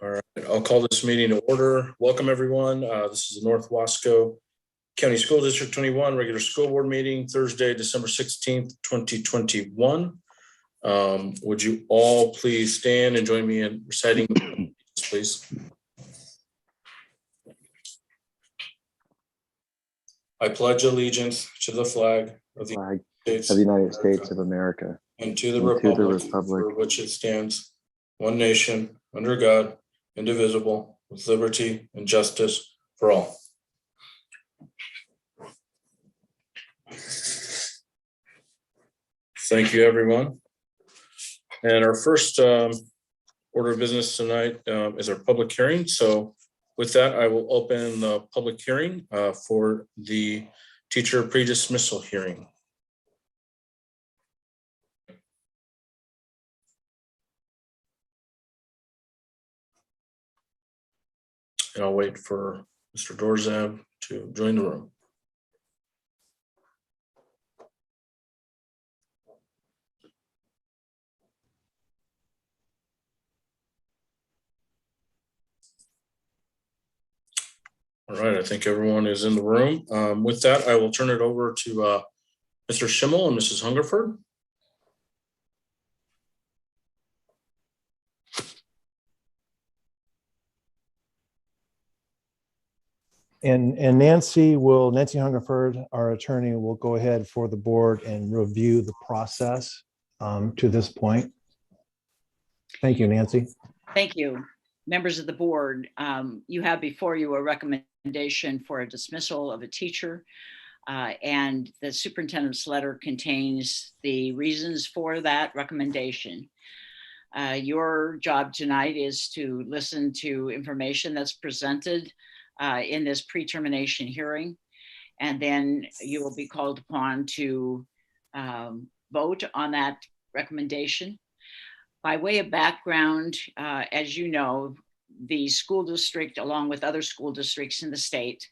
All right, I'll call this meeting to order. Welcome, everyone. This is the North Wasco County School District 21 regular school board meeting, Thursday, December 16th, 2021. Would you all please stand and join me in reciting, please? I pledge allegiance to the flag of the United States of America and to the republic for which it stands, one nation, under God, indivisible, with liberty and justice for all. Thank you, everyone. And our first order of business tonight is our public hearing. So with that, I will open the public hearing for the teacher pre-dismissal hearing. And I'll wait for Mr. Dorzab to join the room. All right, I think everyone is in the room. With that, I will turn it over to Mr. Schimmel and Mrs. Hungerford. And Nancy Hungerford, our attorney, will go ahead for the board and review the process to this point. Thank you, Nancy. Thank you. Members of the board, you have before you a recommendation for a dismissal of a teacher, and the superintendent's letter contains the reasons for that recommendation. Your job tonight is to listen to information that's presented in this pre-termination hearing, and then you will be called upon to vote on that recommendation. By way of background, as you know, the school district, along with other school districts in the state,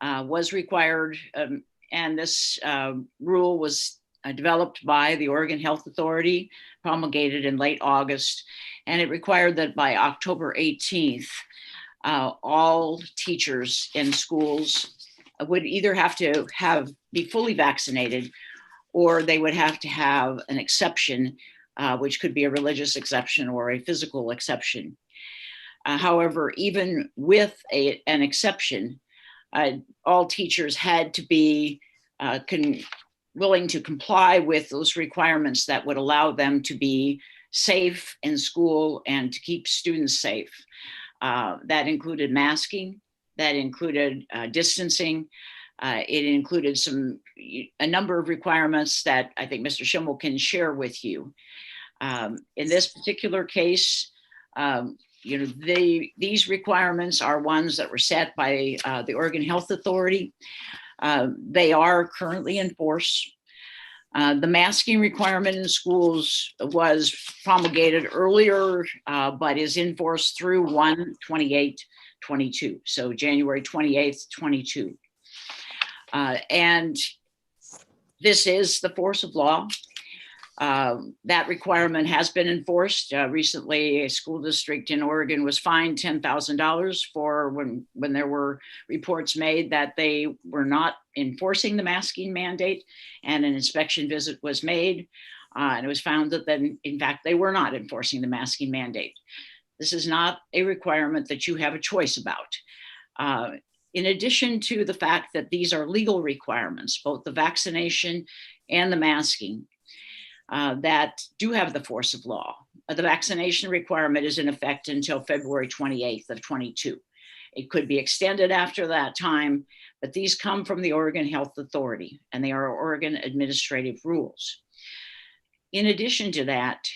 was required, and this rule was developed by the Oregon Health Authority, promulgated in late August, and it required that by October 18th, all teachers in schools would either have to be fully vaccinated, or they would have to have an exception, which could be a religious exception or a physical exception. However, even with an exception, all teachers had to be willing to comply with those requirements that would allow them to be safe in school and to keep students safe. That included masking, that included distancing. It included a number of requirements that I think Mr. Schimmel can share with you. In this particular case, these requirements are ones that were set by the Oregon Health Authority. They are currently in force. The masking requirement in schools was promulgated earlier, but is in force through 1/28/22, so January 28th, 22. And this is the force of law. That requirement has been enforced. Recently, a school district in Oregon was fined $10,000 for when there were reports made that they were not enforcing the masking mandate, and an inspection visit was made, and it was found that then, in fact, they were not enforcing the masking mandate. This is not a requirement that you have a choice about. In addition to the fact that these are legal requirements, both the vaccination and the masking, that do have the force of law. The vaccination requirement is in effect until February 28th of 22. It could be extended after that time, but these come from the Oregon Health Authority, and they are Oregon administrative rules. In addition to that,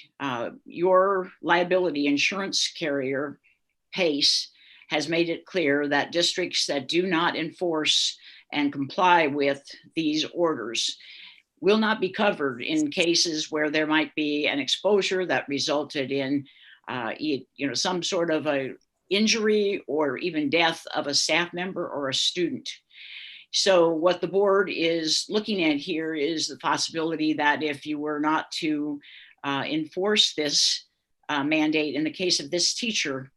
your liability insurance carrier, PACE, has made it clear that districts that do not enforce and comply with these orders will not be covered in cases where there might be an exposure that resulted in some sort of a injury or even death of a staff member or a student. So what the board is looking at here is the possibility that if you were not to enforce this mandate in the case of this teacher,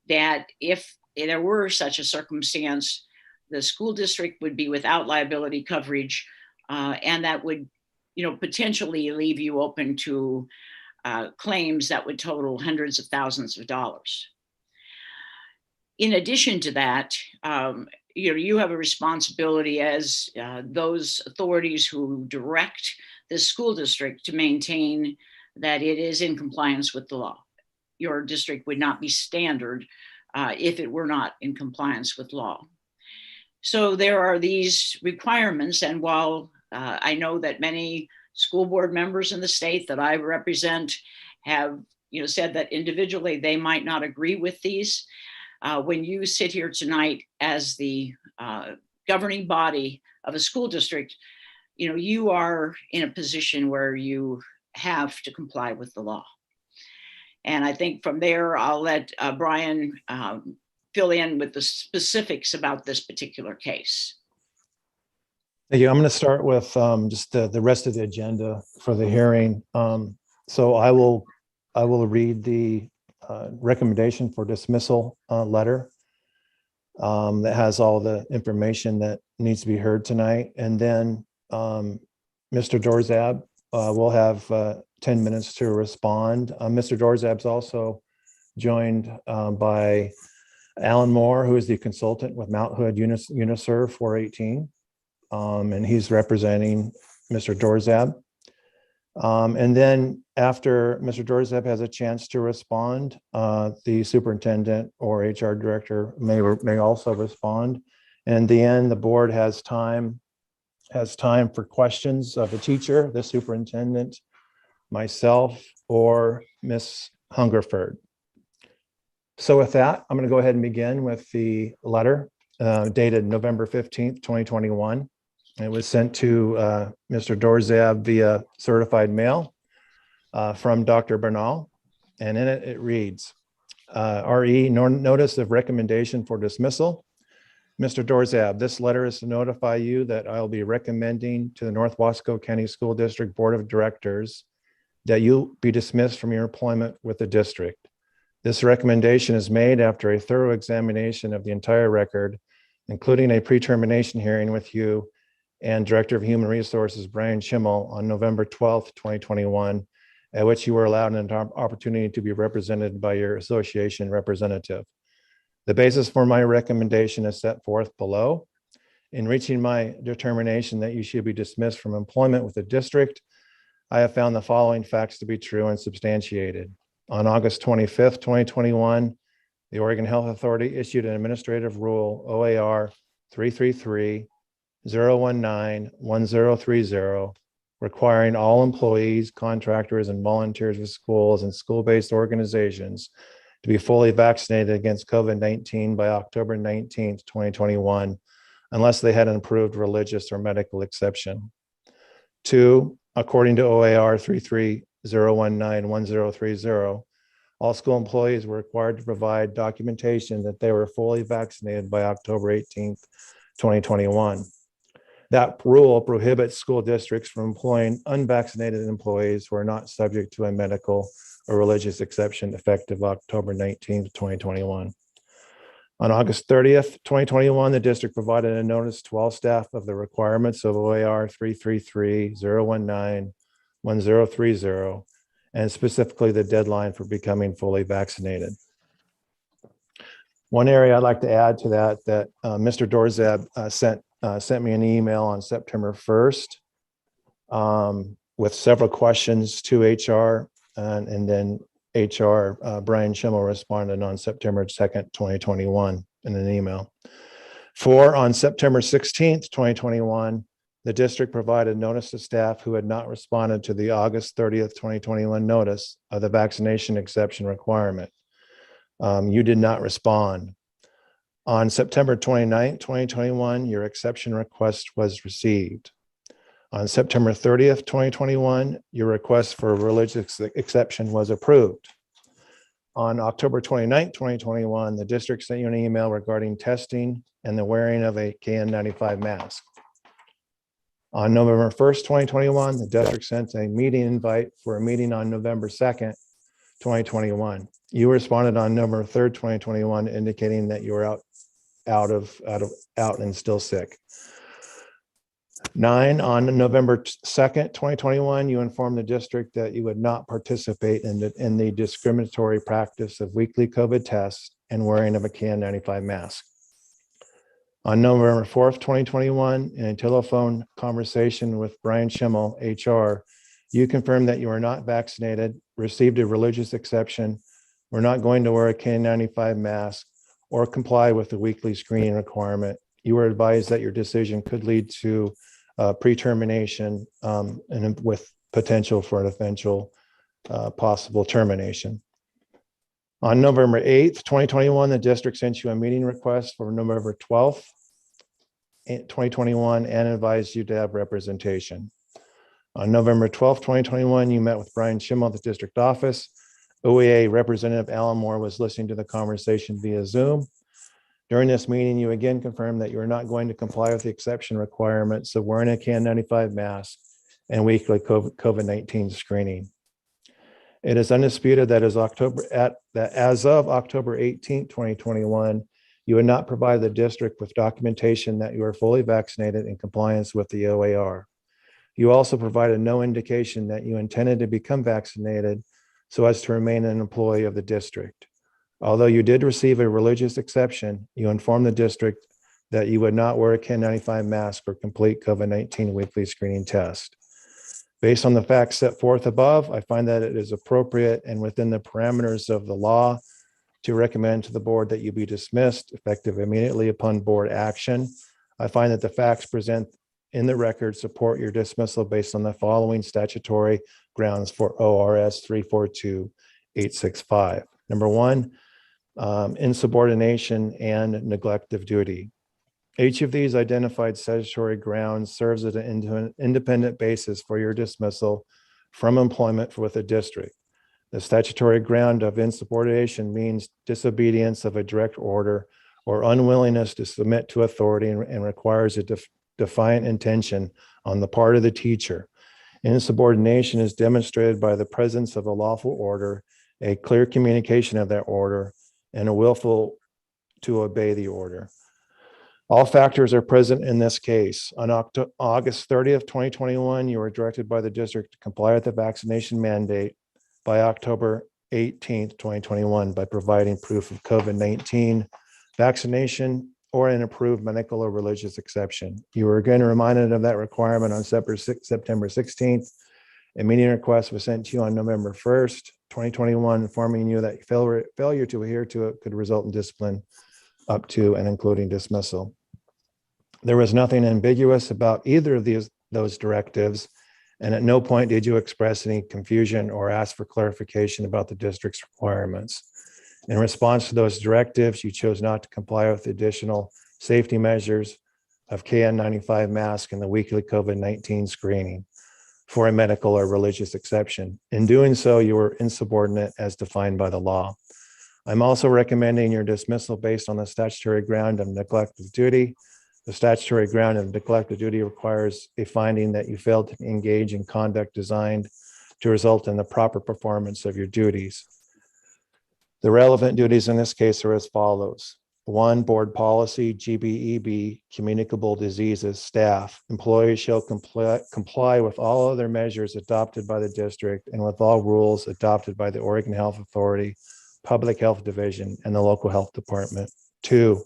that if there were such a circumstance, the school district would be without liability coverage, and that would, potentially leave you open to claims that would total hundreds of thousands of dollars. In addition to that, you have a responsibility as those authorities who direct the school district to maintain that it is in compliance with the law. Your district would not be standard if it were not in compliance with law. So there are these requirements, and while I know that many school board members in the state that I represent have said that individually they might not agree with these, when you sit here tonight as the governing body of a school district, you are in a position where you have to comply with the law. And I think from there, I'll let Brian fill in with the specifics about this particular case. Thank you. I'm going to start with just the rest of the agenda for the hearing. So I will read the recommendation for dismissal letter that has all the information that needs to be heard tonight. And then Mr. Dorzab will have 10 minutes to respond. Mr. Dorzab's also joined by Alan Moore, who is the consultant with Mount Hood Uniserv 418. And he's representing Mr. Dorzab. And then after Mr. Dorzab has a chance to respond, the superintendent or HR director may also respond. And in the end, the board has time for questions of the teacher, the superintendent, myself, or Ms. Hungerford. So with that, I'm going to go ahead and begin with the letter dated November 15th, 2021. It was sent to Mr. Dorzab via certified mail from Dr. Bernal. And in it, it reads, RE notice of recommendation for dismissal. Mr. Dorzab, this letter is to notify you that I'll be recommending to the North Wasco County School District Board of Directors that you be dismissed from your employment with the district. This recommendation is made after a thorough examination of the entire record, including a pre-termination hearing with you and Director of Human Resources, Brian Schimmel, on November 12th, 2021, at which you were allowed an opportunity to be represented by your association representative. The basis for my recommendation is set forth below. In reaching my determination that you should be dismissed from employment with the district, I have found the following facts to be true and substantiated. On August 25th, 2021, the Oregon Health Authority issued an administrative rule, OAR 333-019-1030, requiring all employees, contractors, and volunteers of schools and school-based organizations to be fully vaccinated against COVID-19 by October 19th, 2021, unless they had an approved religious or medical exception. 2, according to OAR 330191030, all school employees were required to provide documentation that they were fully vaccinated by October 18th, 2021. That rule prohibits school districts from employing unvaccinated employees who are not subject to a medical or religious exception effective October 19th, 2021. On August 30th, 2021, the district provided a notice to all staff of the requirements of OAR 333-019-1030, and specifically the deadline for becoming fully vaccinated. One area I'd like to add to that Mr. Dorzab sent me an email on September 1st with several questions to HR, and then HR, Brian Schimmel, responded on September 2nd, 2021 in an email. 4, on September 16th, 2021, the district provided notice to staff who had not responded to the August 30th, 2021 notice of the vaccination exception requirement. You did not respond. On September 29th, 2021, your exception request was received. On September 30th, 2021, your request for a religious exception was approved. On October 29th, 2021, the district sent you an email regarding testing and the wearing of a KN95 mask. On November 1st, 2021, the district sent a meeting invite for a meeting on November 2nd 2021. You responded on November 3rd, 2021, indicating that you were out and still sick. 9, on November 2nd, 2021, you informed the district that you would not participate in the discriminatory practice of weekly COVID tests and wearing of a KN95 mask. On November 4th, 2021, in a telephone conversation with Brian Schimmel, HR, you confirmed that you are not vaccinated, received a religious exception, were not going to wear a KN95 mask, or comply with the weekly screening requirement. You were advised that your decision could lead to pre-termination and with potential for an eventual possible termination. On November 8th, 2021, the district sent you a meeting request for November 12th, 2021, and advised you to have representation. On November 12th, 2021, you met with Brian Schimmel at the district office. OEA Representative Alan Moore was listening to the conversation via Zoom. During this meeting, you again confirmed that you are not going to comply with the exception requirements of wearing a KN95 mask and weekly COVID-19 screening. It is undisputed that as of October 18, 2021, you would not provide the district with documentation that you are fully vaccinated in compliance with the OAR. You also provided no indication that you intended to become vaccinated so as to remain an employee of the district. Although you did receive a religious exception, you informed the district that you would not wear a KN95 mask or complete COVID-19 weekly screening test. Based on the facts set forth above, I find that it is appropriate and within the parameters of the law to recommend to the board that you be dismissed effective immediately upon board action. I find that the facts present in the record support your dismissal based on the following statutory grounds for ORS 342-865. Number 1, insubordination and neglect of duty. Each of these identified statutory grounds serves as an independent basis for your dismissal from employment with a district. The statutory ground of insubordination means disobedience of a direct order or unwillingness to submit to authority and requires a defiant intention on the part of the teacher. Insubordination is demonstrated by the presence of a lawful order, a clear communication of that order, and a willful to obey the order. All factors are present in this case. On August 30th, 2021, you were directed by the district to comply with the vaccination mandate by October 18th, 2021 by providing proof of COVID-19 vaccination or an approved medical or religious exception. You were again reminded of that requirement on September 16th. A meeting request was sent to you on November 1st, 2021, informing you that failure to adhere to it could result in discipline up to and including dismissal. There was nothing ambiguous about either of those directives, and at no point did you express any confusion or ask for clarification about the district's requirements. In response to those directives, you chose not to comply with additional safety measures of KN95 mask and the weekly COVID-19 screening for a medical or religious exception. In doing so, you were insubordinate as defined by the law. I'm also recommending your dismissal based on the statutory ground of neglect of duty. The statutory ground of neglect of duty requires a finding that you failed to engage in conduct designed to result in the proper performance of your duties. The relevant duties in this case are as follows. 1, board policy, GBEB, communicable diseases, staff. Employees shall comply with all other measures adopted by the district and with all rules adopted by the Oregon Health Authority, Public Health Division, and the local health department. 2,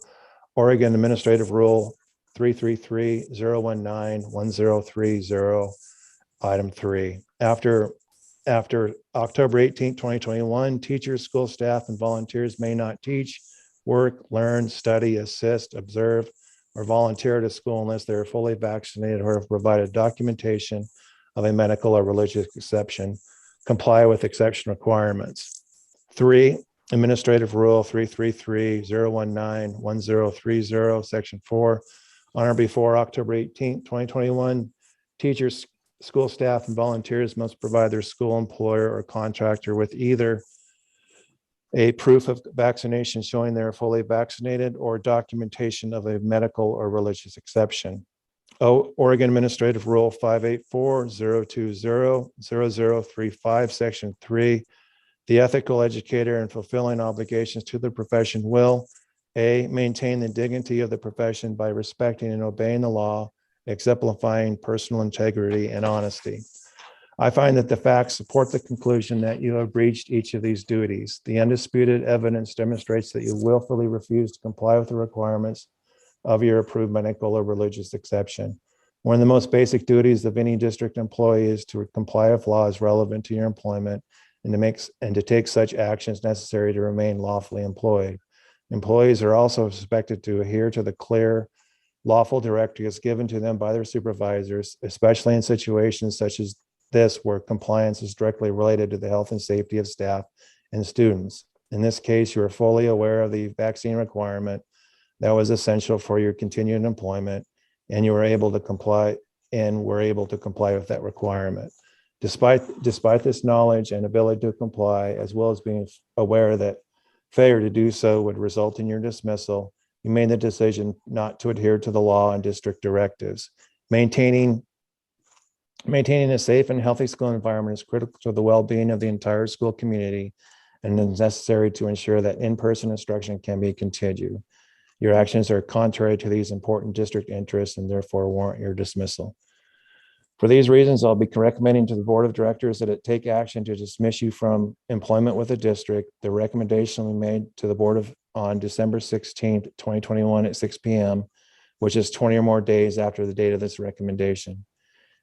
Oregon Administrative Rule 333-019-1030, item 3. After October 18, 2021, teachers, school staff, and volunteers may not teach, work, learn, study, assist, observe, or volunteer to school unless they are fully vaccinated or have provided documentation of a medical or religious exception, comply with exception requirements. 3, Administrative Rule 333-019-1030, Section 4. On or before October 18, 2021, teachers, school staff, and volunteers must provide their school employer or contractor with either a proof of vaccination showing they are fully vaccinated or documentation of a medical or religious exception. Oregon Administrative Rule 584-020-0035, Section 3 The ethical educator in fulfilling obligations to the profession will A, maintain the dignity of the profession by respecting and obeying the law, exemplifying personal integrity and honesty. I find that the facts support the conclusion that you have breached each of these duties. The undisputed evidence demonstrates that you willfully refuse to comply with the requirements of your approved medical or religious exception. One of the most basic duties of any district employee is to comply with laws relevant to your employment and to take such actions necessary to remain lawfully employed. Employees are also expected to adhere to the clear, lawful directives given to them by their supervisors, especially in situations such as this where compliance is directly related to the health and safety of staff and students. In this case, you are fully aware of the vaccine requirement that was essential for your continued employment, and you were able to comply with that requirement. Despite this knowledge and ability to comply, as well as being aware that failure to do so would result in your dismissal, you made the decision not to adhere to the law and district directives. Maintaining a safe and healthy school environment is critical to the well-being of the entire school community and is necessary to ensure that in-person instruction can be continued. Your actions are contrary to these important district interests and therefore warrant your dismissal. For these reasons, I'll be recommending to the Board of Directors that it take action to dismiss you from employment with the district. The recommendation will be made to the board on December 16th, 2021 at 6 p.m., which is 20 or more days after the date of this recommendation.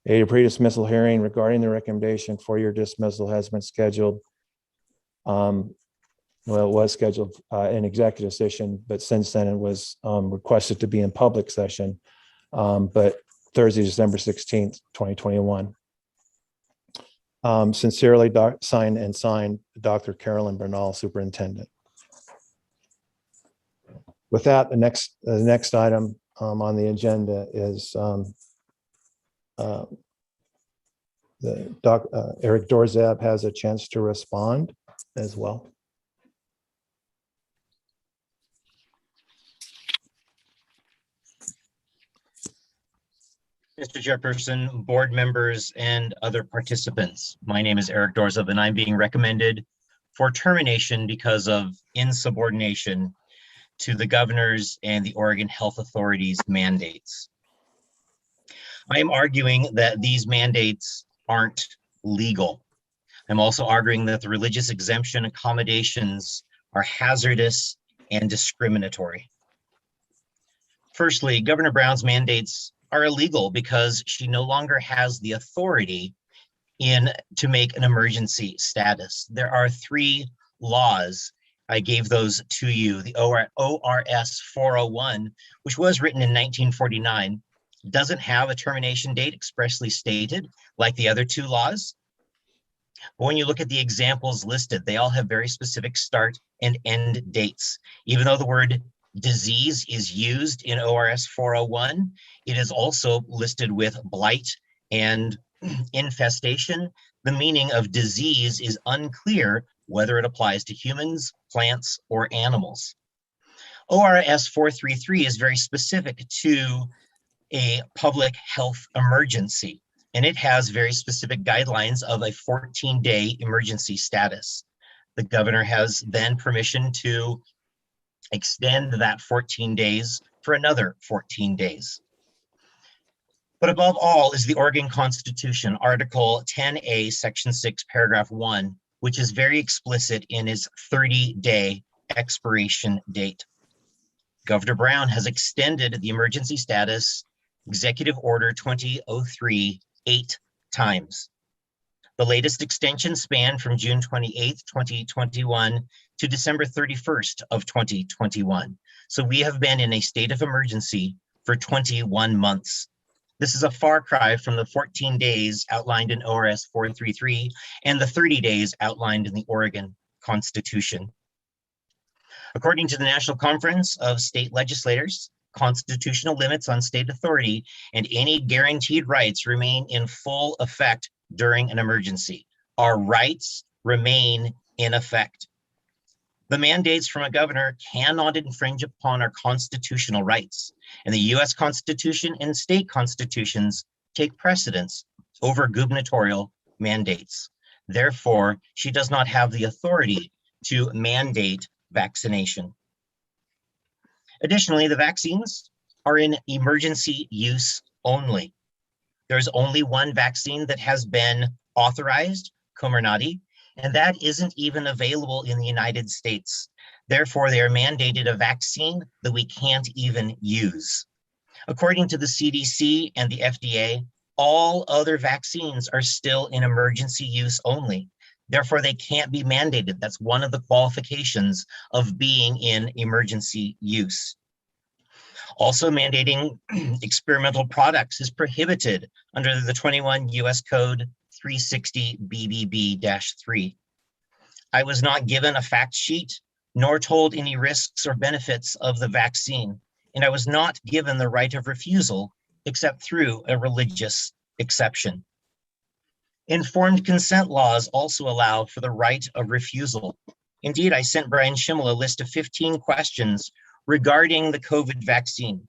A pre-dismissal hearing regarding the recommendation for your dismissal has been scheduled. It was scheduled in executive session, but since then it was requested to be in public session. But Thursday, December 16th, 2021. Sincerely, signed, Dr. Carolyn Bernal, Superintendent. With that, the next item on the agenda is Eric Dorzab has a chance to respond as well. Mr. Chairperson, board members, and other participants. My name is Eric Dorzab, and I'm being recommended for termination because of insubordination to the governor's and the Oregon Health Authority's mandates. I am arguing that these mandates aren't legal. I'm also arguing that the religious exemption accommodations are hazardous and discriminatory. Firstly, Governor Brown's mandates are illegal because she no longer has the authority to make an emergency status. There are 3 laws. I gave those to you. The ORS 401, which was written in 1949, doesn't have a termination date expressly stated like the other 2 laws. But when you look at the examples listed, they all have very specific start and end dates. Even though the word disease is used in ORS 401, it is also listed with blight and infestation. The meaning of disease is unclear whether it applies to humans, plants, or animals. ORS 433 is very specific to a public health emergency, and it has very specific guidelines of a 14-day emergency status. The governor has then permission to extend that 14 days for another 14 days. But above all is the Oregon Constitution, Article 10A, Section 6, Paragraph 1, which is very explicit in its 30-day expiration date. Governor Brown has extended the emergency status, Executive Order 2003, 8 times. The latest extension spanned from June 28th, 2021 to December 31st of 2021. So we have been in a state of emergency for 21 months. This is a far cry from the 14 days outlined in ORS 433 and the 30 days outlined in the Oregon Constitution. According to the National Conference of State Legislators, constitutional limits on state authority and any guaranteed rights remain in full effect during an emergency. Our rights remain in effect. The mandates from a governor cannot infringe upon our constitutional rights, and the US Constitution and state constitutions take precedence over gubernatorial mandates. Therefore, she does not have the authority to mandate vaccination. Additionally, the vaccines are in emergency use only. There's only one vaccine that has been authorized, Comirnaty, and that isn't even available in the United States. Therefore, they are mandated a vaccine that we can't even use. According to the CDC and the FDA, all other vaccines are still in emergency use only. Therefore, they can't be mandated. That's one of the qualifications of being in emergency use. Also, mandating experimental products is prohibited under the 21 U.S. Code 360 BBB-3. I was not given a fact sheet, nor told any risks or benefits of the vaccine, and I was not given the right of refusal except through a religious exception. Informed consent laws also allow for the right of refusal. Indeed, I sent Brian Schimmel a list of 15 questions regarding the COVID vaccine.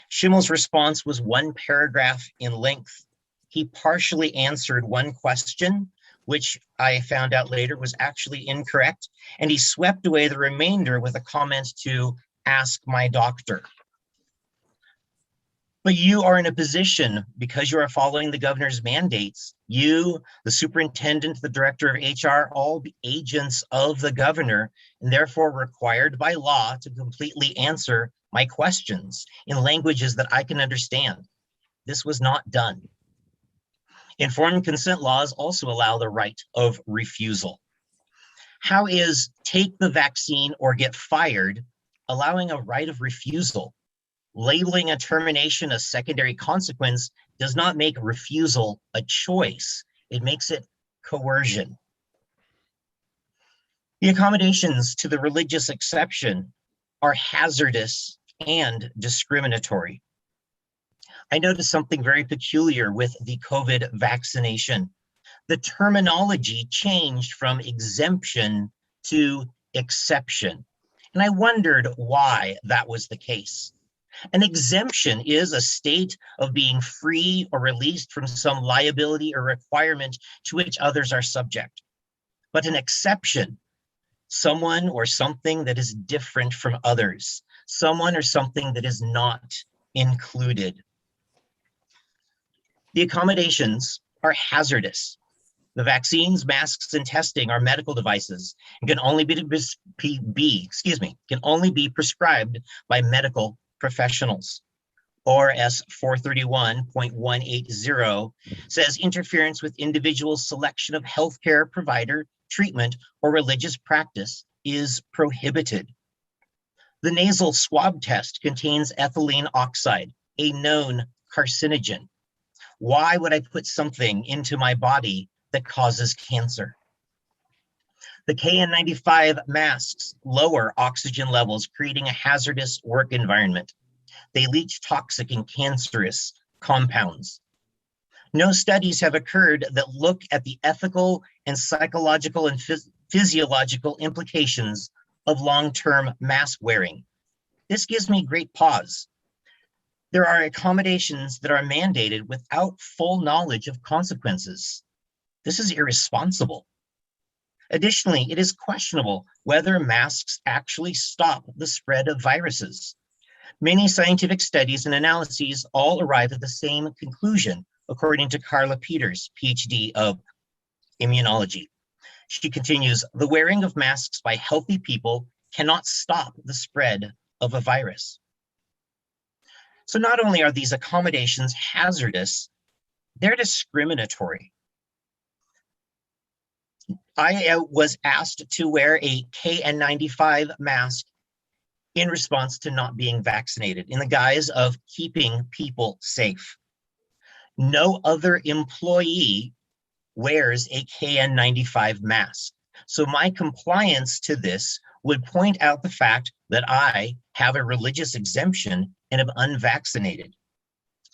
Schimmel's response was one paragraph in length. He partially answered one question, which I found out later was actually incorrect, and he swept away the remainder with a comment to ask my doctor. But you are in a position, because you are following the governor's mandates, you, the superintendent, the director of HR, all the agents of the governor, and therefore required by law to completely answer my questions in languages that I can understand. This was not done. Informed consent laws also allow the right of refusal. How is take the vaccine or get fired allowing a right of refusal? Labeling a termination a secondary consequence does not make refusal a choice. It makes it coercion. The accommodations to the religious exception are hazardous and discriminatory. I noticed something very peculiar with the COVID vaccination. The terminology changed from exemption to exception. And I wondered why that was the case. An exemption is a state of being free or released from some liability or requirement to which others are subject. But an exception, someone or something that is different from others, someone or something that is not included. The accommodations are hazardous. The vaccines, masks, and testing are medical devices and can only be prescribed by medical professionals. ORS 431.180 says interference with individuals' selection of healthcare provider, treatment, or religious practice is prohibited. The nasal swab test contains ethylene oxide, a known carcinogen. Why would I put something into my body that causes cancer? The KN95 masks lower oxygen levels, creating a hazardous work environment. They leach toxic and cancerous compounds. No studies have occurred that look at the ethical and psychological and physiological implications of long-term mask wearing. This gives me great pause. There are accommodations that are mandated without full knowledge of consequences. This is irresponsible. Additionally, it is questionable whether masks actually stop the spread of viruses. Many scientific studies and analyses all arrive at the same conclusion, according to Carla Peters, PhD of immunology. She continues, the wearing of masks by healthy people cannot stop the spread of a virus. So not only are these accommodations hazardous, they're discriminatory. I was asked to wear a KN95 mask in response to not being vaccinated in the guise of keeping people safe. No other employee wears a KN95 mask. So my compliance to this would point out the fact that I have a religious exemption and am unvaccinated.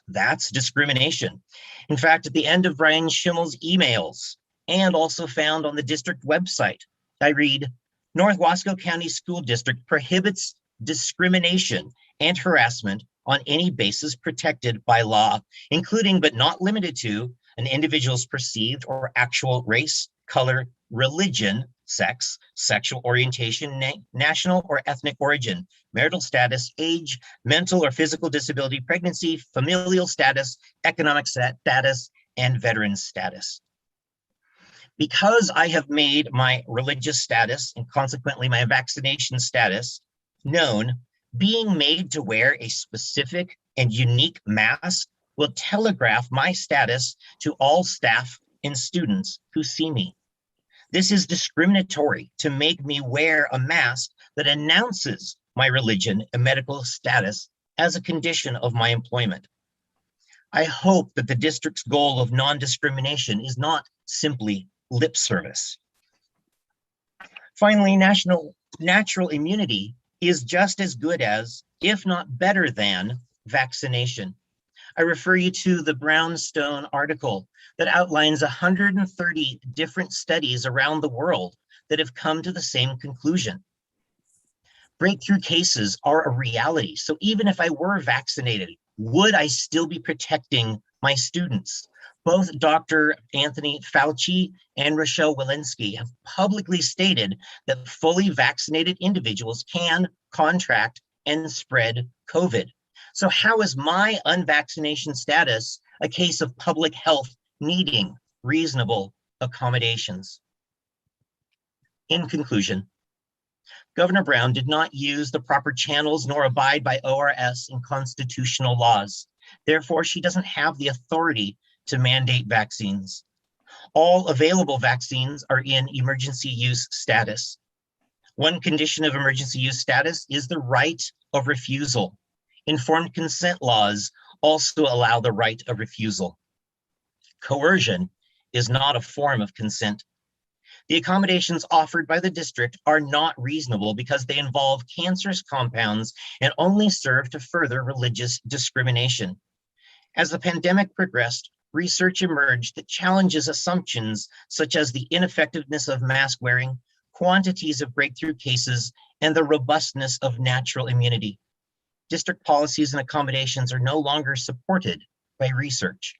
That's discrimination. In fact, at the end of Brian Schimmel's emails, and also found on the district website, I read, North Wasco County School District prohibits discrimination and harassment on any basis protected by law, including but not limited to an individual's perceived or actual race, color, religion, sex, sexual orientation, national or ethnic origin, marital status, age, mental or physical disability, pregnancy, familial status, economic status, and veteran status. Because I have made my religious status and consequently my vaccination status known, being made to wear a specific and unique mask will telegraph my status to all staff and students who see me. This is discriminatory to make me wear a mask that announces my religion and medical status as a condition of my employment. I hope that the district's goal of non-discrimination is not simply lip service. Finally, natural immunity is just as good as, if not better than, vaccination. I refer you to the Brownstone article that outlines 130 different studies around the world that have come to the same conclusion. Breakthrough cases are a reality. So even if I were vaccinated, would I still be protecting my students? Both Dr. Anthony Fauci and Rochelle Walensky have publicly stated that fully vaccinated individuals can contract and spread COVID. So how is my unvaccination status a case of public health needing reasonable accommodations? In conclusion, Governor Brown did not use the proper channels nor abide by ORS and constitutional laws. Therefore, she doesn't have the authority to mandate vaccines. All available vaccines are in emergency use status. One condition of emergency use status is the right of refusal. Informed consent laws also allow the right of refusal. Coercion is not a form of consent. The accommodations offered by the district are not reasonable because they involve cancerous compounds and only serve to further religious discrimination. As the pandemic progressed, research emerged that challenges assumptions such as the ineffectiveness of mask wearing, quantities of breakthrough cases, and the robustness of natural immunity. District policies and accommodations are no longer supported by research.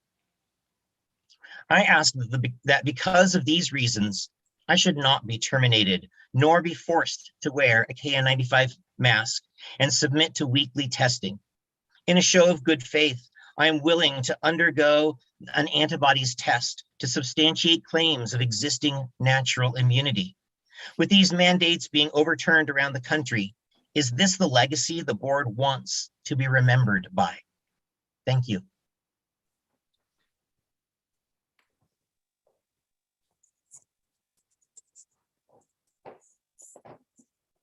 I ask that because of these reasons, I should not be terminated, nor be forced to wear a KN95 mask and submit to weekly testing. In a show of good faith, I am willing to undergo an antibodies test to substantiate claims of existing natural immunity. With these mandates being overturned around the country, is this the legacy the board wants to be remembered by? Thank you.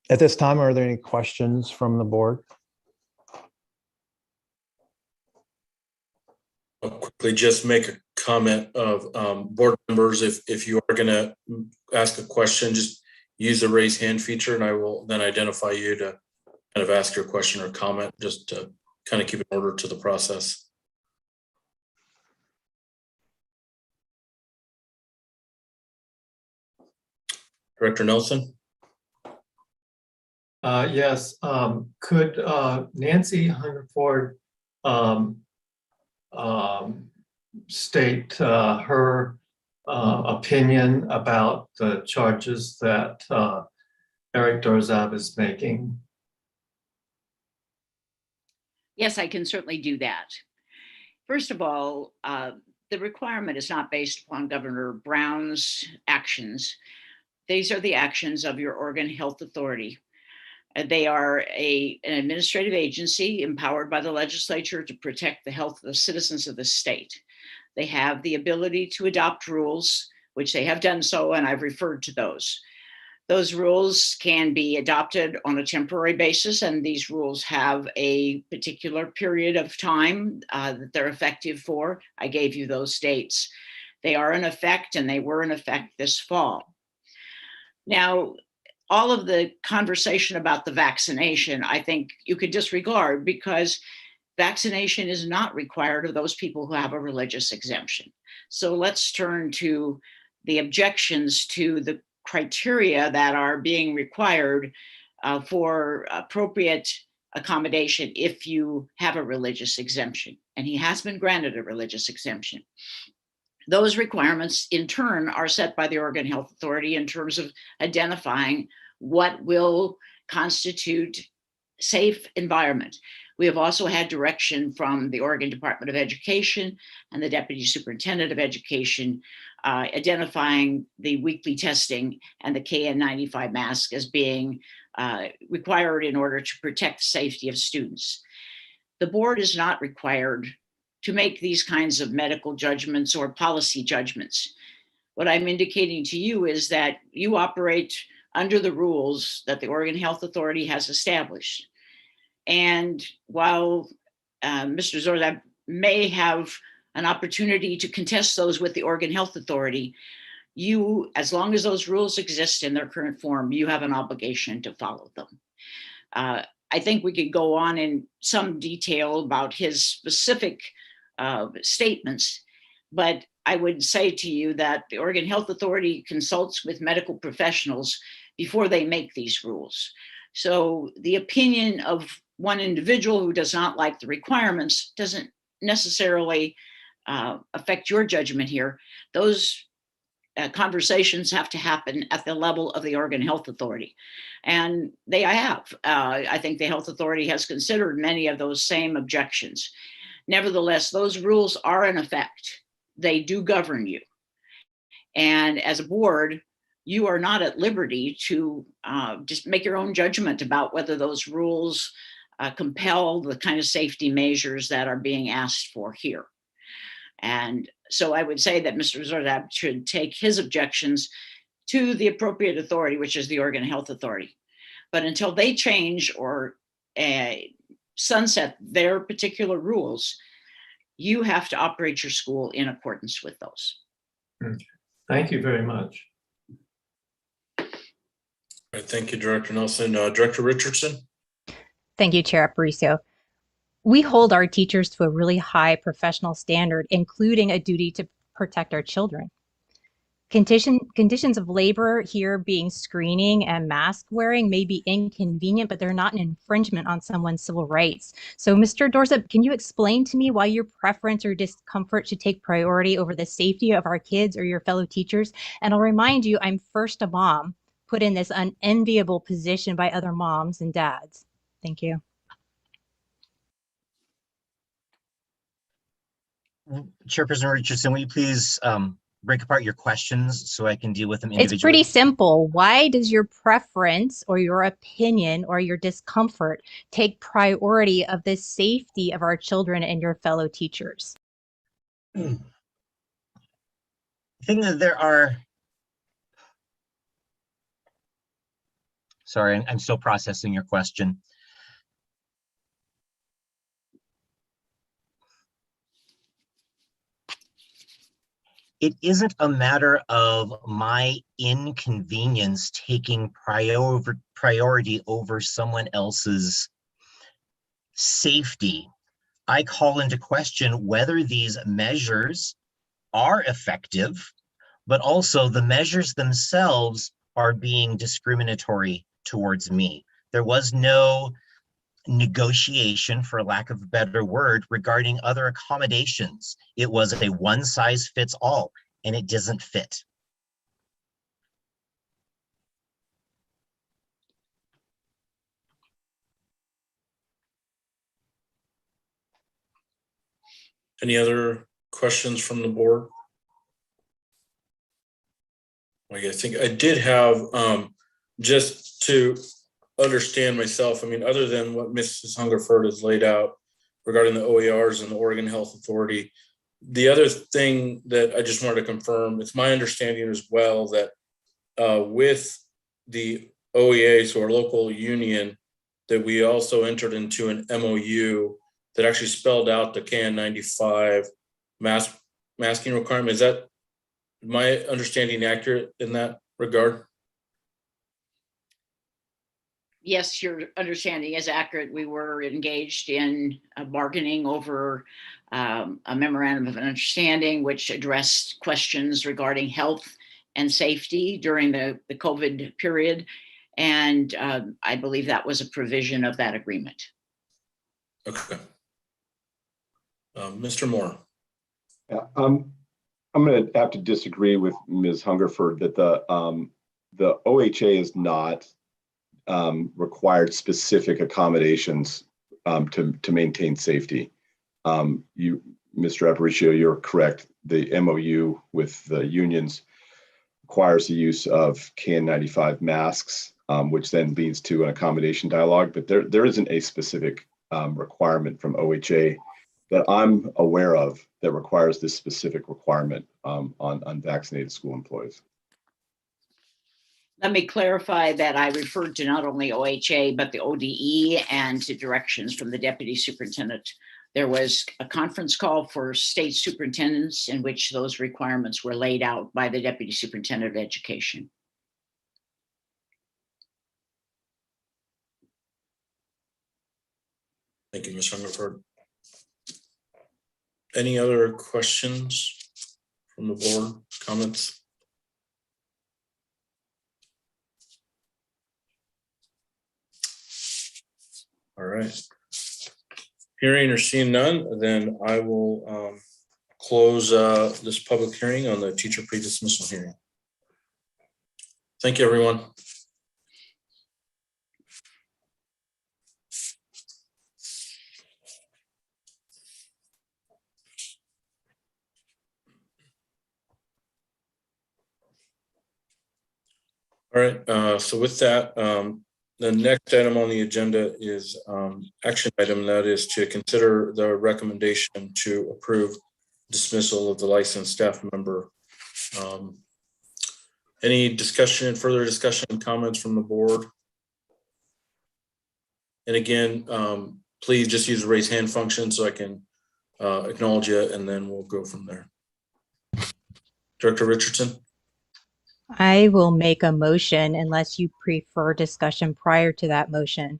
At this time, are there any questions from the board? I'll quickly just make a comment of board members. If you are going to ask a question, just use the raise hand feature and I will then identify you to kind of ask your question or comment, just to kind of keep an order to the process. Director Nelson? Yes, could Nancy Hungerford state her opinion about the charges that Eric Dorzab is making? Yes, I can certainly do that. First of all, the requirement is not based upon Governor Brown's actions. These are the actions of your Oregon Health Authority. They are an administrative agency empowered by the legislature to protect the health of the citizens of the state. They have the ability to adopt rules, which they have done so, and I've referred to those. Those rules can be adopted on a temporary basis, and these rules have a particular period of time that they're effective for. I gave you those dates. They are in effect, and they were in effect this fall. Now, all of the conversation about the vaccination, I think you could disregard, because vaccination is not required of those people who have a religious exemption. So let's turn to the objections to the criteria that are being required for appropriate accommodation if you have a religious exemption. And he has been granted a religious exemption. Those requirements in turn are set by the Oregon Health Authority in terms of identifying what will constitute safe environment. We have also had direction from the Oregon Department of Education and the Deputy Superintendent of Education identifying the weekly testing and the KN95 mask as being required in order to protect the safety of students. The board is not required to make these kinds of medical judgments or policy judgments. What I'm indicating to you is that you operate under the rules that the Oregon Health Authority has established. And while Mr. Zorzab may have an opportunity to contest those with the Oregon Health Authority, you, as long as those rules exist in their current form, you have an obligation to follow them. I think we could go on in some detail about his specific statements, but I would say to you that the Oregon Health Authority consults with medical professionals before they make these rules. So the opinion of one individual who does not like the requirements doesn't necessarily affect your judgment here. Those conversations have to happen at the level of the Oregon Health Authority. And they have. I think the Health Authority has considered many of those same objections. Nevertheless, those rules are in effect. They do govern you. And as a board, you are not at liberty to just make your own judgment about whether those rules compel the kind of safety measures that are being asked for here. And so I would say that Mr. Zorzab should take his objections to the appropriate authority, which is the Oregon Health Authority. But until they change or sunset their particular rules, you have to operate your school in accordance with those. Thank you very much. All right, thank you, Director Nelson. Director Richardson? Thank you, Chair Aparicio. We hold our teachers to a really high professional standard, including a duty to protect our children. Conditions of labor here being screening and mask wearing may be inconvenient, but they're not an infringement on someone's civil rights. So Mr. Dorsett, can you explain to me why your preference or discomfort should take priority over the safety of our kids or your fellow teachers? And I'll remind you, I'm first a mom, put in this unenviable position by other moms and dads. Thank you. Chairperson Richardson, will you please break apart your questions so I can deal with them individually? It's pretty simple. Why does your preference or your opinion or your discomfort take priority of the safety of our children and your fellow teachers? I think that there are, sorry, I'm still processing your question. It isn't a matter of my inconvenience taking priority over someone else's safety. I call into question whether these measures are effective, but also the measures themselves are being discriminatory towards me. There was no negotiation, for lack of a better word, regarding other accommodations. It was a one size fits all, and it doesn't fit. Any other questions from the board? Like, I think I did have, just to understand myself, I mean, other than what Mrs. Hungerford has laid out regarding the OERs and the Oregon Health Authority, the other thing that I just wanted to confirm, it's my understanding as well that with the OEA, so our local union, that we also entered into an MOU that actually spelled out the KN95 masking requirement. Is that my understanding accurate in that regard? Yes, your understanding is accurate. We were engaged in bargaining over a memorandum of understanding which addressed questions regarding health and safety during the COVID period. And I believe that was a provision of that agreement. Okay. Mr. Moore. Yeah, I'm going to have to disagree with Ms. Hungerford that the OHA is not required specific accommodations to maintain safety. You, Mr. Aparicio, you're correct. The MOU with the unions requires the use of KN95 masks, which then leads to an accommodation dialogue. But there isn't a specific requirement from OHA that I'm aware of that requires this specific requirement on unvaccinated school employees. Let me clarify that I referred to not only OHA, but the ODE and to directions from the deputy superintendent. There was a conference call for state superintendents in which those requirements were laid out by the deputy superintendent of education. Thank you, Ms. Hungerford. Any other questions from the board, comments? All right. Hearing or seeing none, then I will close this public hearing on the teacher pre-dismissal hearing. Thank you, everyone. All right, so with that, the next item on the agenda is action item, that is to consider the recommendation to approve dismissal of the licensed staff member. Any discussion, further discussion, comments from the board? And again, please just use the raise hand function so I can acknowledge you, and then we'll go from there. Director Richardson? I will make a motion unless you prefer discussion prior to that motion.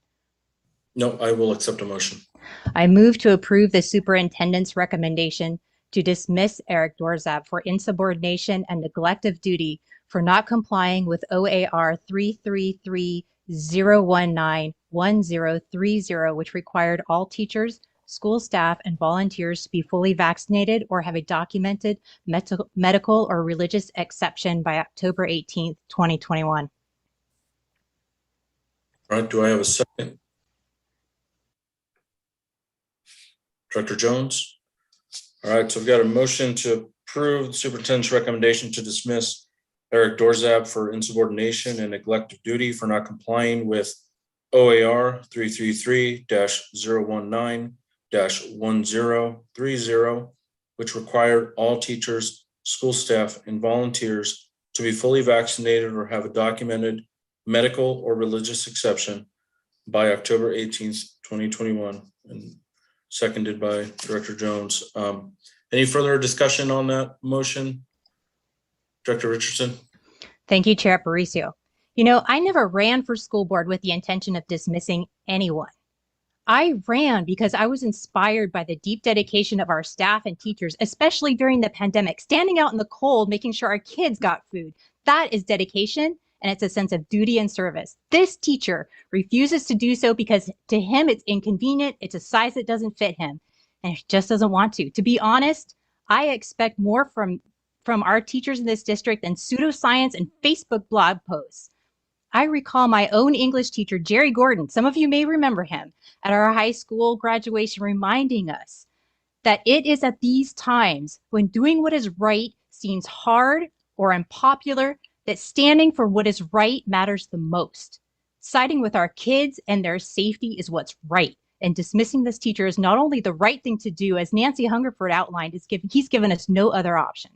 No, I will accept a motion. I move to approve the superintendent's recommendation to dismiss Eric Dorzab for insubordination and neglect of duty for not complying with OAR 333-019-1030, which required all teachers, school staff, and volunteers to be fully vaccinated or have a documented medical or religious exception by October 18th, 2021. All right, do I have a second? Director Jones? All right, so we've got a motion to approve the superintendent's recommendation to dismiss Eric Dorzab for insubordination and neglect of duty for not complying with OAR 333-019-1030, which required all teachers, school staff, and volunteers to be fully vaccinated or have a documented medical or religious exception by October 18th, 2021, and seconded by Director Jones. Any further discussion on that motion? Director Richardson? Thank you, Chair Aparicio. You know, I never ran for school board with the intention of dismissing anyone. I ran because I was inspired by the deep dedication of our staff and teachers, especially during the pandemic, standing out in the cold, making sure our kids got food. That is dedication, and it's a sense of duty and service. This teacher refuses to do so because to him it's inconvenient, it's a size that doesn't fit him, and he just doesn't want to. To be honest, I expect more from our teachers in this district than pseudoscience and Facebook blog posts. I recall my own English teacher, Jerry Gordon, some of you may remember him, at our high school graduation reminding us that it is at these times when doing what is right seems hard or unpopular that standing for what is right matters the most. Siding with our kids and their safety is what's right. And dismissing this teacher is not only the right thing to do, as Nancy Hungerford outlined, he's given us no other option.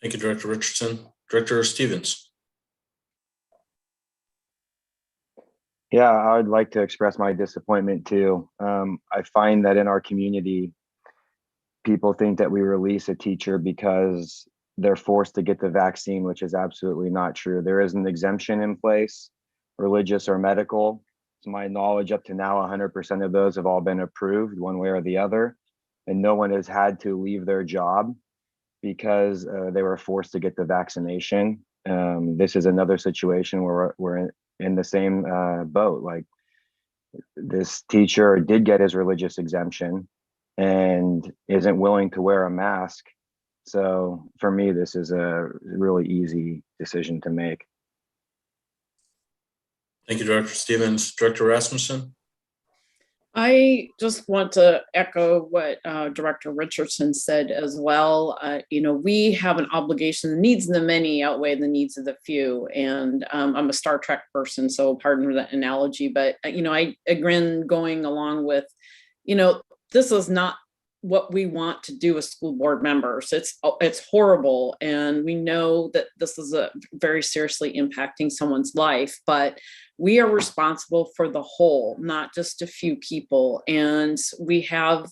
Thank you, Director Richardson. Director Stevens? Yeah, I would like to express my disappointment too. I find that in our community, people think that we release a teacher because they're forced to get the vaccine, which is absolutely not true. There is an exemption in place, religious or medical. To my knowledge, up to now, 100% of those have all been approved one way or the other, and no one has had to leave their job because they were forced to get the vaccination. This is another situation where we're in the same boat. Like, this teacher did get his religious exemption, and isn't willing to wear a mask. So for me, this is a really easy decision to make. Thank you, Director Stevens. Director Rasmussen? I just want to echo what Director Richardson said as well. We have an obligation. The needs of the many outweigh the needs of the few. And I'm a Star Trek person, so pardon that analogy. But, I agree going along with, this is not what we want to do as school board members. It's horrible. And we know that this is very seriously impacting someone's life, but we are responsible for the whole, not just a few people. And we have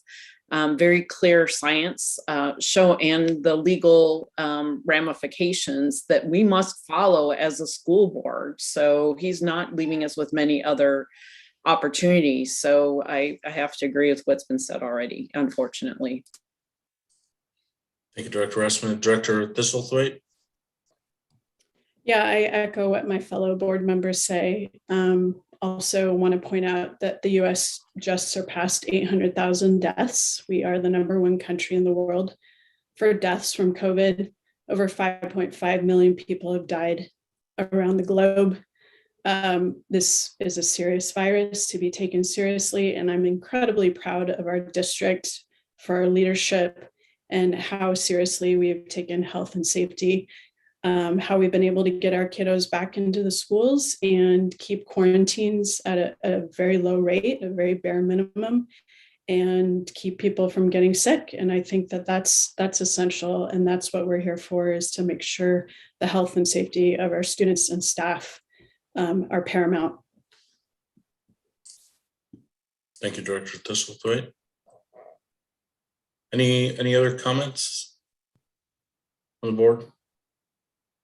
very clear science show and the legal ramifications that we must follow as a school board. So he's not leaving us with many other opportunities. So I have to agree with what's been said already, unfortunately. Thank you, Director Rasmussen. Director Thistlethwaite? Yeah, I echo what my fellow board members say. Also want to point out that the US just surpassed 800,000 deaths. We are the #1 country in the world for deaths from COVID. Over 5.5 million people have died around the globe. This is a serious virus to be taken seriously, and I'm incredibly proud of our district for our leadership and how seriously we have taken health and safety, how we've been able to get our kiddos back into the schools and keep quarantines at a very low rate, a very bare minimum, and keep people from getting sick. And I think that that's essential, and that's what we're here for, is to make sure the health and safety of our students and staff are paramount. Thank you, Director Thistlethwaite. Any other comments on the board?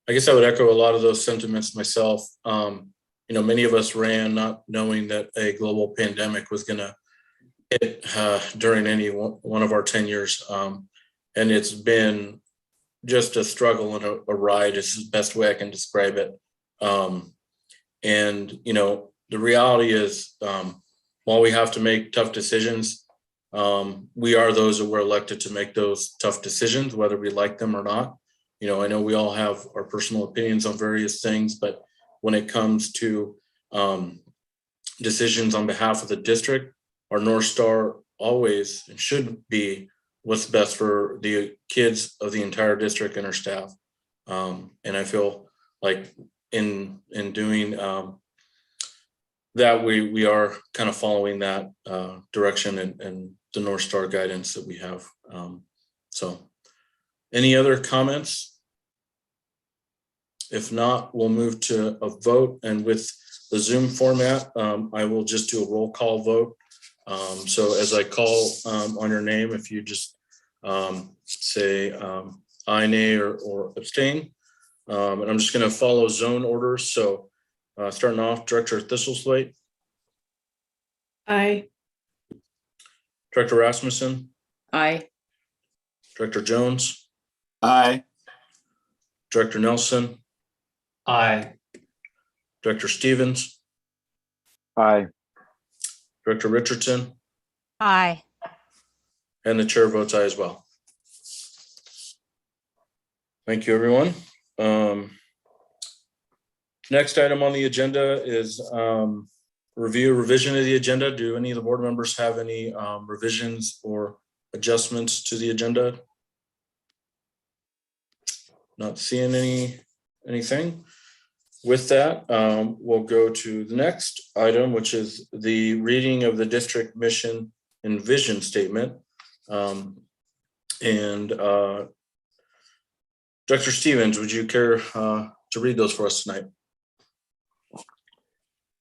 I guess I would echo a lot of those sentiments myself. Many of us ran not knowing that a global pandemic was going to hit during any one of our tenures. And it's been just a struggle and a ride is the best way I can describe it. The reality is, while we have to make tough decisions, we are those that were elected to make those tough decisions, whether we like them or not. I know we all have our personal opinions on various things, but when it comes to decisions on behalf of the district, our North Star always and should be what's best for the kids of the entire district and our staff. And I feel like in doing that, we are kind of following that direction and the North Star guidance that we have. So any other comments? If not, we'll move to a vote, and with the Zoom format, I will just do a roll call vote. So as I call on your name, if you just say aye, nay, or abstain. And I'm just going to follow zone orders. So starting off, Director Thistlethwaite. Aye. Director Rasmussen. Aye. Director Jones. Aye. Director Nelson. Aye. Director Stevens. Aye. Director Richardson. Aye. And the chair votes aye as well. Thank you, everyone. Next item on the agenda is revision of the agenda. Do any of the board members have any revisions or adjustments to the agenda? Not seeing anything. With that, we'll go to the next item, which is the reading of the district mission and vision statement. Director Stevens, would you care to read those for us tonight?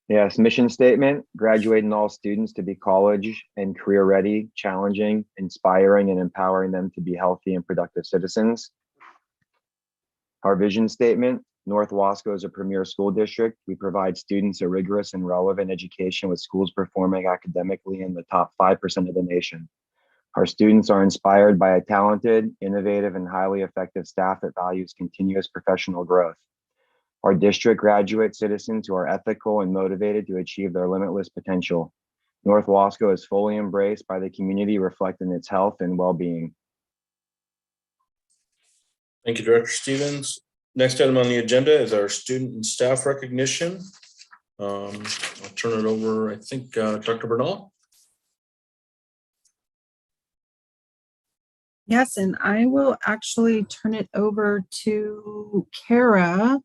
Yes, mission statement: graduating all students to be college and career ready, challenging, inspiring, and empowering them to be healthy and productive citizens. Our vision statement: North Wasco is a premier school district. We provide students a rigorous and relevant education with schools performing academically in the top 5% of the nation. Our students are inspired by a talented, innovative, and highly effective staff that values continuous professional growth. Our district graduate citizens who are ethical and motivated to achieve their limitless potential. North Wasco is fully embraced by the community, reflecting its health and well-being. Thank you, Director Stevens. Next item on the agenda is our student and staff recognition. I'll turn it over, I think, Dr. Bernal. Yes, and I will actually turn it over to Kara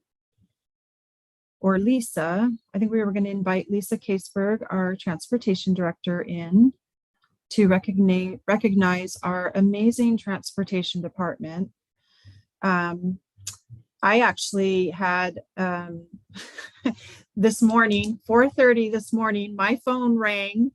or Lisa. I think we were going to invite Lisa Caseberg, our transportation director, in to recognize our amazing transportation department. I actually had this morning, 4:30 this morning, my phone rang.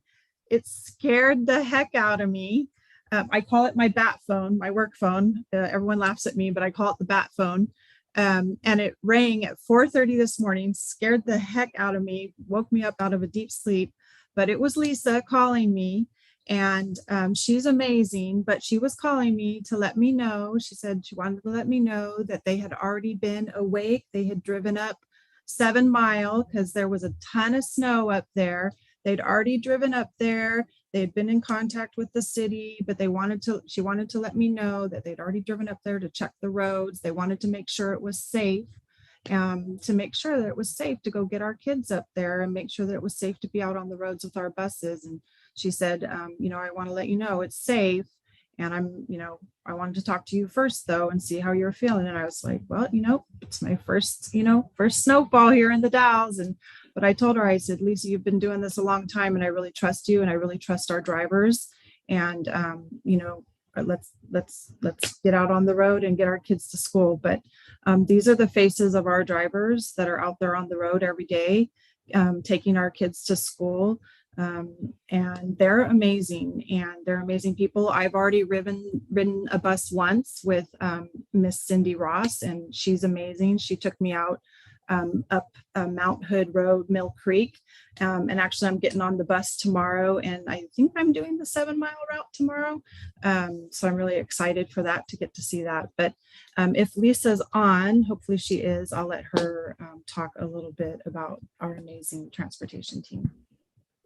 It scared the heck out of me. I call it my bat phone, my work phone. Everyone laughs at me, but I call it the bat phone. And it rang at 4:30 this morning, scared the heck out of me, woke me up out of a deep sleep. But it was Lisa calling me, and she's amazing. But she was calling me to let me know. She said she wanted to let me know that they had already been awake. They had driven up 7 Mile because there was a ton of snow up there. They'd already driven up there. They'd been in contact with the city, but she wanted to let me know that they'd already driven up there to check the roads. They wanted to make sure it was safe, to make sure that it was safe to go get our kids up there and make sure that it was safe to be out on the roads with our buses. And she said, I want to let you know it's safe. And I wanted to talk to you first though, and see how you're feeling. And I was like, well, it's my first snowfall here in the Dalles. But I told her, I said, Lisa, you've been doing this a long time and I really trust you and I really trust our drivers. And, let's get out on the road and get our kids to school. But these are the faces of our drivers that are out there on the road every day, taking our kids to school. And they're amazing, and they're amazing people. I've already ridden a bus once with Miss Cindy Ross, and she's amazing. She took me out up Mount Hood Road, Mill Creek. And actually I'm getting on the bus tomorrow, and I think I'm doing the 7 Mile route tomorrow. So I'm really excited for that, to get to see that. But if Lisa's on, hopefully she is, I'll let her talk a little bit about our amazing transportation team.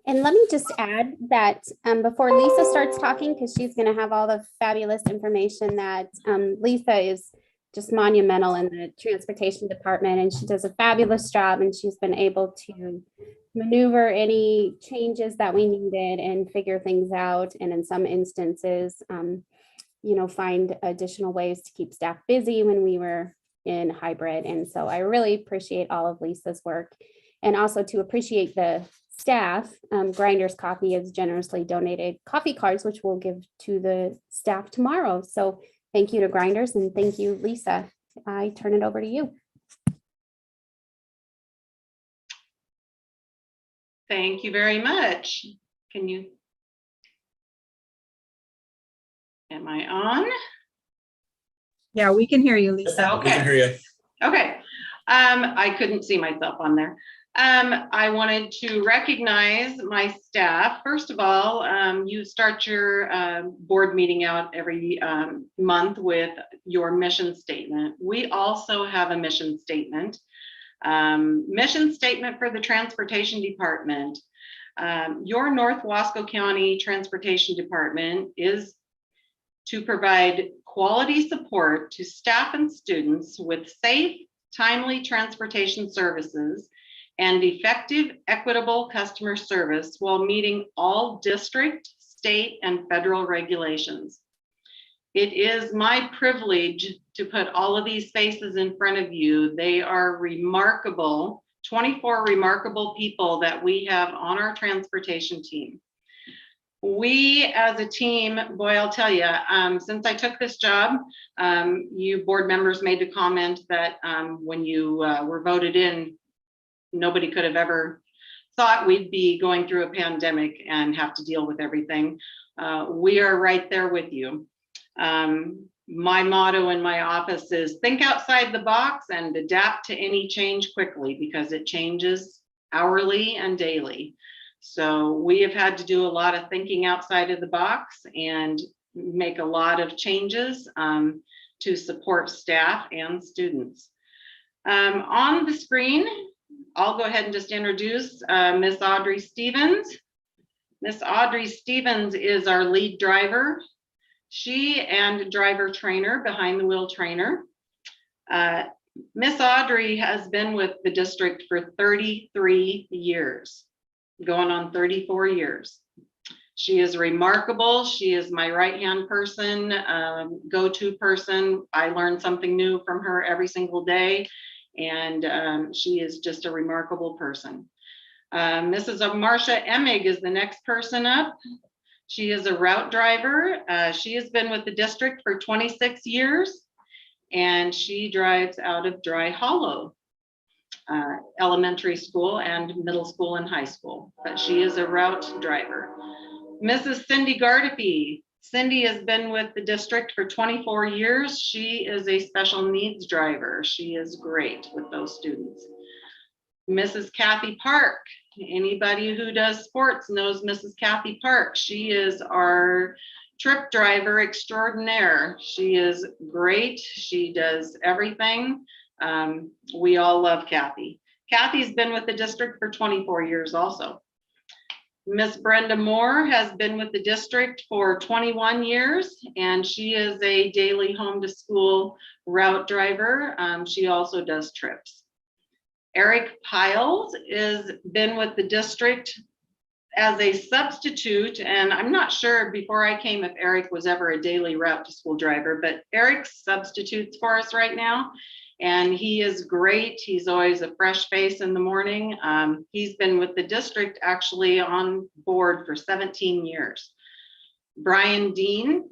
And let me just add that before Lisa starts talking, because she's going to have all the fabulous information, that Lisa is just monumental in the transportation department, and she does a fabulous job, and she's been able to maneuver any changes that we needed and figure things out, and in some instances, find additional ways to keep staff busy when we were in hybrid. And so I really appreciate all of Lisa's work, and also to appreciate the staff. Grinders Coffee has generously donated coffee cards, which we'll give to the staff tomorrow. So thank you to Grinders, and thank you, Lisa. I turn it over to you. Thank you very much. Am I on? Yeah, we can hear you, Lisa. We can hear you. Okay. I couldn't see myself on there. I wanted to recognize my staff. First of all, you start your board meeting out every month with your mission statement. We also have a mission statement. Mission statement for the transportation department. Your North Wasco County Transportation Department is to provide quality support to staff and students with safe, timely transportation services and effective, equitable customer service while meeting all district, state, and federal regulations. It is my privilege to put all of these faces in front of you. They are remarkable, 24 remarkable people that we have on our transportation team. We as a team, boy, I'll tell you, since I took this job, you board members made the comment that when you were voted in, nobody could have ever thought we'd be going through a pandemic and have to deal with everything. We are right there with you. My motto in my office is think outside the box and adapt to any change quickly, because it changes hourly and daily. So we have had to do a lot of thinking outside of the box and make a lot of changes to support staff and students. On the screen, I'll go ahead and just introduce Miss Audrey Stevens. Miss Audrey Stevens is our lead driver. She and driver trainer, behind the wheel trainer. Miss Audrey has been with the district for 33 years, going on 34 years. She is remarkable. She is my right-hand person, go-to person. I learn something new from her every single day, and she is just a remarkable person. Mrs. Marcia Emig is the next person up. She is a route driver. She has been with the district for 26 years, and she drives out of Dry Hollow Elementary School and middle school and high school, but she is a route driver. Mrs. Cindy Gardepy. Cindy has been with the district for 24 years. She is a special needs driver. She is great with those students. Mrs. Kathy Park. Anybody who does sports knows Mrs. Kathy Park. She is our trip driver extraordinaire. She is great. She does everything. We all love Kathy. Kathy's been with the district for 24 years also. Miss Brenda Moore has been with the district for 21 years, and she is a daily home to school route driver. She also does trips. Eric Piles has been with the district as a substitute, and I'm not sure before I came if Eric was ever a daily route to school driver, but Eric substitutes for us right now, and he is great. He's always a fresh face in the morning. He's been with the district actually on board for 17 years. Brian Dean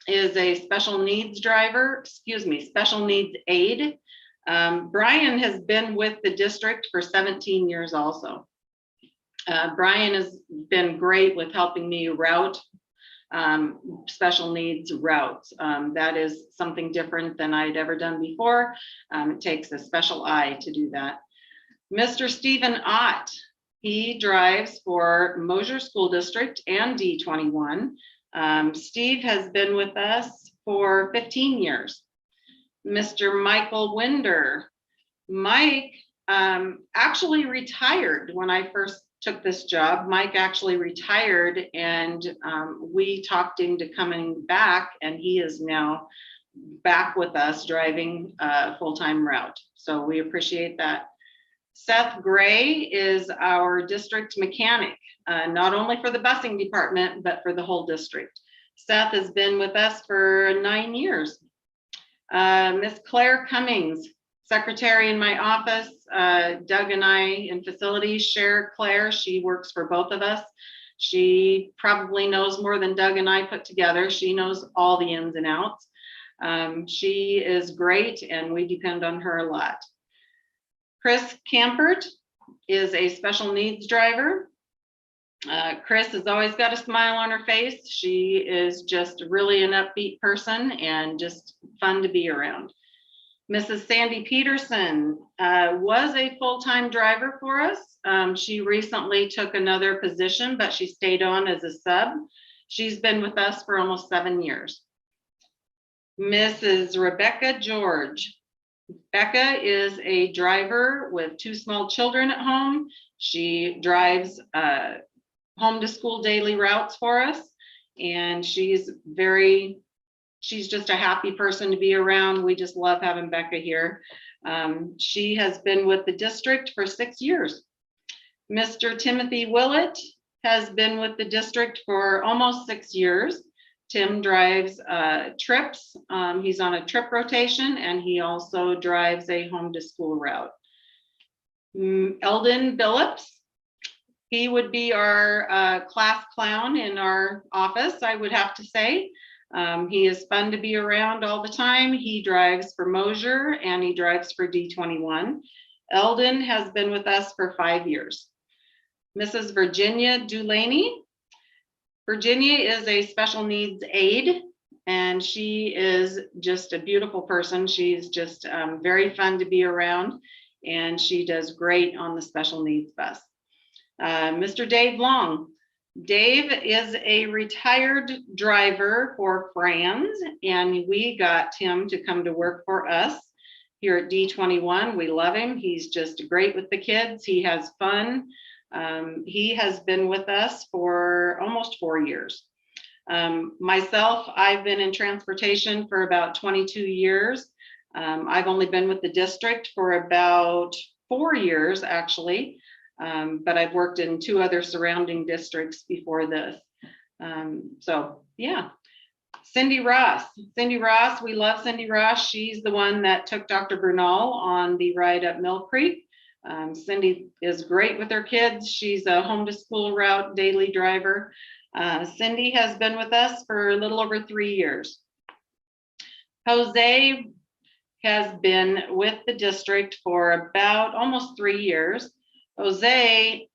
is a special needs driver, special needs aide. Brian has been with the district for 17 years also. Brian has been great with helping me route special needs routes. That is something different than I'd ever done before. It takes a special eye to do that. Mr. Stephen Ott, he drives for Mosier School District and D21. Steve has been with us for 15 years. Mr. Michael Winder. Mike actually retired when I first took this job. Mike actually retired, and we talked him to coming back, and he is now back with us driving a full-time route. So we appreciate that. Seth Gray is our district mechanic, not only for the busing department, but for the whole district. Seth has been with us for 9 years. Miss Claire Cummings, secretary in my office. Doug and I in facilities share Claire. She works for both of us. She probably knows more than Doug and I put together. She knows all the ins and outs. She is great, and we depend on her a lot. Chris Campert is a special needs driver. Chris has always got a smile on her face. She is just really an upbeat person and just fun to be around. Mrs. Sandy Peterson was a full-time driver for us. She recently took another position, but she stayed on as a sub. She's been with us for almost 7 years. Mrs. Rebecca George. Becca is a driver with 2 small children at home. She drives home to school daily routes for us, and she's just a happy person to be around. We just love having Becca here. She has been with the district for 6 years. Mr. Timothy Willett has been with the district for almost 6 years. Tim drives trips. He's on a trip rotation, and he also drives a home to school route. Eldon Billups, he would be our class clown in our office, I would have to say. He is fun to be around all the time. He drives for Mosier and he drives for D21. Eldon has been with us for 5 years. Mrs. Virginia Dulaney. Virginia is a special needs aide, and she is just a beautiful person. She's just very fun to be around, and she does great on the special needs bus. Mr. Dave Long. Dave is a retired driver for Franz, and we got him to come to work for us here at D21. We love him. He's just great with the kids. He has fun. He has been with us for almost 4 years. Myself, I've been in transportation for about 22 years. I've only been with the district for about 4 years, actually, but I've worked in 2 other surrounding districts before this. So yeah, Cindy Ross, we love Cindy Ross. She's the one that took Dr. Bernal on the ride up Mill Creek. Cindy is great with her kids. She's a home to school route daily driver. Cindy has been with us for a little over 3 years. Jose has been with the district for about almost 3 years. Jose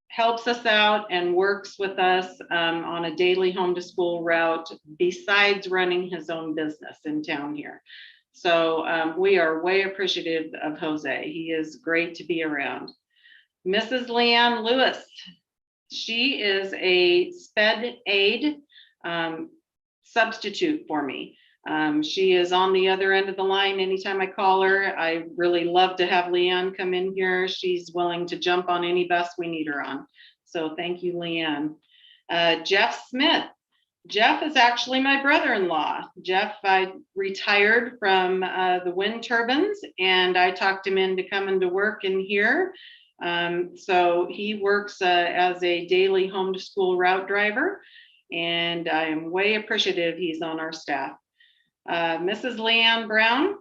helps us out and works with us on a daily home to school route besides running his own business in town here. So we are way appreciative of Jose. He is great to be around. Mrs. Leanne Lewis, she is a sped aid substitute for me. She is on the other end of the line anytime I call her. I really love to have Leanne come in here. She's willing to jump on any bus we need her on. So thank you, Leanne. Jeff Smith. Jeff is actually my brother-in-law. Jeff, I retired from the wind turbines and I talked him into coming to work in here. So he works as a daily home to school route driver, and I am way appreciative he's on our staff. Mrs. Leanne Brown.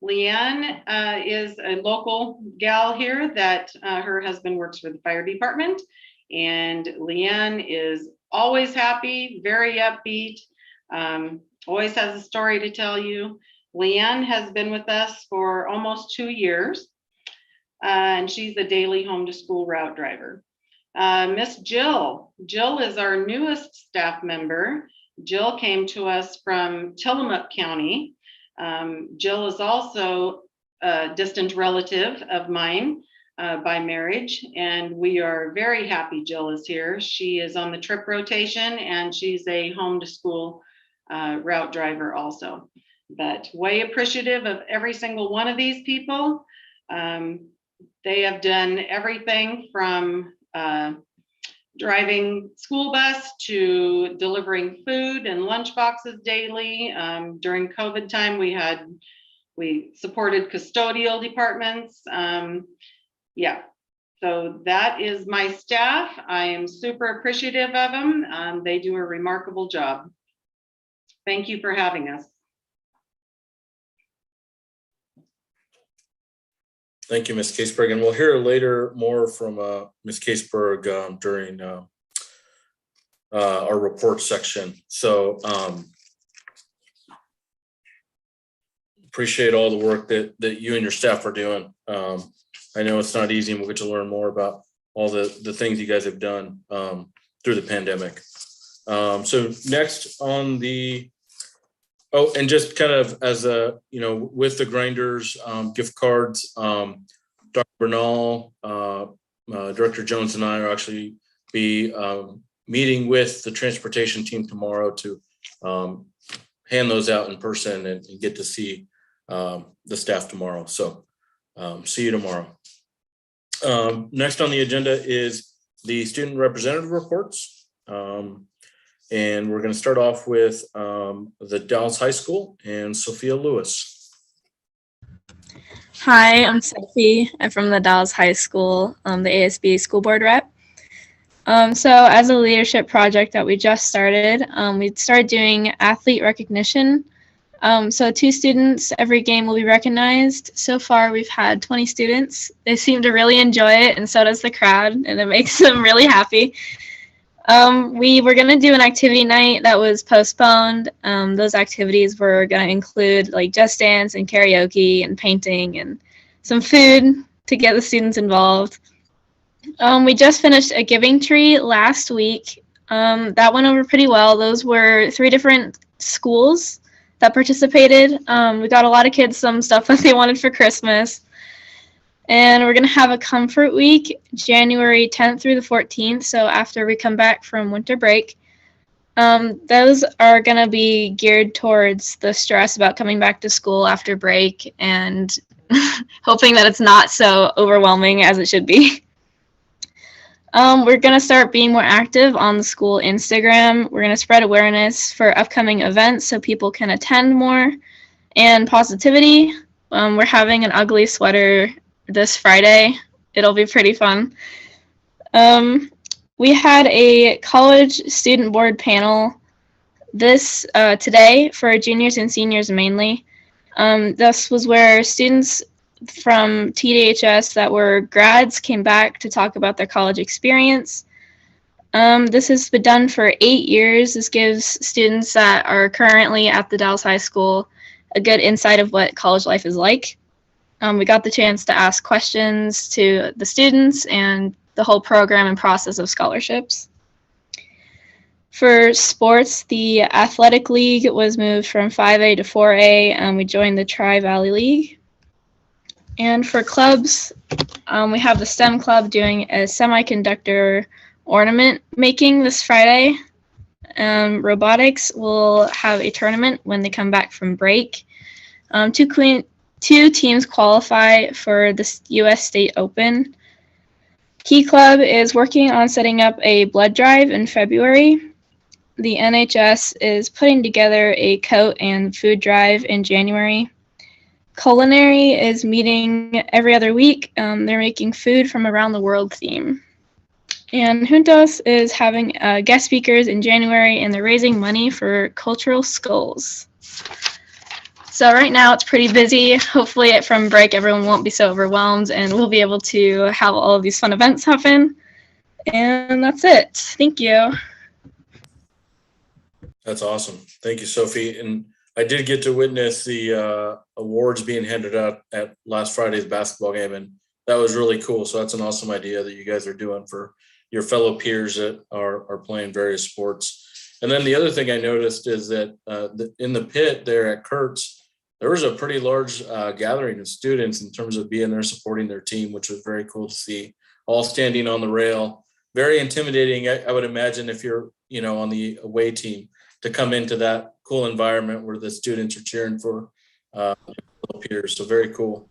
Leanne is a local gal here that her husband works for the fire department, and Leanne is always happy, very upbeat, always has a story to tell you. Leanne has been with us for almost 2 years, and she's a daily home to school route driver. Miss Jill. Jill is our newest staff member. Jill came to us from Tillamook County. Jill is also a distant relative of mine by marriage, and we are very happy Jill is here. She is on the trip rotation and she's a home to school route driver also. But way appreciative of every single one of these people. They have done everything from driving school bus to delivering food and lunch boxes daily. During COVID time, we supported custodial departments. Yeah, so that is my staff. I am super appreciative of them. They do a remarkable job. Thank you for having us. Thank you, Ms. Caseberg. And we'll hear later more from Ms. Caseberg during our report section. So appreciate all the work that you and your staff are doing. I know it's not easy, and we'll get to learn more about all the things you guys have done through the pandemic. So next on the, oh, and just kind of as a, with the grinders, gift cards, Dr. Bernal, Director Jones and I are actually be meeting with the transportation team tomorrow to hand those out in person and get to see the staff tomorrow. So see you tomorrow. Next on the agenda is the student representative reports. And we're going to start off with the Dallas High School and Sophia Lewis. Hi, I'm Sophie. I'm from the Dallas High School, the ASB school board rep. So as a leadership project that we just started, we started doing athlete recognition. So 2 students every game will be recognized. So far, we've had 20 students. They seem to really enjoy it, and so does the crowd, and it makes them really happy. We were going to do an activity night that was postponed. Those activities were going to include like Just Dance and karaoke and painting and some food to get the students involved. We just finished a giving tree last week. That went over pretty well. Those were 3 different schools that participated. We got a lot of kids some stuff that they wanted for Christmas. And we're going to have a comfort week, January 10th through the 14th. So after we come back from winter break, those are going to be geared towards the stress about coming back to school after break and hoping that it's not so overwhelming as it should be. We're going to start being more active on the school Instagram. We're going to spread awareness for upcoming events so people can attend more, and positivity. We're having an ugly sweater this Friday. It'll be pretty fun. We had a college student board panel this today for juniors and seniors mainly. This was where students from TDHS that were grads came back to talk about their college experience. This has been done for 8 years. This gives students that are currently at the Dallas High School a good insight of what college life is like. We got the chance to ask questions to the students and the whole program and process of scholarships. For sports, the athletic league was moved from 5A to 4A, and we joined the Tri-Valley League. And for clubs, we have the STEM club doing a semiconductor ornament making this Friday. Robotics will have a tournament when they come back from break. Two teams qualify for the U.S. State Open. Key Club is working on setting up a blood drive in February. The NHS is putting together a coat and food drive in January. Culinary is meeting every other week. They're making food from around the world theme. And Juntos is having guest speakers in January, and they're raising money for cultural skulls. So right now it's pretty busy. Hopefully from break everyone won't be so overwhelmed and we'll be able to have all of these fun events happen. And that's it. Thank you. That's awesome. Thank you, Sophie. And I did get to witness the awards being handed out at last Friday's basketball game, and that was really cool. So that's an awesome idea that you guys are doing for your fellow peers that are playing various sports. And then the other thing I noticed is that in the pit there at Kurtz, there was a pretty large gathering of students in terms of being there supporting their team, which was very cool to see, all standing on the rail. Very intimidating, I would imagine, if you're on the away team, to come into that cool environment where the students are cheering for peers. So very cool.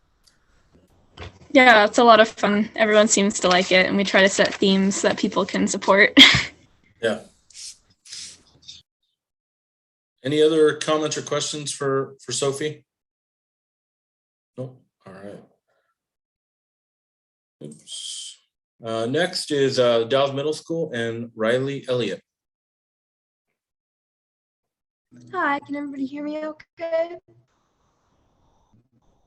Yeah, it's a lot of fun. Everyone seems to like it, and we try to set themes that people can support. Yeah. Any other comments or questions for Sophie? No. All right. Oops. Next is Dallas Middle School and Riley Elliott. Hi, can everybody hear me okay?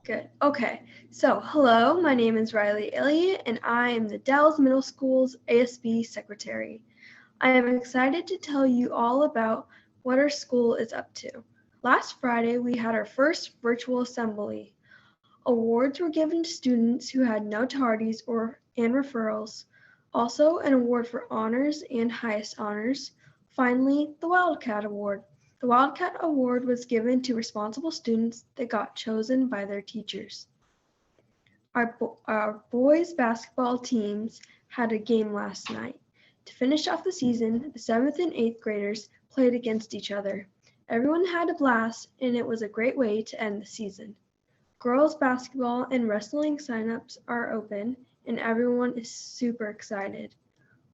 Good. Okay. So, hello, my name is Riley Elliott, and I am the Dallas Middle School's ASB Secretary. I am excited to tell you all about what our school is up to. Last Friday, we had our first virtual assembly. Awards were given to students who had no tardies and referrals. Also, an award for honors and highest honors. Finally, the Wildcat Award. The Wildcat Award was given to responsible students that got chosen by their teachers. Our boys basketball teams had a game last night. To finish off the season, the 7th and 8th graders played against each other. Everyone had a blast, and it was a great way to end the season. Girls basketball and wrestling signups are open, and everyone is super excited.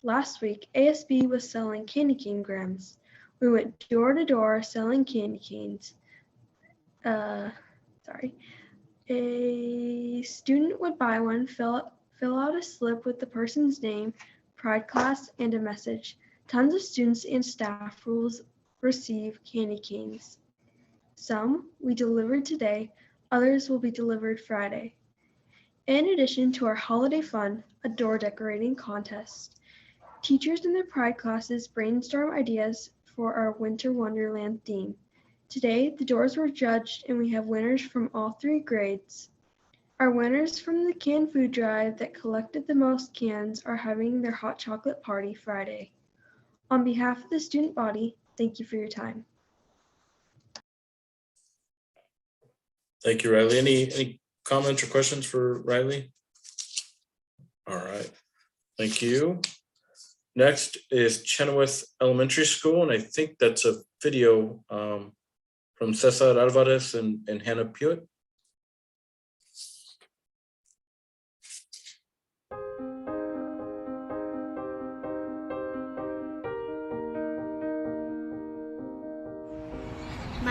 Last week, ASB was selling candy cane grams. We went door to door selling candy canes. A student would buy one, fill out a slip with the person's name, pride class, and a message. Tons of students and staff will receive candy canes. Some we delivered today, others will be delivered Friday. In addition to our holiday fun, a door decorating contest, teachers in their pride classes brainstorm ideas for our Winter Wonderland theme. Today, the doors were judged and we have winners from all 3 grades. Our winners from the canned food drive that collected the most cans are having their hot chocolate party Friday. On behalf of the student body, thank you for your time. Thank you, Riley. Any comments or questions for Riley? All right. Thank you. Next is Chenoweth Elementary School, and I think that's a video from Cesar Alvarez and Hannah Pewitt.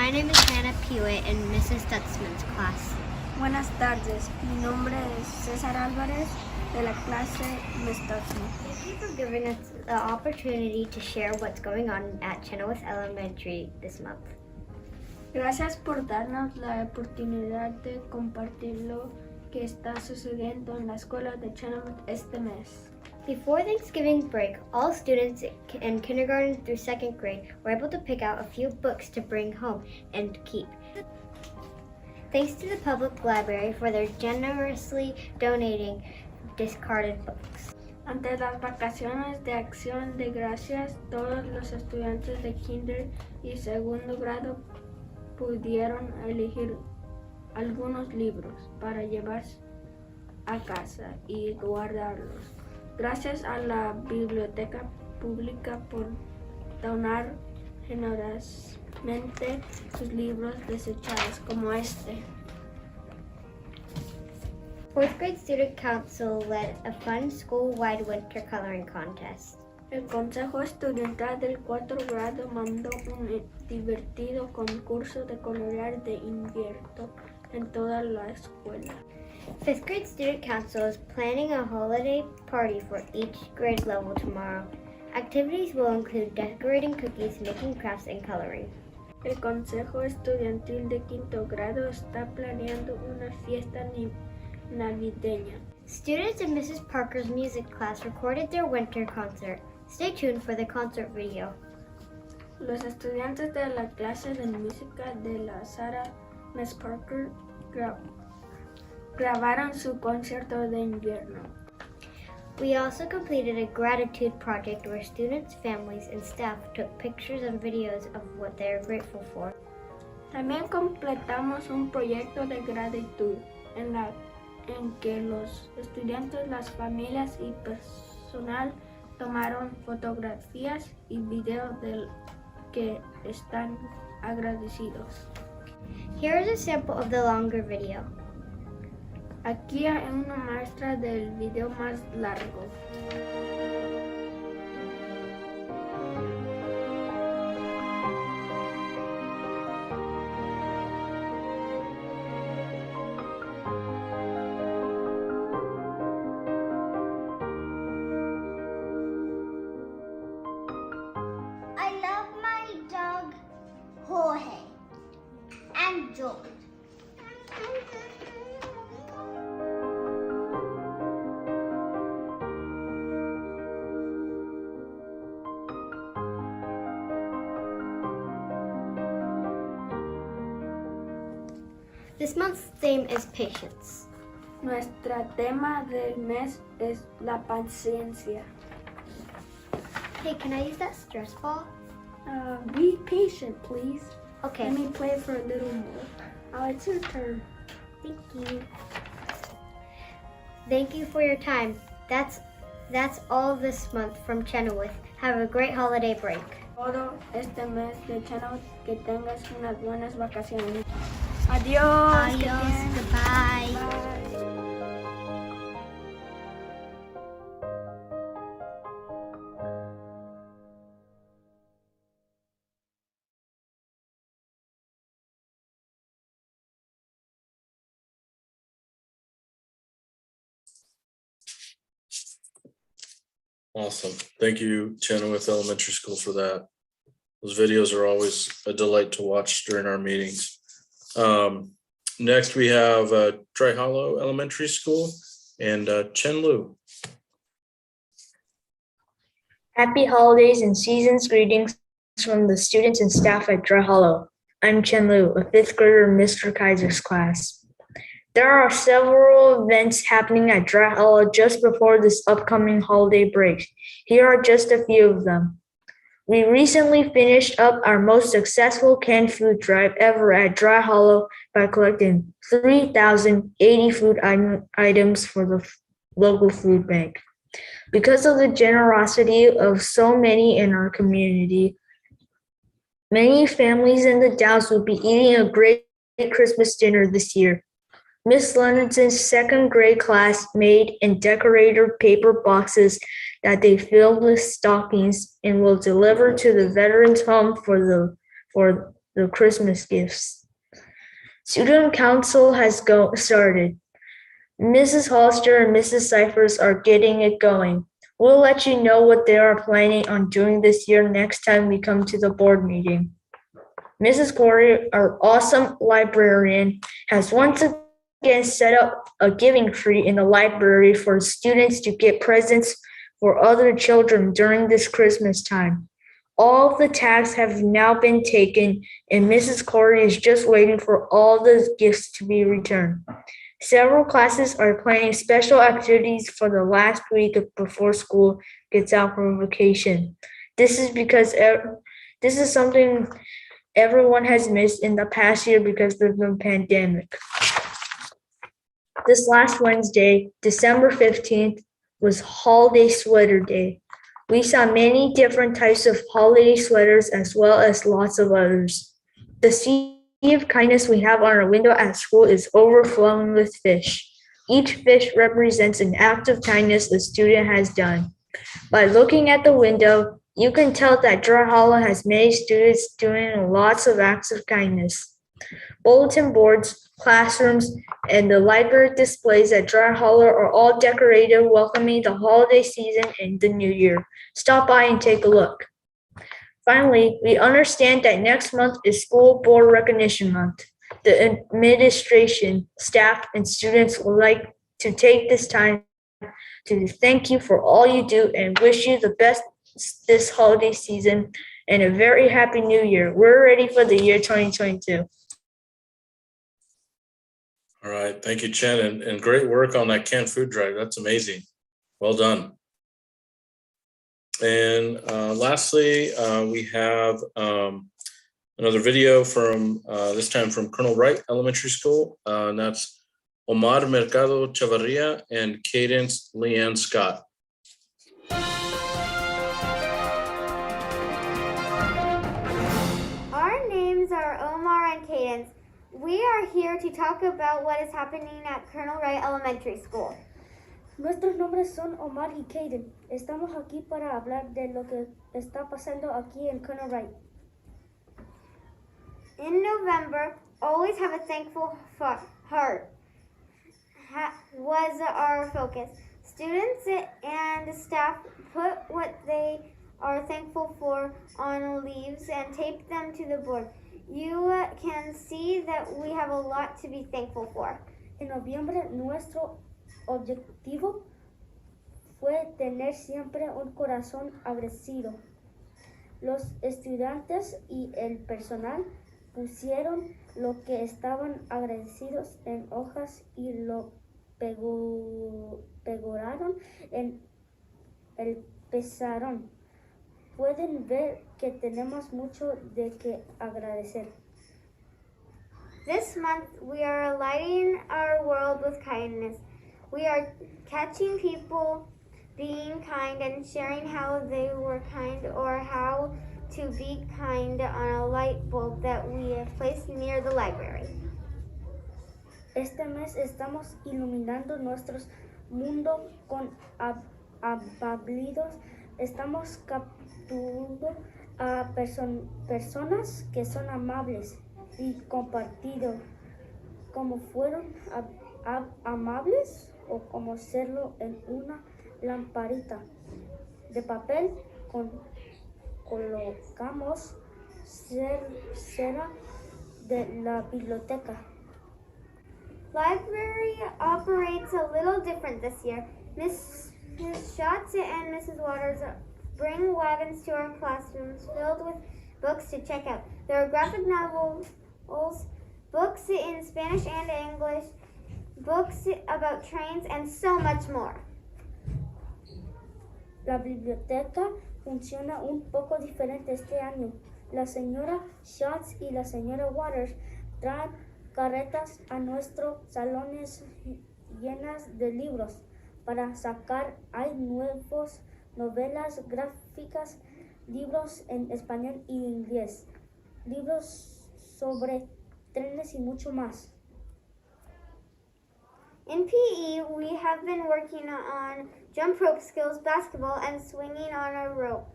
My name is Hannah Pewitt in Mrs. Stutzman's class. Buenas tardes. Mi nombre es César Álvarez de la clase Miss Stutzman. Thank you for giving us the opportunity to share what's going on at Chenoweth Elementary this month. Gracias por darnos la oportunidad de compartir lo que está sucediendo en la escuela de Chenoweth este mes. Before Thanksgiving break, all students in kindergarten through second grade were able to pick out a few books to bring home and keep. Thanks to the public library for their generously donating discarded books. Ante las vacaciones de Acción de Gracias, todos los estudiantes de kinder y segundo grado pudieron elegir algunos libros para llevar a casa y guardarlos. Gracias a la biblioteca pública por donar generosamente sus libros desechados como este. Fourth grade student council led a fun school-wide winter coloring contest. El consejo estudiantil del cuarto grado mandó un divertido concurso de colorear de invierno en toda la escuela. Fifth grade student council is planning a holiday party for each grade level tomorrow. Activities will include decorating cookies, making crafts, and coloring. El consejo estudiantil de quinto grado está planeando una fiesta navideña. Students in Mrs. Parker's music class recorded their winter concert. Stay tuned for the concert video. Los estudiantes de la clase de música de la Sarah Miss Parker grabaron su concierto de invierno. We also completed a gratitude project where students, families, and staff took pictures and videos of what they are grateful for. También completamos un proyecto de gratitud en que los estudiantes, las familias y personal tomaron fotografías y videos de que están agradecidos. Here is a sample of the longer video. Aquí hay una muestra del video más largo. I love my dog Jorge and George. This month's theme is patience. Nuestro tema del mes es la paciencia. Hey, can I use that stress ball? Be patient, please. Okay. Let me play for a little more. It's your turn. Thank you. Thank you for your time. That's all this month from Chenoweth. Have a great holiday break. Todo este mes de Chenoweth, que tengas unas buenas vacaciones. Adiós. Adiós. Goodbye. Bye. Awesome. Thank you, Chenoweth Elementary School, for that. Those videos are always a delight to watch during our meetings. Next, we have Tri Hollow Elementary School and Chen Lu. Happy holidays and season's greetings from the students and staff at Dry Hollow. I'm Chen Lu, a fifth grader in Mr. Kaiser's class. There are several events happening at Dry Hollow just before this upcoming holiday break. Here are just a few of them. We recently finished up our most successful canned food drive ever at Dry Hollow by collecting 3,080 food items for the local food bank. Because of the generosity of so many in our community, many families in the Dalles will be eating a great Christmas dinner this year. Miss London's second grade class made and decorated paper boxes that they filled with stockings and will deliver to the veterans home for the Christmas gifts. Student council has started. Mrs. Hollister and Mrs. Cyphers are getting it going. We'll let you know what they are planning on doing this year next time we come to the board meeting. Mrs. Corey, our awesome librarian, has once again set up a giving tree in the library for students to get presents for other children during this Christmas time. All of the tags have now been taken, and Mrs. Corey is just waiting for all the gifts to be returned. Several classes are planning special activities for the last week before school gets out for vacation. This is because this is something everyone has missed in the past year because of the pandemic. This last Wednesday, December 15th, was Holiday Sweater Day. We saw many different types of holiday sweaters as well as lots of others. The sea of kindness we have on our window at school is overflowing with fish. Each fish represents an act of kindness a student has done. By looking at the window, you can tell that Dry Hollow has many students doing lots of acts of kindness. Bulletin boards, classrooms, and the library displays at Dry Hollow are all decorated, welcoming the holiday season and the new year. Stop by and take a look. Finally, we understand that next month is School Board Recognition Month. The administration, staff, and students would like to take this time to thank you for all you do and wish you the best this holiday season and a very happy new year. We're ready for the year 2022. All right, thank you, Chen, and great work on that canned food drive. That's amazing. Well done. And lastly, we have another video from this time from Colonel Wright Elementary School, and that's Omar Mercado Chavarria and Cadence Leanne Scott. Our names are Omar and Cadence. We are here to talk about what is happening at Colonel Wright Elementary School. Nuestros nombres son Omar y Caden. Estamos aquí para hablar de lo que está pasando aquí en Colonel Wright. In November, always have a thankful heart was our focus. Students and staff put what they are thankful for on leaves and tape them to the board. You can see that we have a lot to be thankful for. En noviembre, nuestro objetivo fue tener siempre un corazón agradecido. Los estudiantes y el personal pusieron lo que estaban agradecidos en hojas y lo pegaron en el pizarrón. Pueden ver que tenemos mucho de que agradecer. This month, we are lighting our world with kindness. We are catching people being kind and sharing how they were kind or how to be kind on a light bulb that we have placed near the library. Este mes estamos iluminando nuestro mundo con amabilidad. Estamos capturando a personas que son amables y compartidos. Como fueron amables o como serlo en una lamparita de papel, colocamos cera de la biblioteca. Library operates a little different this year. Mrs. Schatz and Mrs. Waters bring wagons to our classrooms filled with books to check out. There are graphic novels, books in Spanish and English, books about trains, and so much more. La biblioteca funciona un poco diferente este año. La señora Schatz y la señora Waters traen carretas a nuestros salones llenas de libros para sacar. Hay nuevas novelas gráficas, libros en español y inglés, libros sobre trenes y mucho más. In PE, we have been working on jump rope skills, basketball, and swinging on a rope.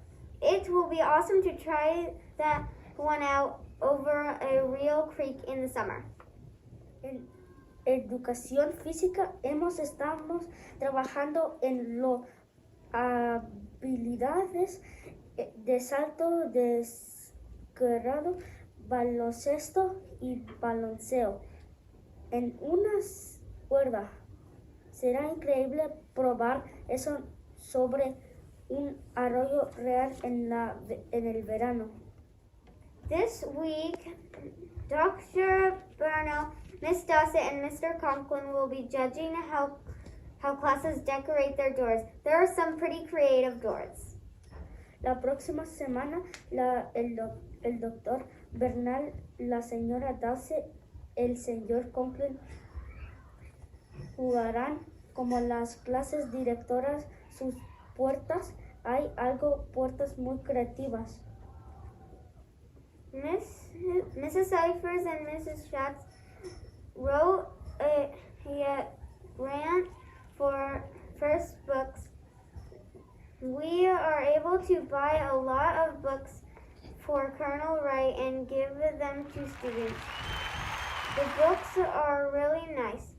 It will be awesome to try that one out over a real creek in the summer. En educación física estamos trabajando en las habilidades de salto, de escalado, baloncesto y balanceo en una cuerda. Será increíble probar eso sobre un arroyo real en el verano. This week, Dr. Burnell, Miss Dossett, and Mr. Conklin will be judging how classes decorate their doors. There are some pretty creative doors. La próxima semana, el doctor Bernal, la señora Dossett, el señor Conklin jugarán como las clases directoras sus puertas. Hay puertas muy creativas. Mrs. Cyphers and Mrs. Schatz wrote a grant for first books. We are able to buy a lot of books for Colonel Wright and give them to students. The books are really nice.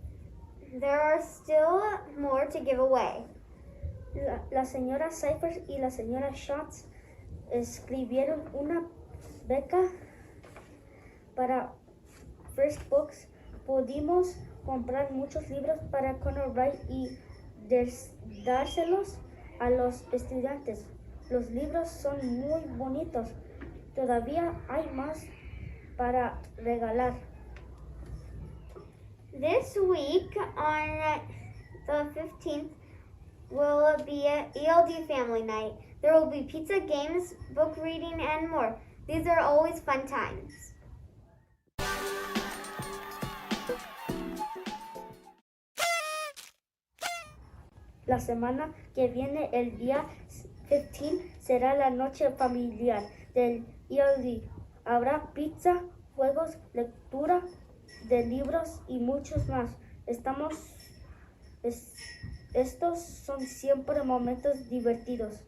There are still more to give away. La señora Cyphers y la señora Schatz escribieron una beca para First Books. Pudimos comprar muchos libros para Colonel Wright y dárselos a los estudiantes. Los libros son muy bonitos. Todavía hay más para regalar. This week on the 15th will be an ELD family night. There will be pizza, games, book reading, and more. These are always fun times. La semana que viene, el día 15, será la noche familiar del ELD. Habrá pizza, juegos, lectura de libros y muchos más. Estos son siempre momentos divertidos.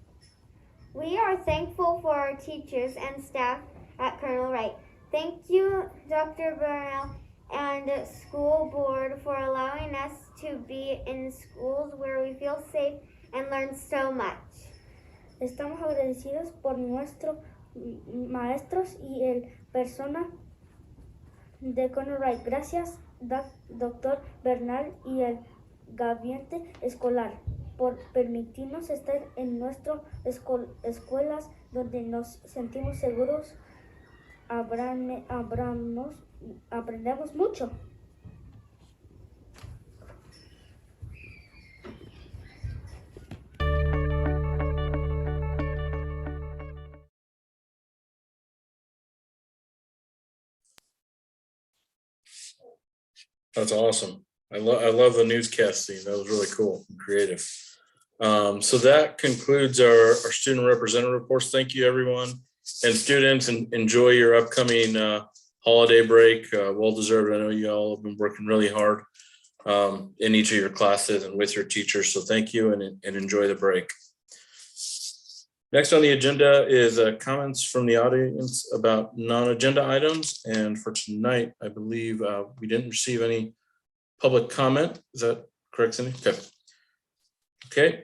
We are thankful for our teachers and staff at Colonel Wright. Thank you, Dr. Burnell and school board for allowing us to be in schools where we feel safe and learn so much. Estamos agradecidos por nuestros maestros y el personal de Colonel Wright. Gracias, Dr. Bernal y el gabinete escolar, por permitirnos estar en nuestras escuelas donde nos sentimos seguros. Aprendemos mucho. That's awesome. I love the newscasting. That was really cool and creative. So that concludes our student representative reports. Thank you, everyone. And students, enjoy your upcoming holiday break. Well-deserved. I know you all have been working really hard in each of your classes and with your teachers. So thank you and enjoy the break. Next on the agenda is comments from the audience about non-agenda items. And for tonight, I believe we didn't receive any public comment. Is that correct, Cindy? Okay. Okay,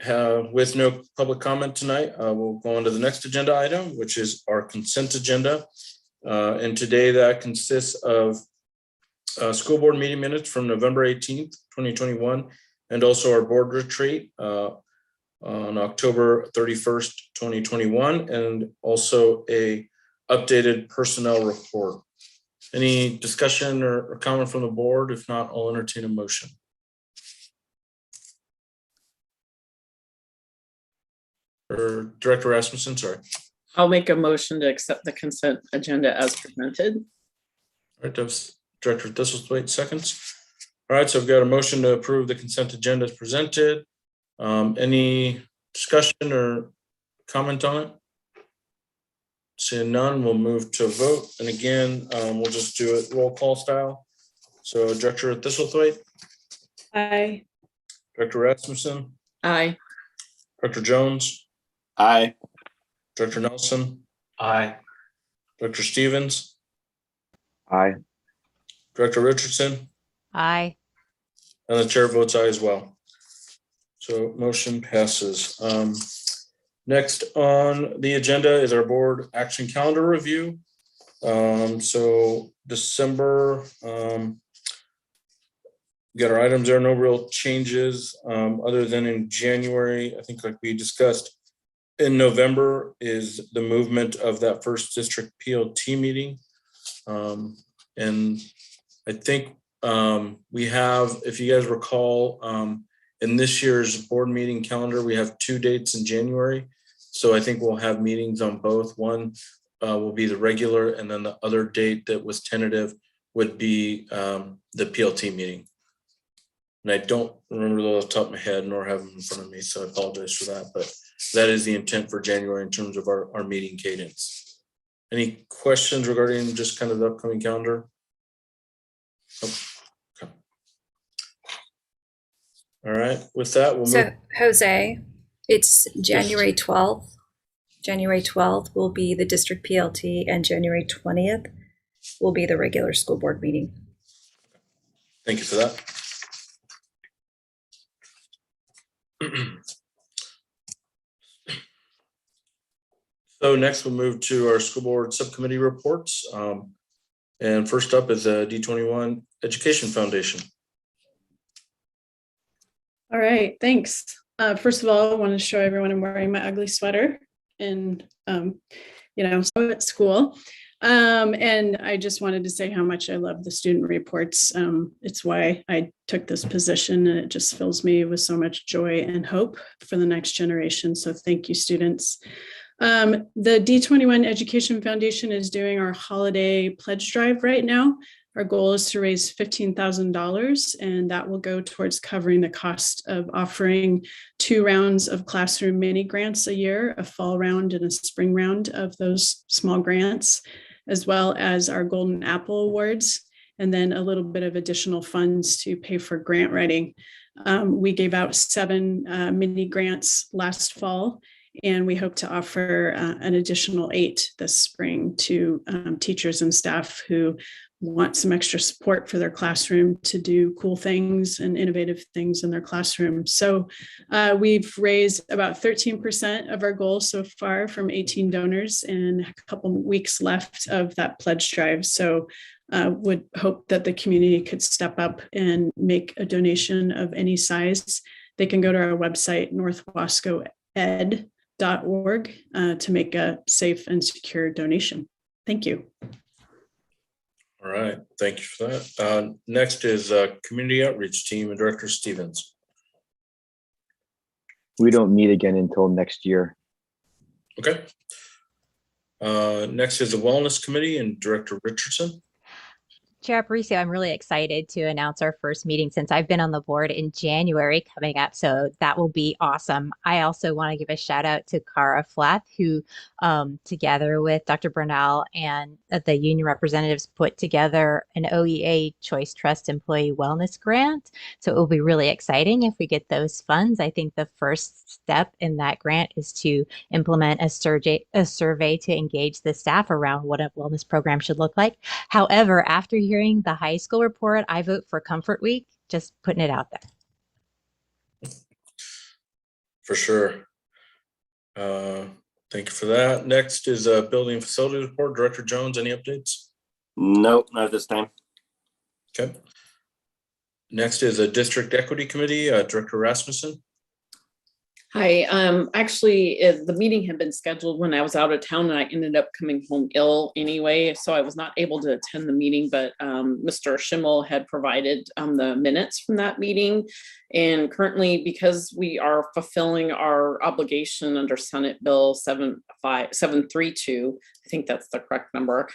with no public comment tonight, we'll go on to the next agenda item, which is our consent agenda. And today that consists of school board meeting minutes from November 18th, 2021, and also our board retreat on October 31st, 2021, and also a updated personnel report. Any discussion or comment from the board? If not, I'll entertain a motion. Or Director Rasmussen, sorry. I'll make a motion to accept the consent agenda as presented. All right, Director Thistlethwaite seconds. All right, so I've got a motion to approve the consent agenda as presented. Any discussion or comment on it? Seeing none, we'll move to a vote. And again, we'll just do it roll call style. So Director Thistlethwaite. Aye. Director Rasmussen. Aye. Director Jones. Aye. Director Nelson. Aye. Director Stevens, Aye. Director Richardson, Aye. and the chair votes aye as well. So motion passes. Next on the agenda is our board action calendar review. So December, we got our items there, no real changes other than in January. I think like we discussed in November is the movement of that first district PLT meeting. And I think we have, if you guys recall, in this year's board meeting calendar, we have 2 dates in January. So I think we'll have meetings on both. One will be the regular, and then the other date that was tentative would be the PLT meeting. And I don't remember those off the top of my head, nor have them in front of me, so I apologize for that. But that is the intent for January in terms of our meeting cadence. Any questions regarding just kind of the upcoming calendar? Oh, okay. All right, with that, we'll So move. Jose, it's January 12th. January 12th will be the district PLT, and January 20th will be the regular school board meeting. Thank you for that. So next we'll move to our school board subcommittee reports. And first up is the D21 Education Foundation. All right, thanks. First of all, I want to show everyone I'm wearing my ugly sweater and, so at school. And I just wanted to say how much I love the student reports. It's why I took this position, and it just fills me with so much joy and hope for the next generation. So thank you, students. The D21 Education Foundation is doing our holiday pledge drive right now. Our goal is to raise $15,000, and that will go towards covering the cost of offering 2 rounds of classroom mini grants a year, a fall round and a spring round of those small grants, as well as our Golden Apple Awards, and then a little bit of additional funds to pay for grant writing. We gave out 7 mini grants last fall, and we hope to offer an additional 8 this spring to teachers and staff who want some extra support for their classroom to do cool things and innovative things in their classroom. So we've raised about 13% of our goal so far from 18 donors, and a couple weeks left of that pledge drive. So would hope that the community could step up and make a donation of any size. They can go to our website, northwascoed.org, to make a safe and secure donation. Thank you. All right, thank you for that. Next is Community Outreach Team and Director Stevens. We don't meet again until next year. Okay. Next is the Wellness Committee and Director Richardson. Chair Aparicio, I'm really excited to announce our first meeting since I've been on the board in January coming up. So that will be awesome. I also want to give a shout out to Cara Flath, who together with Dr. Bernal and the union representatives put together an OEA Choice Trust Employee Wellness Grant. So it will be really exciting if we get those funds. I think the first step in that grant is to implement a survey to engage the staff around what a wellness program should look like. However, after hearing the high school report, I vote for Comfort Week, just putting it out there. For sure. Thank you for that. Next is a Building and Facility Report. Director Jones, any updates? Nope, not at this time. Okay. Next is a District Equity Committee, Director Rasmussen. Hi, actually, the meeting had been scheduled when I was out of town, and I ended up coming home ill anyway, so I was not able to attend the meeting, but Mr. Schimmel had provided the minutes from that meeting. And currently, because we are fulfilling our obligation under Senate Bill 732, I think that's the correct number,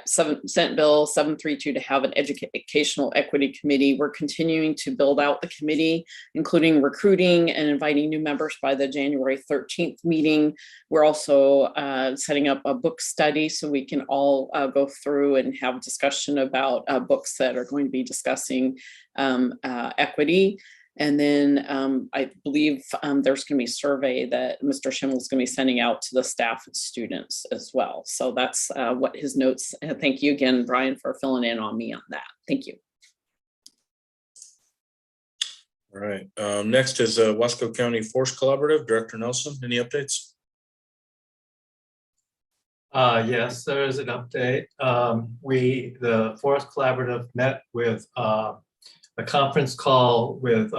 Senate Bill 732 to have an educational equity committee. We're continuing to build out the committee, including recruiting and inviting new members by the January 13th meeting. We're also setting up a book study so we can all go through and have discussion about books that are going to be discussing equity. And then I believe there's going to be a survey that Mr. Schimmel is going to be sending out to the staff and students as well. So that's what his notes. Thank you again, Brian, for filling in on me on that. Thank you. All right. Next is Wasco County Forest Collaborative. Director Nelson, any updates? Yes, there is an update. The Forest Collaborative met with a conference call with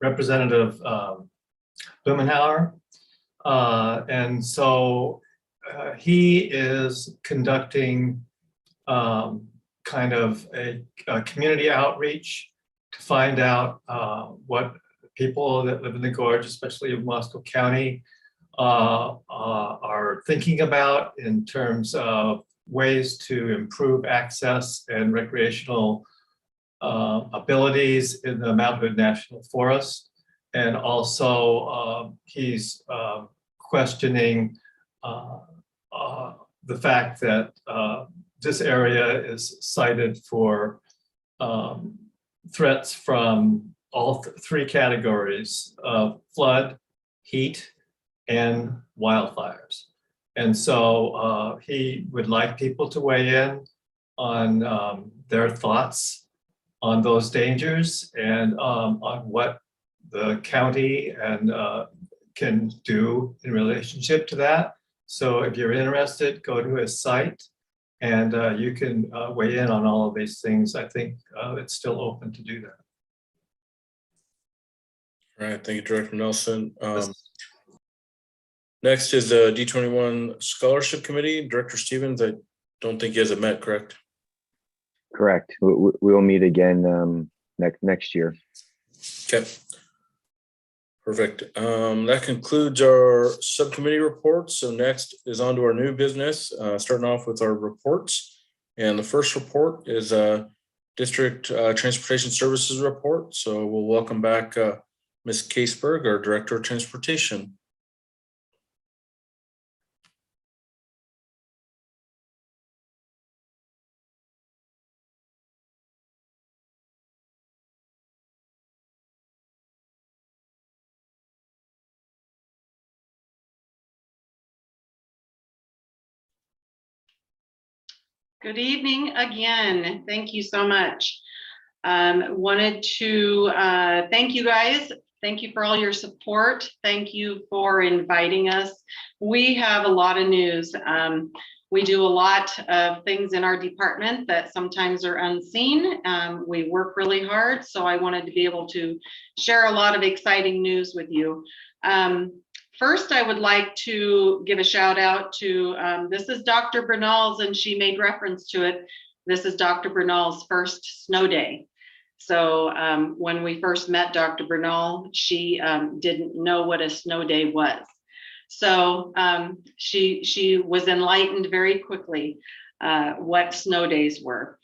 Representative Blumenauer. And so he is conducting kind of a community outreach to find out what people that live in the gorge, especially in Wasco County, are thinking about in terms of ways to improve access and recreational abilities in the Mount Hood National Forest. And also he's questioning the fact that this area is cited for threats from all three categories of flood, heat, and wildfires. And so he would like people to weigh in on their thoughts on those dangers and on what the county and can do in relationship to that. So if you're interested, go to his site and you can weigh in on all of these things. I think it's still open to do that. All right, thank you, Director Nelson. Next is the D21 Scholarship Committee. Director Stevens, I don't think you guys have met, correct? Correct. We'll meet again next year. Okay. Perfect. That concludes our subcommittee reports. So next is on to our new business, starting off with our reports. And the first report is a District Transportation Services report. So we'll welcome back Ms. Caseberg, our Director of Transportation. Good evening again. Thank you so much. Wanted to thank you guys. Thank you for all your support. Thank you for inviting us. We have a lot of news. We do a lot of things in our department that sometimes are unseen. We work really hard, so I wanted to be able to share a lot of exciting news with you. First, I would like to give a shout out to, this is Dr. Bernal's, and she made reference to it. This is Dr. Bernal's first snow day. So when we first met Dr. Bernal, she didn't know what a snow day was. So she was enlightened very quickly what snow days were.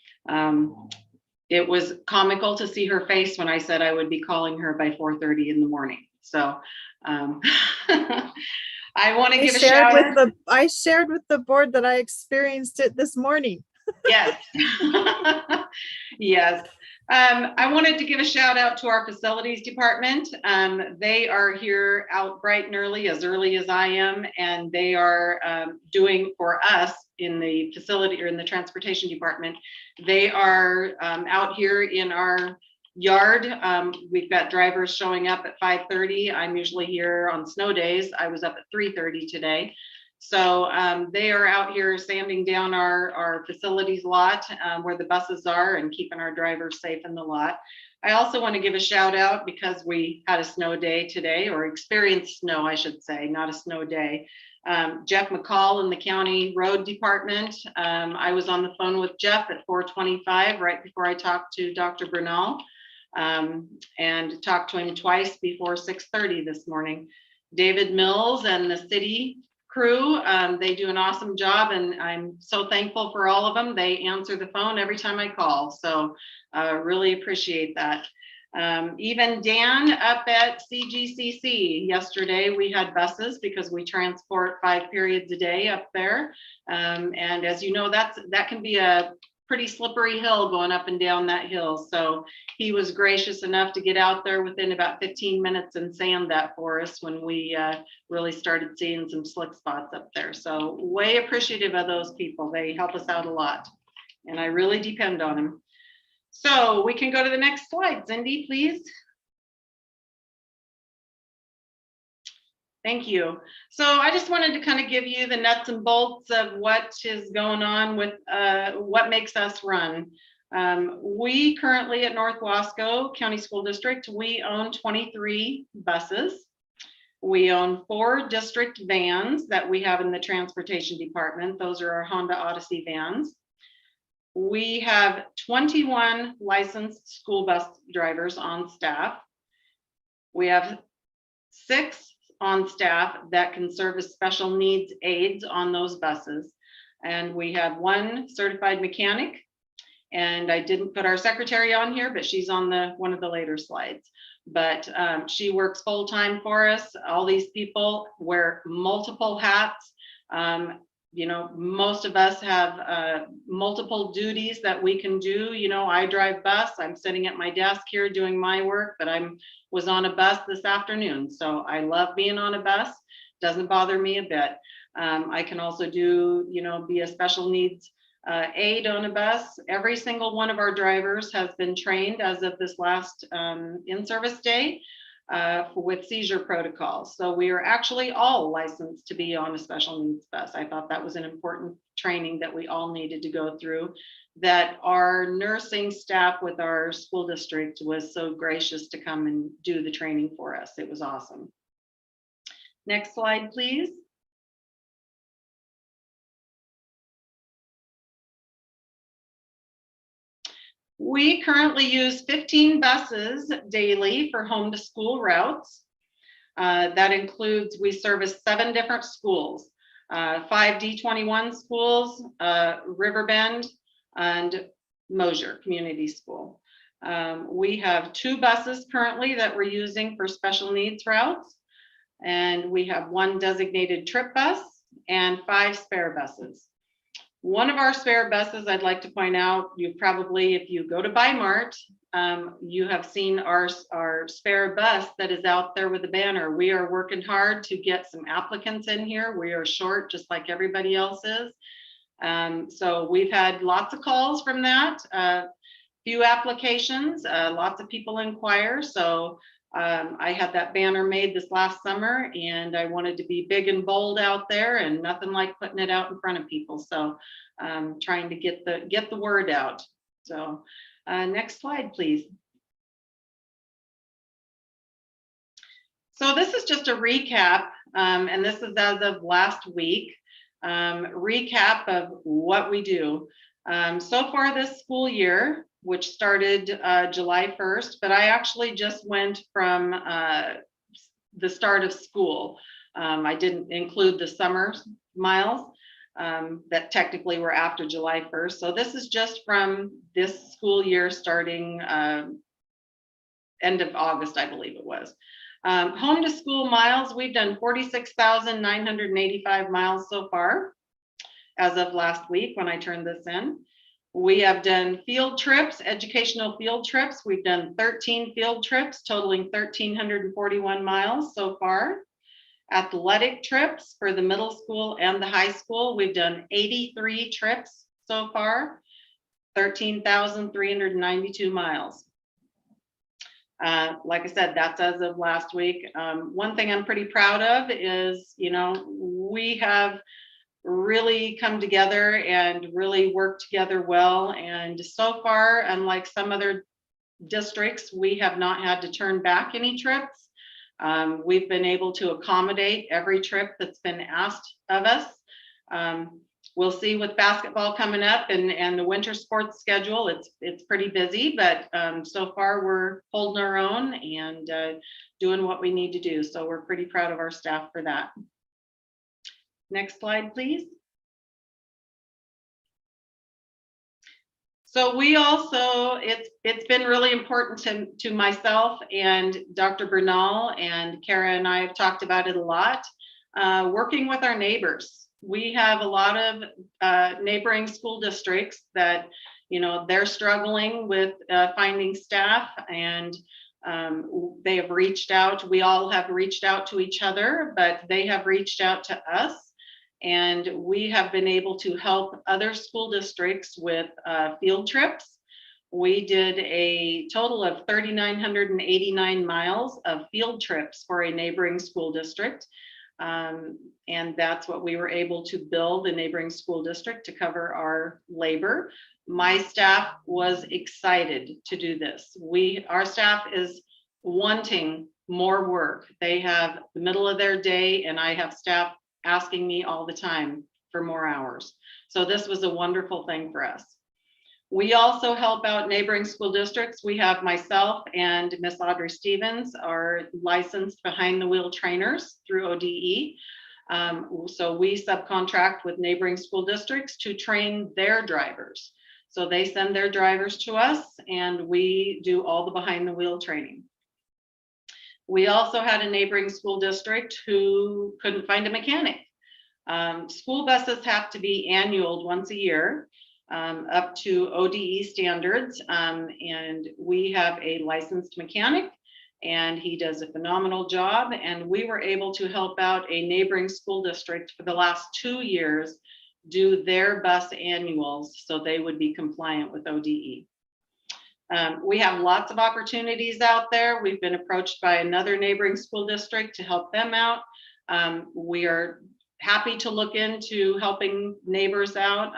It was comical to see her face when I said I would be calling her by 4:30 in the morning. So I want to give a shout out. I shared with the board that I experienced it this morning. Yes. Yes. I wanted to give a shout out to our facilities department. They are here out bright and early as I am, and they are doing for us in the facility or in the transportation department. They are out here in our yard. We've got drivers showing up at 5:30. I'm usually here on snow days. I was up at 3:30 today. So they are out here sanding down our facilities lot where the buses are and keeping our drivers safe in the lot. I also want to give a shout out because we had a snow day today, or experienced snow, I should say, not a snow day. Jeff McCall in the county road department. I was on the phone with Jeff at 4:25 right before I talked to Dr. Bernal, and talked to him twice before 6:30 this morning. David Mills and the city crew, they do an awesome job, and I'm so thankful for all of them. They answer the phone every time I call, so really appreciate that. Even Dan up at CGCC yesterday, we had buses because we transport 5 periods a day up there, and as you know, that can be a pretty slippery hill going up and down that hill. So he was gracious enough to get out there within about 15 minutes and sand that for us when we really started seeing some slick spots up there. So way appreciative of those people. They help us out a lot, and I really depend on them. So we can go to the next slide. Cindy, please. Thank you. So I just wanted to kind of give you the nuts and bolts of what is going on with what makes us run. We currently at North Wasco County School District, we own 23 buses. We own 4 district vans that we have in the transportation department. Those are our Honda Odyssey vans. We have 21 licensed school bus drivers on staff. We have 6 on staff that can serve as special needs aides on those buses. And we have 1 certified mechanic. And I didn't put our secretary on here, but she's on one of the later slides. But she works full-time for us. All these people wear multiple hats. You know, most of us have multiple duties that we can do. You know, I drive bus. I'm sitting at my desk here doing my work, but was on a bus this afternoon. So I love being on a bus. Doesn't bother me a bit. I can also do, you know, be a special needs aide on a bus. Every single one of our drivers has been trained as of this last in-service day with seizure protocols. So we are actually all licensed to be on a special needs bus. I thought that was an important training that we all needed to go through, that our nursing staff with our school district was so gracious to come and do the training for us. It was awesome. Next slide, please. We currently use 15 buses daily for home to school routes. That includes, we service 7 different schools, 5 D21 schools, Riverbend, and Mosier Community School. We have 2 buses currently that we're using for special needs routes, and we have 1 designated trip bus and 5 spare buses. One of our spare buses, I'd like to point out, you probably, if you go to Bi-Mart, you have seen our spare bus that is out there with the banner. We are working hard to get some applicants in here. We are short, just like everybody else is. So we've had lots of calls from that, few applications, lots of people inquire. So I had that banner made this last summer, and I wanted to be big and bold out there, and nothing like putting it out in front of people. So trying to get the word out. So next slide, please. So this is just a recap, and this is as of last week, recap of what we do. So far this school year, which started July 1st, but I actually just went from the start of school. I didn't include the summer miles that technically were after July 1st. So this is just from this school year starting end of August, I believe it was. Home to school miles, we've done 46,985 miles so far as of last week when I turned this in. We have done field trips, educational field trips. We've done 13 field trips, totaling 1,341 miles so far. Athletic trips for the middle school and the high school, we've done 83 trips so far, 13,392 miles. Like I said, that's as of last week. One thing I'm pretty proud of is, you know, we have really come together and really worked together well. And so far, unlike some other districts, we have not had to turn back any trips. We've been able to accommodate every trip that's been asked of us. We'll see with basketball coming up and the winter sports schedule, it's pretty busy, but so far we're holding our own and doing what we need to do. So we're pretty proud of our staff for that. Next slide, please. So we also, it's been really important to myself and Dr. Bernal, and Kara and I have talked about it a lot, working with our neighbors. We have a lot of neighboring school districts that, you know, they're struggling with finding staff, and they have reached out. We all have reached out to each other, but they have reached out to us, and we have been able to help other school districts with field trips. We did a total of 3,989 miles of field trips for a neighboring school district. And that's what we were able to bill the neighboring school district to cover our labor. My staff was excited to do this. Our staff is wanting more work. They have the middle of their day, and I have staff asking me all the time for more hours. So this was a wonderful thing for us. We also help out neighboring school districts. We have myself and Miss Audrey Stevens are licensed behind the wheel trainers through ODE. So we subcontract with neighboring school districts to train their drivers. So they send their drivers to us, and we do all the behind the wheel training. We also had a neighboring school district who couldn't find a mechanic. School buses have to be annualed once a year. Up to ODE standards, and we have a licensed mechanic, and he does a phenomenal job, and we were able to help out a neighboring school district for the last 2 years do their bus annuals so they would be compliant with ODE. We have lots of opportunities out there. We've been approached by another neighboring school district to help them out. We are happy to look into helping neighbors out.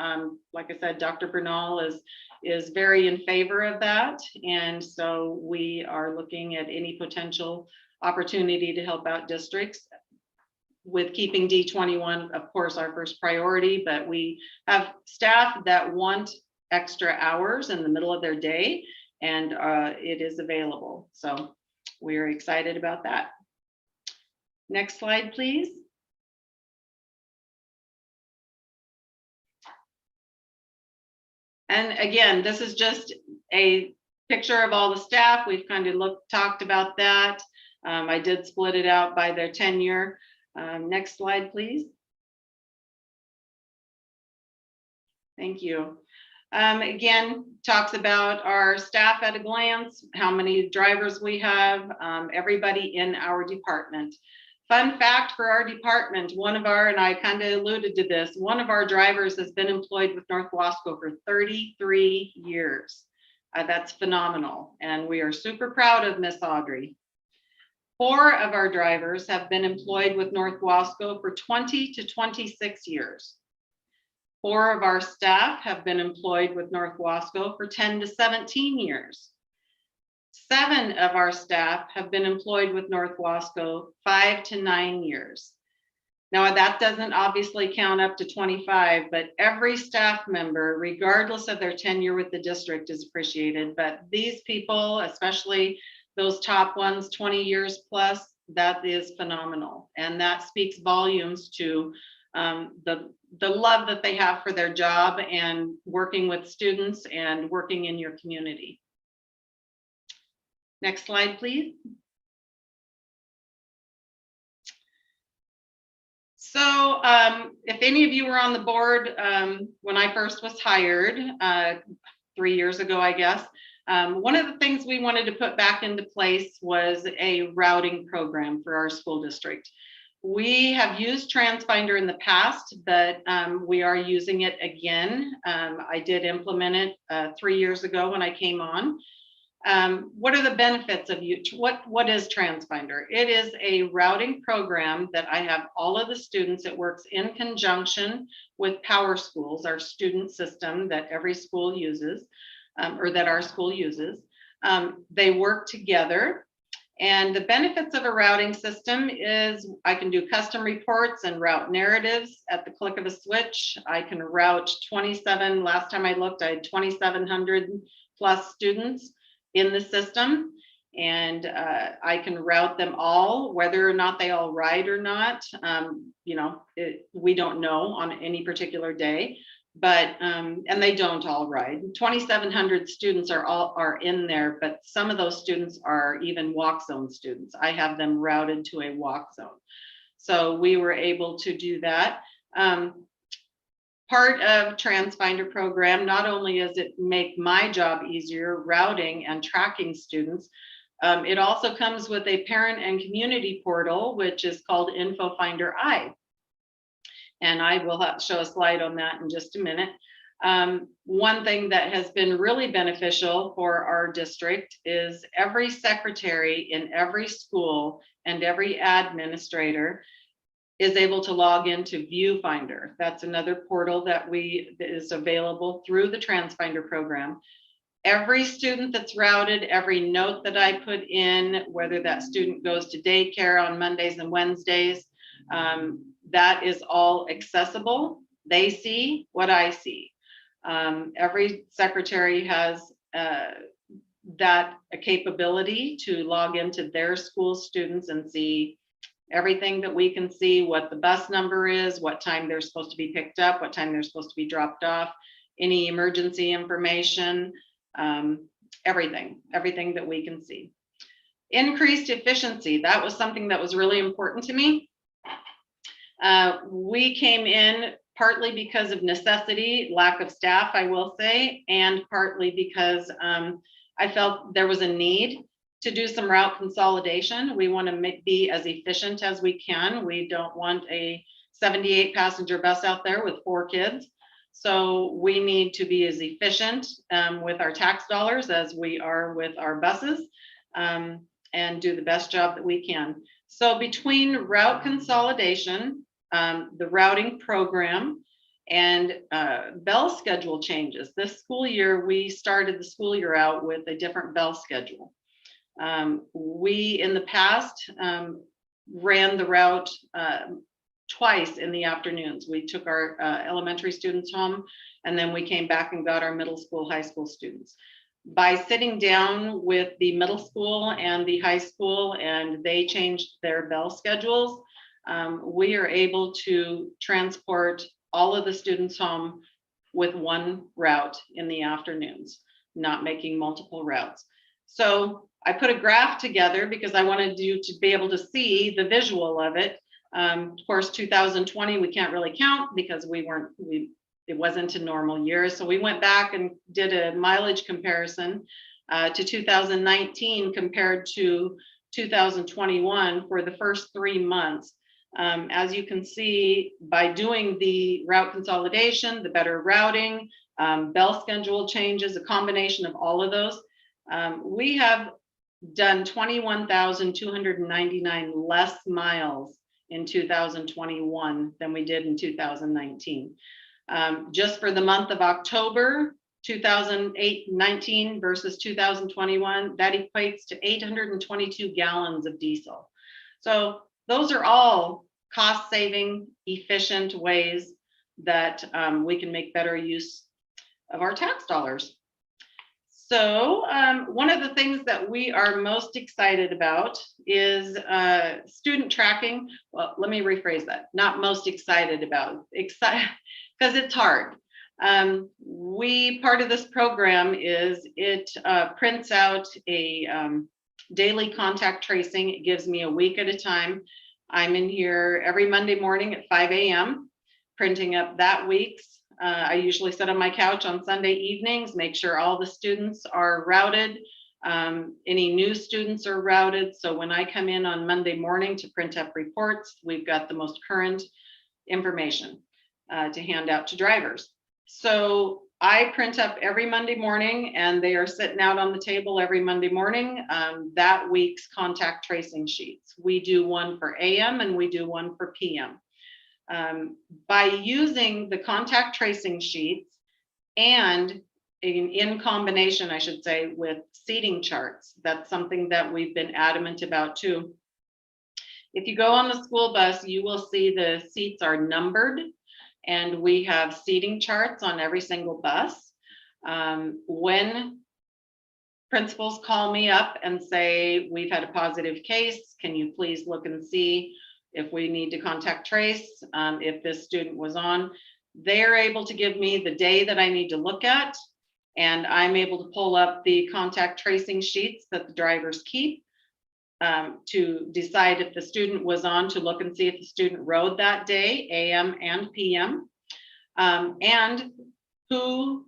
Like I said, Dr. Bernal is very in favor of that. And so we are looking at any potential opportunity to help out districts with keeping D21, of course, our first priority, but we have staff that want extra hours in the middle of their day, and it is available. So we're excited about that. Next slide, please. And again, this is just a picture of all the staff. We've kind of talked about that. I did split it out by their tenure. Next slide, please. Thank you. Again, talks about our staff at a glance, how many drivers we have, everybody in our department. Fun fact for our department, and I kind of alluded to this, one of our drivers has been employed with North Wasco for 33 years. That's phenomenal. And we are super proud of Miss Audrey. 4 of our drivers have been employed with North Wasco for 20 to 26 years. 4 of our staff have been employed with North Wasco for 10 to 17 years. 7 of our staff have been employed with North Wasco 5 to 9 years. Now that doesn't obviously count up to 25, but every staff member, regardless of their tenure with the district, is appreciated. But these people, especially those top ones, 20 years plus, that is phenomenal. And that speaks volumes to the love that they have for their job and working with students and working in your community. Next slide, please. So if any of you were on the board when I first was hired 3 years ago, I guess, one of the things we wanted to put back into place was a routing program for our school district. We have used TransFinder in the past, but we are using it again. I did implement it 3 years ago when I came on. What are the benefits of what is TransFinder? It is a routing program that I have all of the students. It works in conjunction with Power Schools, our student system that every school uses, or that our school uses. They work together. And the benefits of a routing system is I can do custom reports and route narratives at the click of a switch. I can route 27, last time I looked, I had 2,700 plus students in the system, and I can route them all, whether or not they all ride or not. You know, we don't know on any particular day, but and they don't all ride. 2,700 students are in there, but some of those students are even walk zone students. I have them routed to a walk zone, so we were able to do that. part of TransFinder program, not only does it make my job easier routing and tracking students, it also comes with a parent and community portal, which is called InfoFinder I. And I will show a slide on that in just a minute. One thing that has been really beneficial for our district is every secretary in every school and every administrator is able to log into Viewfinder. That's another portal that is available through the TransFinder program. Every student that's routed, every note that I put in, whether that student goes to daycare on Mondays and Wednesdays, that is all accessible. They see what I see. Every secretary has that capability to log into their school students and see everything that we can see, what the bus number is, what time they're supposed to be picked up, what time they're supposed to be dropped off, any emergency information, everything that we can see. Increased efficiency, that was something that was really important to me. We came in partly because of necessity, lack of staff, I will say, and partly because I felt there was a need to do some route consolidation. We want to be as efficient as we can. We don't want a 78 passenger bus out there with 4 kids. So we need to be as efficient with our tax dollars as we are with our buses, and do the best job that we can. So between route consolidation, the routing program, and bell schedule changes, this school year, we started the school year out with a different bell schedule. We, in the past, ran the route twice in the afternoons. We took our elementary students home, and then we came back and got our middle school, high school students. By sitting down with the middle school and the high school, and they changed their bell schedules, we are able to transport all of the students home with one route in the afternoons, not making multiple routes. So I put a graph together because I wanted you to be able to see the visual of it. Of course, 2020, we can't really count because it wasn't a normal year. So we went back and did a mileage comparison to 2019 compared to 2021 for the first 3 months. As you can see, by doing the route consolidation, the better routing, bell schedule changes, a combination of all of those, we have done 21,299 less miles in 2021 than we did in 2019. Just for the month of October, 2019 versus 2021, that equates to 822 gallons of diesel. So those are all cost-saving, efficient ways that we can make better use of our tax dollars. So one of the things that we are most excited about is student tracking. Well, let me rephrase that. Not most excited about, because it's hard. Part of this program is it prints out a daily contact tracing. It gives me a week at a time. I'm in here every Monday morning at 5 a.m. printing up that week's. I usually sit on my couch on Sunday evenings, make sure all the students are routed. Any new students are routed. So when I come in on Monday morning to print up reports, we've got the most current information to hand out to drivers. So I print up every Monday morning, and they are sitting out on the table every Monday morning, that week's contact tracing sheets. We do one for AM and we do one for PM. By using the contact tracing sheets and in combination, I should say, with seating charts, that's something that we've been adamant about too. If you go on the school bus, you will see the seats are numbered, and we have seating charts on every single bus. When principals call me up and say, we've had a positive case, can you please look and see if we need to contact trace, if this student was on, they're able to give me the day that I need to look at, and I'm able to pull up the contact tracing sheets that the drivers keep to decide if the student was on, to look and see if the student rode that day, AM and PM. and who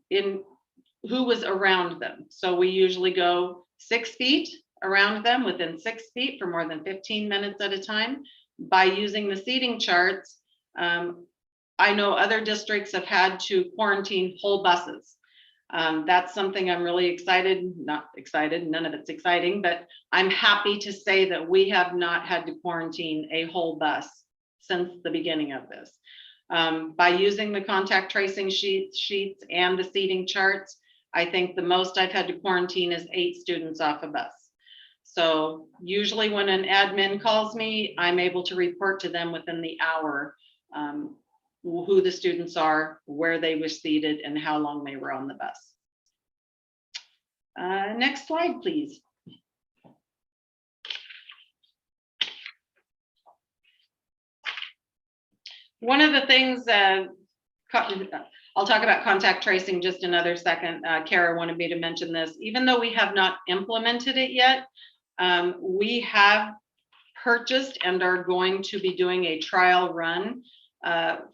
was around them. So we usually go 6 feet around them, within 6 feet for more than 15 minutes at a time. By using the seating charts, I know other districts have had to quarantine whole buses. That's something I'm really not excited, none of it's exciting, but I'm happy to say that we have not had to quarantine a whole bus since the beginning of this. By using the contact tracing sheets and the seating charts, I think the most I've had to quarantine is 8 students off a bus. So usually when an admin calls me, I'm able to report to them within the hour who the students are, where they were seated, and how long they were on the bus. Next slide, please. One of the things, I'll talk about contact tracing just another second. Kara wanted me to mention this. Even though we have not implemented it yet, we have purchased and are going to be doing a trial run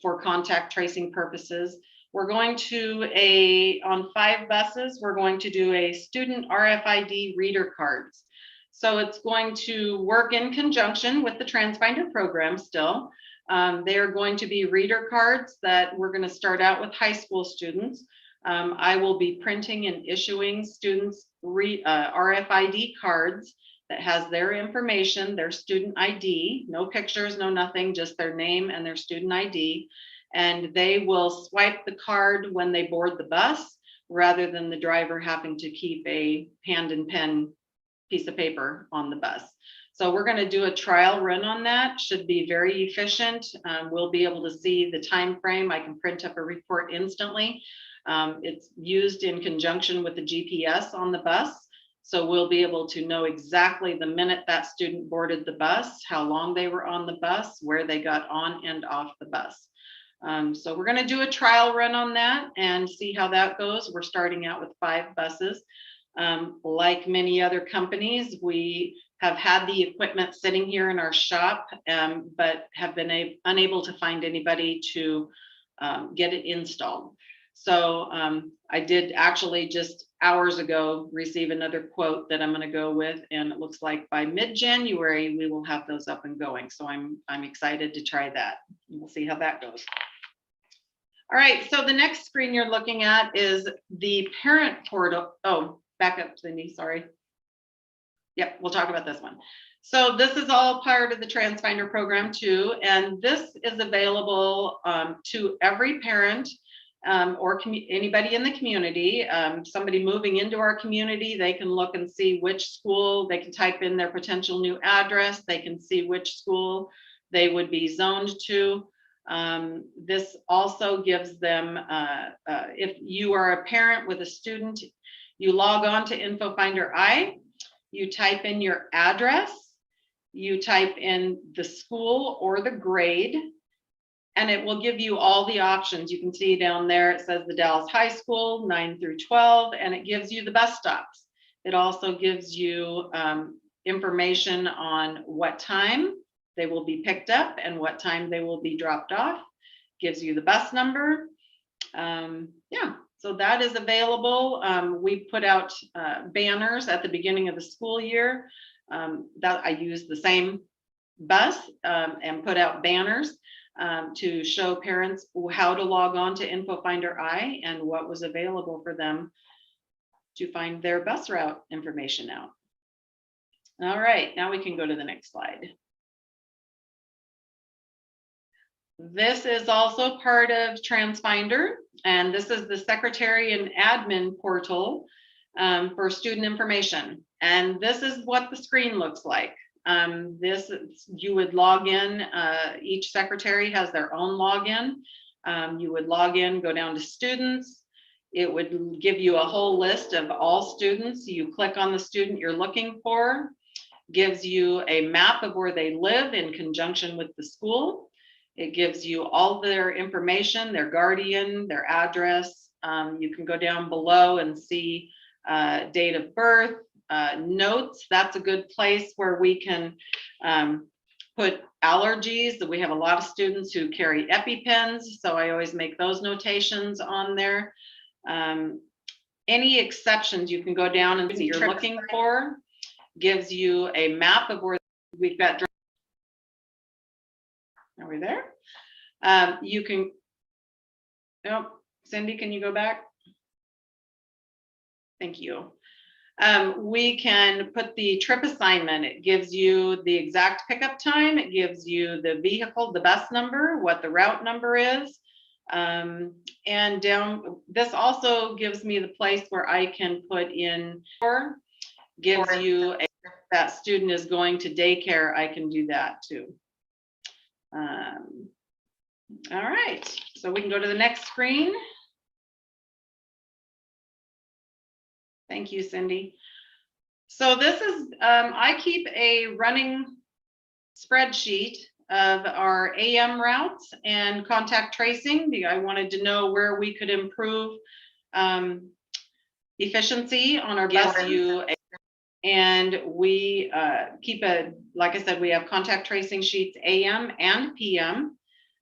for contact tracing purposes. We're going to on 5 buses, we're going to do a student RFID reader cards. So it's going to work in conjunction with the TransFinder program still. They are going to be reader cards that we're going to start out with high school students. I will be printing and issuing students RFID cards that has their information, their student ID, no pictures, no nothing, just their name and their student ID. And they will swipe the card when they board the bus, rather than the driver having to keep a hand and pen piece of paper on the bus. So we're going to do a trial run on that. Should be very efficient. We'll be able to see the time frame. I can print up a report instantly. It's used in conjunction with the GPS on the bus. So we'll be able to know exactly the minute that student boarded the bus, how long they were on the bus, where they got on and off the bus. So we're going to do a trial run on that and see how that goes. We're starting out with 5 buses. Like many other companies, we have had the equipment sitting here in our shop, but have been unable to find anybody to get it installed. So I did actually just hours ago receive another quote that I'm going to go with, and it looks like by mid-January we will have those up and going. So I'm excited to try that. We'll see how that goes. All right, so the next screen you're looking at is the parent portal. Oh, back up, Cindy, sorry. Yep, we'll talk about this one. So this is all part of the TransFinder program too, and this is available to every parent or anybody in the community. Somebody moving into our community, they can look and see which school, they can type in their potential new address, they can see which school they would be zoned to. This also gives them, if you are a parent with a student, you log on to InfoFinder I, you type in your address, you type in the school or the grade, and it will give you all the options. You can see down there, it says the Dallas High School, 9 through 12, and it gives you the bus stops. It also gives you information on what time they will be picked up and what time they will be dropped off. Gives you the bus number. Yeah, so that is available. We put out banners at the beginning of the school year. That I use the same bus and put out banners to show parents how to log on to InfoFinder I and what was available for them to find their bus route information out. All right, now we can go to the next slide. This is also part of TransFinder, and this is the secretary and admin portal for student information. And this is what the screen looks like. You would log in, each secretary has their own login. You would log in, go down to students. It would give you a whole list of all students. You click on the student you're looking for, gives you a map of where they live in conjunction with the school. It gives you all their information, their guardian, their address. You can go down below and see date of birth, notes. That's a good place where we can put allergies. We have a lot of students who carry EpiPens, so I always make those notations on there. Any exceptions, you can go down and see you're looking for. Gives you a map of where we've got. Are we there? You can, oh, Cindy, can you go back? Thank you. We can put the trip assignment. It gives you the exact pickup time. It gives you the vehicle, the bus number, what the route number is. And down, this also gives me the place where I can put in, or gives you a, that student is going to daycare. I can do that too. All right, so we can go to the next screen. Thank you, Cindy. So this is, I keep a running spreadsheet of our AM routes and contact tracing. I wanted to know where we could improve efficiency on our bus view. And we keep a, like I said, we have contact tracing sheets AM and PM.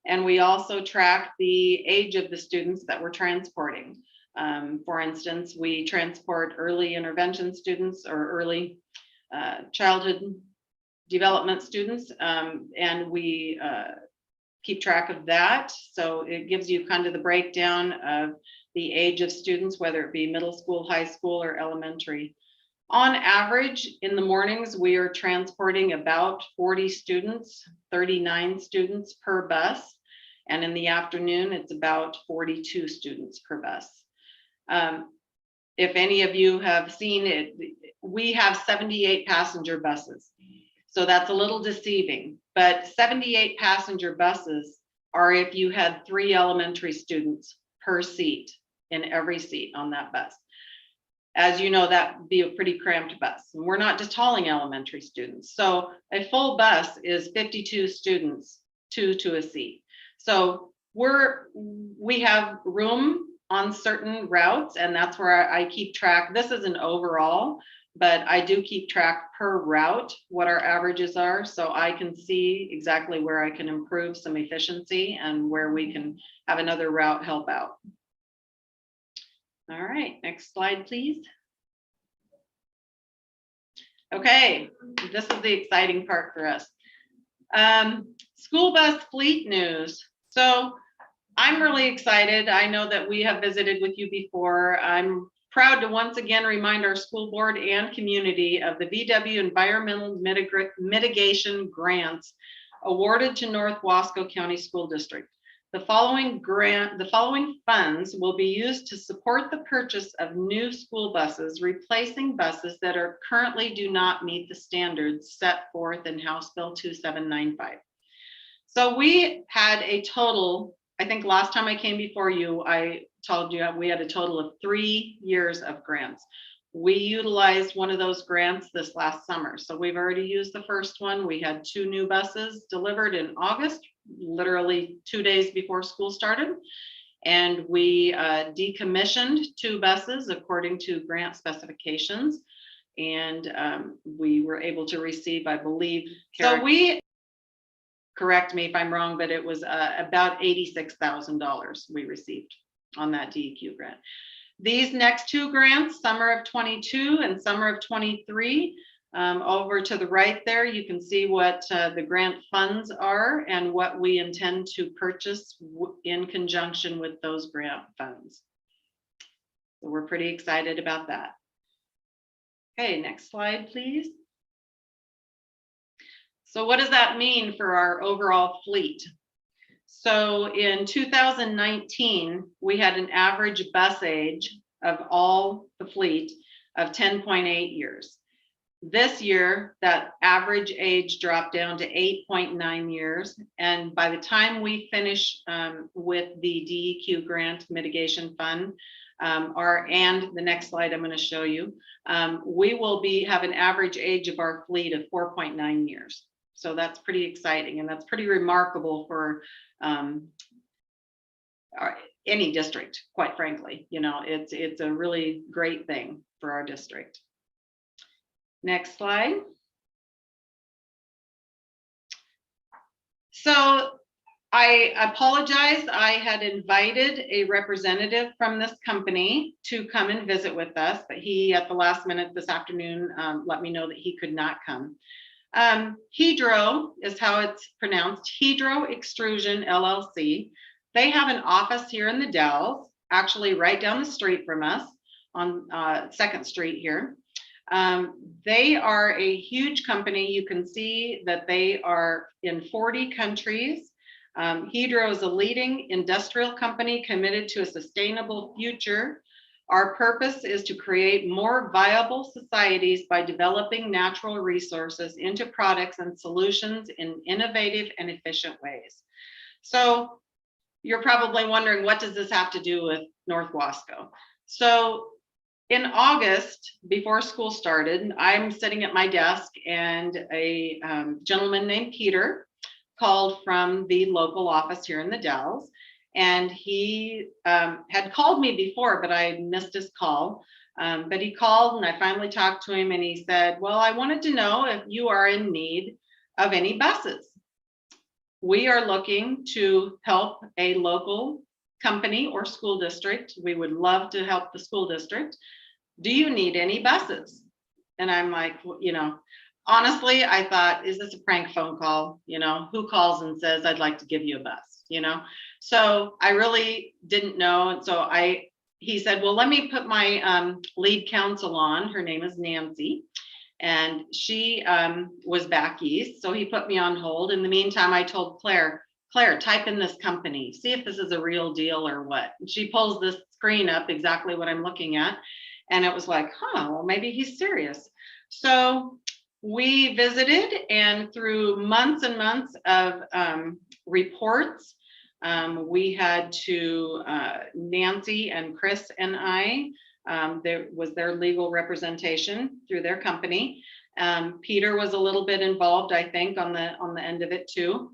And we also track the age of the students that we're transporting. For instance, we transport early intervention students or early childhood development students, and we keep track of that. So it gives you kind of the breakdown of the age of students, whether it be middle school, high school, or elementary. On average, in the mornings, we are transporting about 40 students, 39 students per bus. And in the afternoon, it's about 42 students per bus. If any of you have seen it, we have 78 passenger buses. So that's a little deceiving, but 78 passenger buses are if you had 3 elementary students per seat in every seat on that bus. As you know, that would be a pretty cramped bus. And we're not just hauling elementary students. So a full bus is 52 students, 2 to a seat. So we have room on certain routes, and that's where I keep track. This is an overall, but I do keep track per route what our averages are, so I can see exactly where I can improve some efficiency and where we can have another route help out. All right, next slide, please. Okay, this is the exciting part for us. School bus fleet news. So I'm really excited. I know that we have visited with you before. I'm proud to once again remind our school board and community of the VW Environmental Mitigation Grants awarded to North Wasco County School District. The following funds will be used to support the purchase of new school buses, replacing buses that are currently do not meet the standards set forth in House Bill 2795. So we had a total, I think last time I came before you, I told you we had a total of 3 years of grants. We utilized one of those grants this last summer. So we've already used the first one. We had 2 new buses delivered in August, literally 2 days before school started. And we decommissioned 2 buses according to grant specifications. And we were able to receive, I believe, so we, correct me if I'm wrong, but it was about $86,000 we received on that DEQ grant. These next 2 grants, summer of 22 and summer of 23, over to the right there, you can see what the grant funds are and what we intend to purchase in conjunction with those grant funds. So we're pretty excited about that. Okay, next slide, please. So what does that mean for our overall fleet? So in 2019, we had an average bus age of all the fleet of 10.8 years. This year, that average age dropped down to 8.9 years. And by the time we finish with the DEQ grant mitigation fund, and the next slide I'm going to show you, we will have an average age of our fleet of 4.9 years. So that's pretty exciting, and that's pretty remarkable for any district, quite frankly. You know, it's a really great thing for our district. Next slide. So I apologize. I had invited a representative from this company to come and visit with us, but he at the last minute this afternoon let me know that he could not come. Hydro is how it's pronounced, Hydro Extrusion LLC. They have an office here in the Dells, actually right down the street from us on 2nd Street here. They are a huge company. You can see that they are in 40 countries. Hydro is a leading industrial company committed to a sustainable future. Our purpose is to create more viable societies by developing natural resources into products and solutions in innovative and efficient ways. So you're probably wondering, what does this have to do with North Wasco? So in August, before school started, I'm sitting at my desk and a gentleman named Peter called from the local office here in the Dells. And he had called me before, but I missed his call. But he called and I finally talked to him and he said, well, I wanted to know if you are in need of any buses. We are looking to help a local company or school district. We would love to help the school district. Do you need any buses? And I'm like, you know, honestly, I thought, is this a prank phone call? You know, who calls and says, I'd like to give you a bus, you know? So I really didn't know. And so he said, well, let me put my lead counsel on. Her name is Nancy. And she was back east. So he put me on hold. In the meantime, I told Claire, type in this company, see if this is a real deal or what. And she pulls this screen up, exactly what I'm looking at. And it was like, well, maybe he's serious. So we visited, and through months and months of reports, we had to, Nancy and Chris and I, there was their legal representation through their company. Peter was a little bit involved, I think, on the end of it too.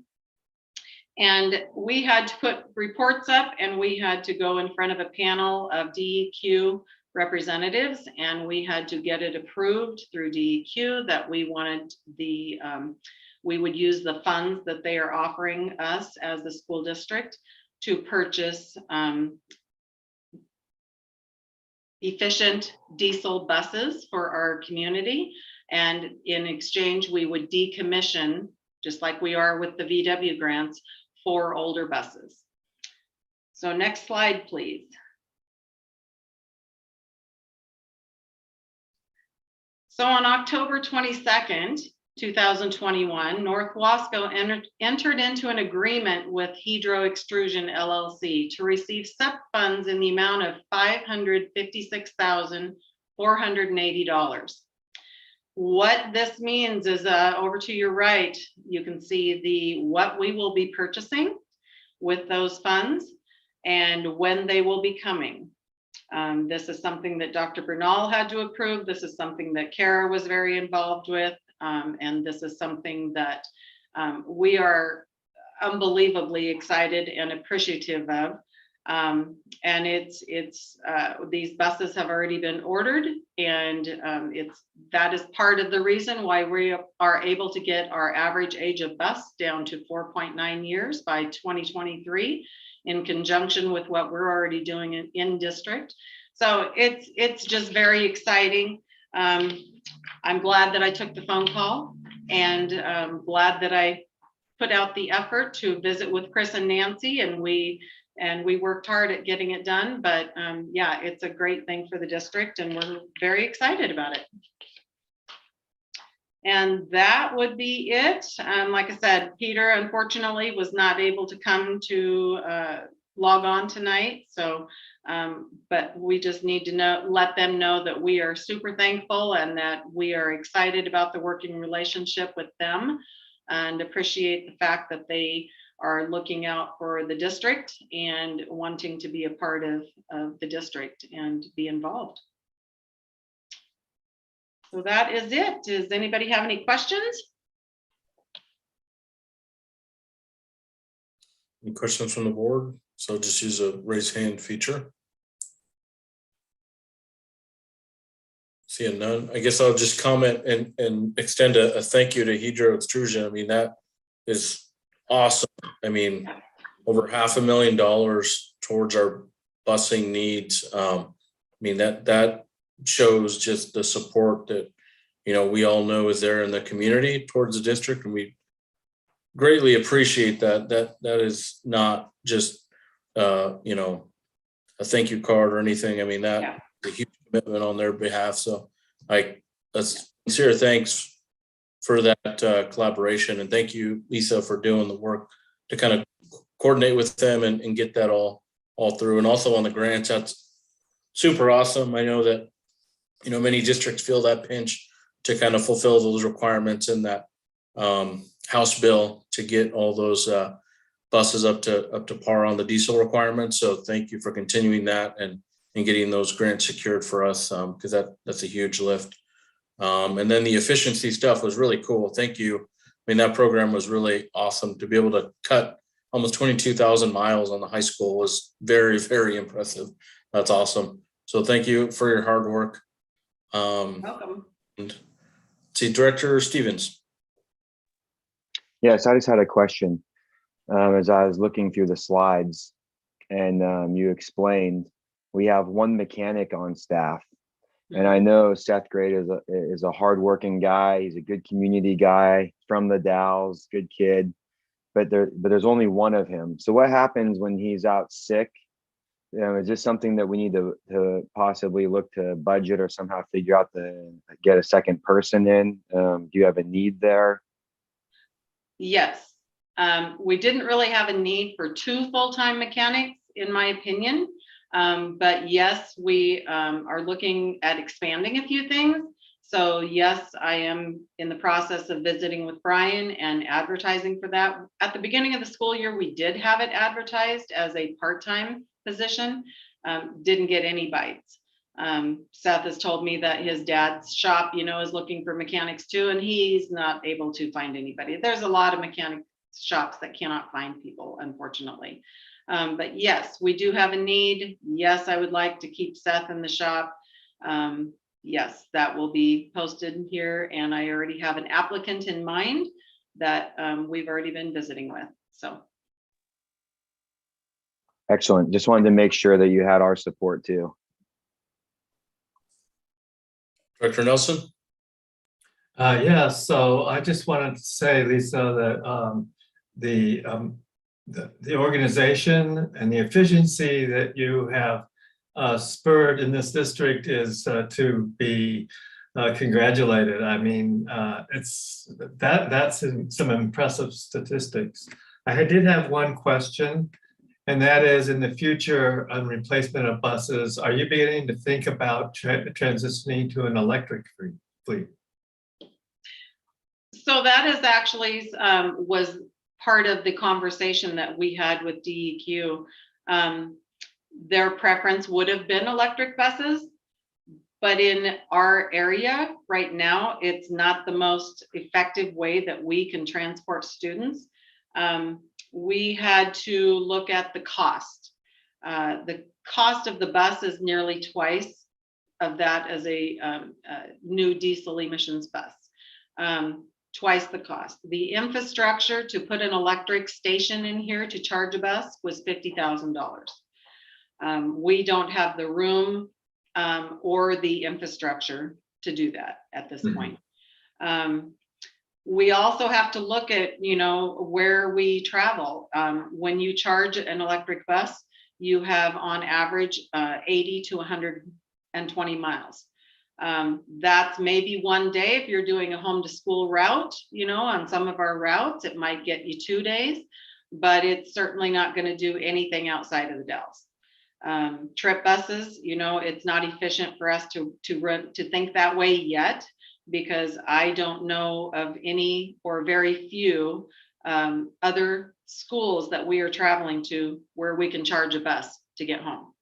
And we had to put reports up, and we had to go in front of a panel of DEQ representatives, and we had to get it approved through DEQ that we wanted we would use the funds that they are offering us as the school district to purchase efficient diesel buses for our community. And in exchange, we would decommission, just like we are with the VW grants, 4 older buses. So next slide, please. So on October 22nd, 2021, North Wasco entered into an agreement with Hydro Extrusion LLC to receive SEP funds in the amount of $556,480. What this means is over to your right, you can see what we will be purchasing with those funds and when they will be coming. This is something that Dr. Bernal had to approve. This is something that Kara was very involved with. And this is something that we are unbelievably excited and appreciative of. And these buses have already been ordered, and that is part of the reason why we are able to get our average age of bus down to 4.9 years by 2023, in conjunction with what we're already doing in district. So it's just very exciting. I'm glad that I took the phone call, and glad that I put out the effort to visit with Chris and Nancy, and we worked hard at getting it done. But yeah, it's a great thing for the district, and we're very excited about it. And that would be it. Like I said, Peter unfortunately was not able to come to log on tonight. So, but we just need to let them know that we are super thankful and that we are excited about the working relationship with them, and appreciate the fact that they are looking out for the district and wanting to be a part of the district and be involved. So that is it. Does anybody have any questions? Any questions from the board? So just use a raise hand feature. Seeing none, I guess I'll just comment and extend a thank you to Hydro Extrusion. I mean, that is awesome. I mean, over $500,000 towards our busing needs. I mean, that shows just the support that, we all know is there in the community towards the district, and we greatly appreciate that. That is not just, a thank you card or anything. I mean, that's a huge commitment on their behalf. So a sincere thanks for that collaboration. And thank you, Lisa, for doing the work to kind of coordinate with them and get that all through. And also on the grants, that's super awesome. I know that, many districts feel that pinch to kind of fulfill those requirements in that House bill to get all those buses up to par on the diesel requirements. So thank you for continuing that and getting those grants secured for us, because that's a huge lift. And then the efficiency stuff was really cool. Thank you. I mean, that program was really awesome. To be able to cut almost 22,000 miles on the high school was very, very impressive. That's awesome. So thank you for your hard work. Welcome. And see, Director Stevens. Yes, I just had a question. As I was looking through the slides and you explained, we have one mechanic on staff. And I know Seth Great is a hardworking guy. He's a good community guy from the Dalles, good kid, but there's only one of him. So what happens when he's out sick? Is this something that we need to possibly look to budget or somehow figure out to get a second person in? Do you have a need there? Yes. We didn't really have a need for 2 full-time mechanics, in my opinion. But yes, we are looking at expanding a few things. So yes, I am in the process of visiting with Brian and advertising for that. At the beginning of the school year, we did have it advertised as a part-time position. Didn't get any bites. Seth has told me that his dad's shop, is looking for mechanics too, and he's not able to find anybody. There's a lot of mechanic shops that cannot find people, unfortunately. But yes, we do have a need. Yes, I would like to keep Seth in the shop. Yes, that will be posted here. And I already have an applicant in mind that we've already been visiting with. So. Excellent. Just wanted to make sure that you had our support too. Director Nelson? Yeah, so I just wanted to say, Lisa, that the organization and the efficiency that you have spurred in this district is to be congratulated. I mean, that's some impressive statistics. I did have one question, and that is, in the future on replacement of buses, are you beginning to think about transitioning to an electric fleet? So that is actually was part of the conversation that we had with DEQ. Their preference would have been electric buses, but in our area right now, it's not the most effective way that we can transport students. We had to look at the cost. The cost of the bus is nearly twice of that as a new diesel emissions bus. Twice the cost. The infrastructure to put an electric station in here to charge a bus was $50,000. We don't have the room or the infrastructure to do that at this point. We also have to look at, where we travel. When you charge an electric bus, you have on average 80 to 120 miles. That's maybe one day if you're doing a home to school route, on some of our routes, it might get you 2 days, but it's certainly not going to do anything outside of the Dalles. Trip buses, it's not efficient for us to think that way yet, because I don't know of any or very few other schools that we are traveling to where we can charge a bus to get home.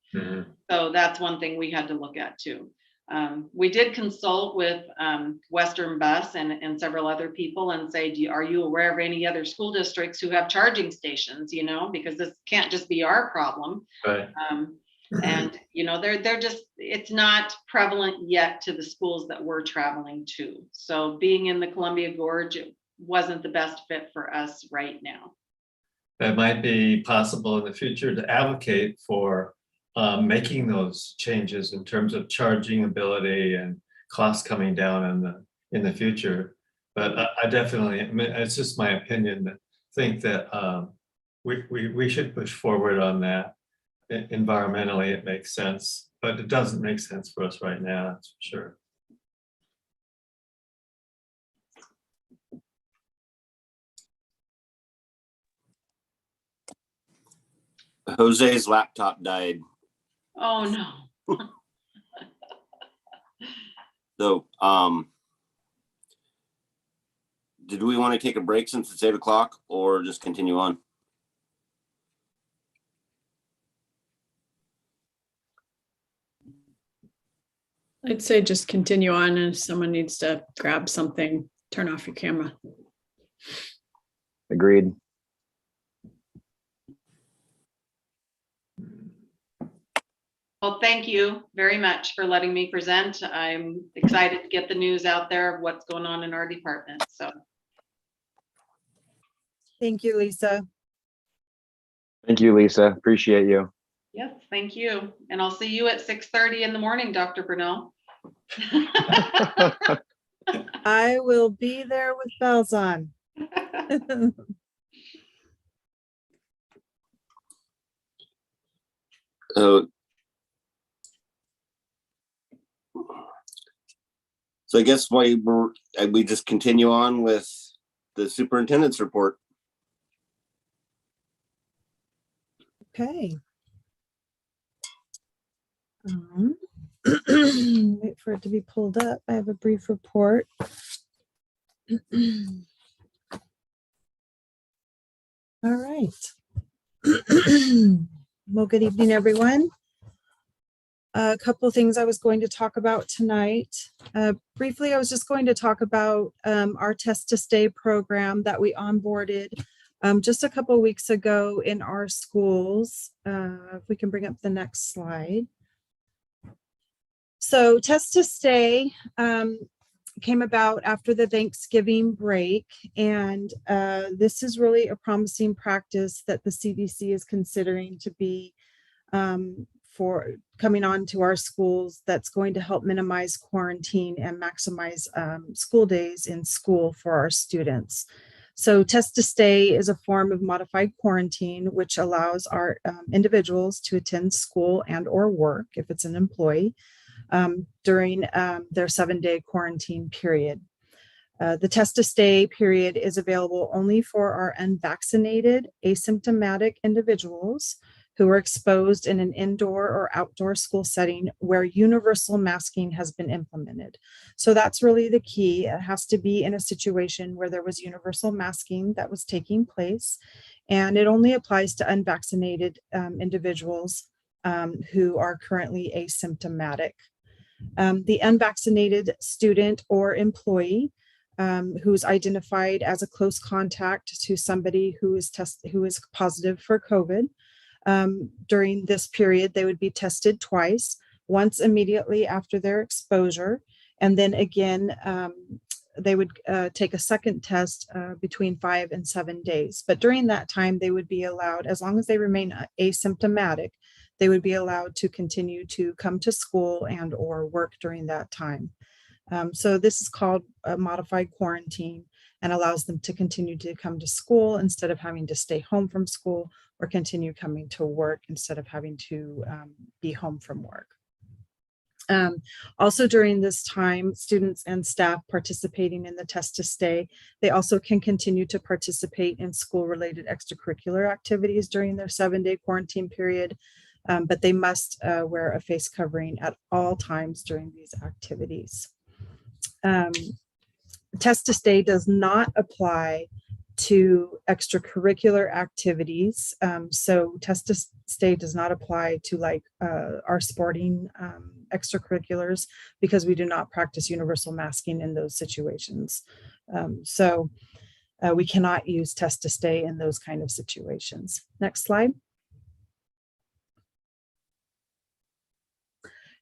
So that's one thing we had to look at too. We did consult with Western Bus and several other people and say, are you aware of any other school districts who have charging stations, because this can't just be our problem. Right. And, they're just, it's not prevalent yet to the schools that we're traveling to. So being in the Columbia Gorge, it wasn't the best fit for us right now. it might be possible in the future to advocate for making those changes in terms of charging ability and costs coming down in the future. But I definitely, I mean, it's just my opinion that think that we should push forward on that. Environmentally, it makes sense, but it doesn't make sense for us right now, that's for sure. Jose's laptop died. Oh, no. So, did we want to take a break since it's 8 o'clock or just continue on? I'd say just continue on, and if someone needs to grab something, turn off your camera. Agreed. Well, thank you very much for letting me present. I'm excited to get the news out there of what's going on in our department. So Thank you, Lisa. Thank you, Lisa. Appreciate you. yes, thank you. And I'll see you at 6:30 in the morning, Dr. Brunel. I will be there with bells on. So I guess we just continue on with the superintendent's report. Okay. Wait for it to be pulled up. I have a brief report. All right. Well, good evening, everyone. A couple of things I was going to talk about tonight. Briefly, I was just going to talk about our Test to Stay program that we onboarded just a couple of weeks ago in our schools. If we can bring up the next slide. So Test to Stay came about after the Thanksgiving break, and this is really a promising practice that the CDC is considering to be for coming on to our schools that's going to help minimize quarantine and maximize school days in school for our students. So Test to Stay is a form of modified quarantine, which allows our individuals to attend school and or work if it's an employee during their 7-day quarantine period. The Test to Stay period is available only for our unvaccinated, asymptomatic individuals who are exposed in an indoor or outdoor school setting where universal masking has been implemented. So that's really the key. It has to be in a situation where there was universal masking that was taking place, and it only applies to unvaccinated individuals who are currently asymptomatic. The unvaccinated student or employee who's identified as a close contact to somebody who is positive for COVID. During this period, they would be tested twice, once immediately after their exposure, and then again, they would take a second test between 5 and 7 days. But during that time, they would be allowed, as long as they remain asymptomatic, they would be allowed to continue to come to school and or work during that time. So this is called a modified quarantine and allows them to continue to come to school instead of having to stay home from school, or continue coming to work instead of having to be home from work. Also during this time, students and staff participating in the Test to Stay, they also can continue to participate in school-related extracurricular activities during their 7-day quarantine period, but they must wear a face covering at all times during these activities. Test to Stay does not apply to extracurricular activities. So Test to Stay does not apply to like our sporting extracurriculars, because we do not practice universal masking in those situations. So we cannot use Test to Stay in those kind of situations. Next slide.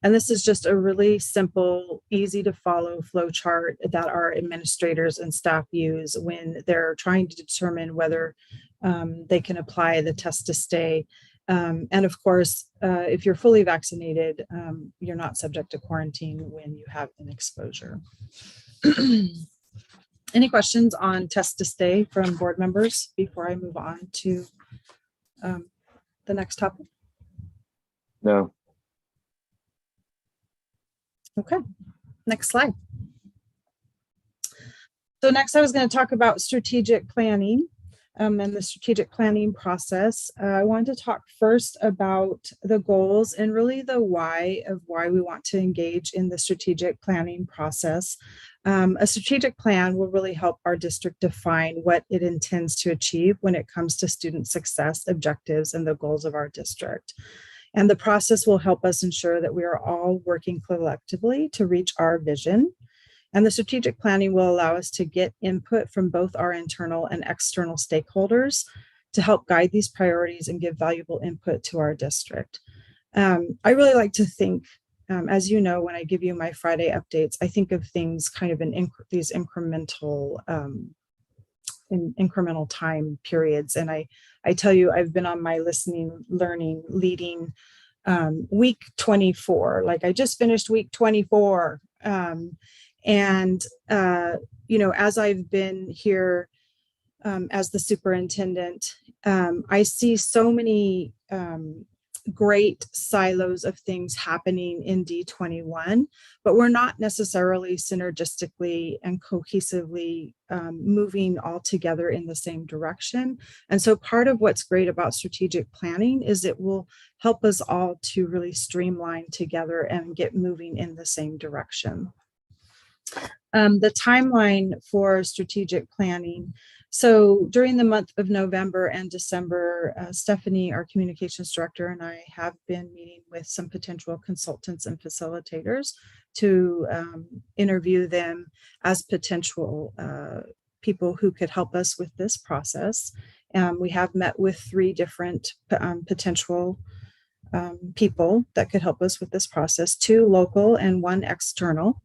And this is just a really simple, easy to follow flow chart that our administrators and staff use when they're trying to determine whether they can apply the test to stay. And of course, if you're fully vaccinated, you're not subject to quarantine when you have an exposure. Any questions on test to stay from board members before I move on to the next topic? No. Okay, next slide. So next I was going to talk about strategic planning and the strategic planning process. I wanted to talk first about the goals and really the why of why we want to engage in the strategic planning process. A strategic plan will really help our district define what it intends to achieve when it comes to student success objectives and the goals of our district. And the process will help us ensure that we are all working collectively to reach our vision. And the strategic planning will allow us to get input from both our internal and external stakeholders to help guide these priorities and give valuable input to our district. I really like to think, as you know, when I give you my Friday updates, I think of things kind of in these incremental time periods. And I tell you, I've been on my listening, learning, leading week 24. Like I just finished week 24. You know, as I've been here as the superintendent, I see so many great silos of things happening in D21, but we're not necessarily synergistically and cohesively moving all together in the same direction. And so part of what's great about strategic planning is it will help us all to really streamline together and get moving in the same direction. The timeline for strategic planning. So during the month of November and December, Stephanie, our communications director, and I have been meeting with some potential consultants and facilitators to interview them as potential people who could help us with this process. We have met with 3 different potential people that could help us with this process, 2 local and 1 external.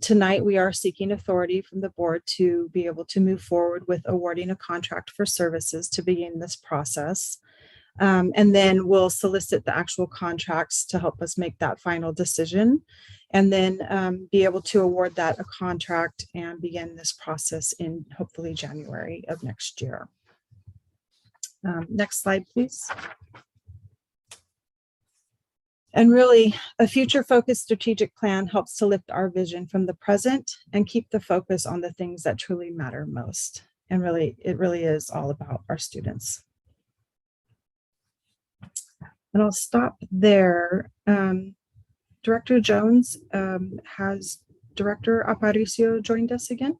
Tonight, we are seeking authority from the board to be able to move forward with awarding a contract for services to begin this process. And then we'll solicit the actual contracts to help us make that final decision, and then be able to award that a contract and begin this process in hopefully January of next year. Next slide, please. And really, a future-focused strategic plan helps to lift our vision from the present and keep the focus on the things that truly matter most. And really, it really is all about our students. And I'll stop there. Director Jones, has Director Aparicio joined us again?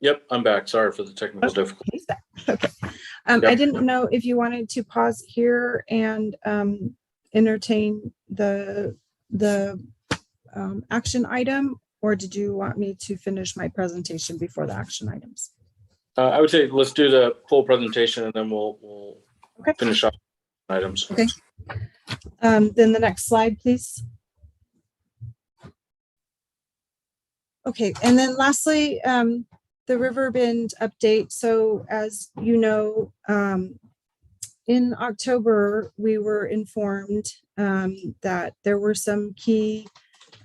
Yep, I'm back. Sorry for the technical difficulty. He's back. Okay. Yep. I didn't know if you wanted to pause here and entertain the action item, or did you want me to finish my presentation before the action items? I would say let's do the full presentation and then we'll okay. Finish up items. Okay. Then the next slide, please. Okay, and then lastly, the Riverbend update. So as you know, in October, we were informed that there were some key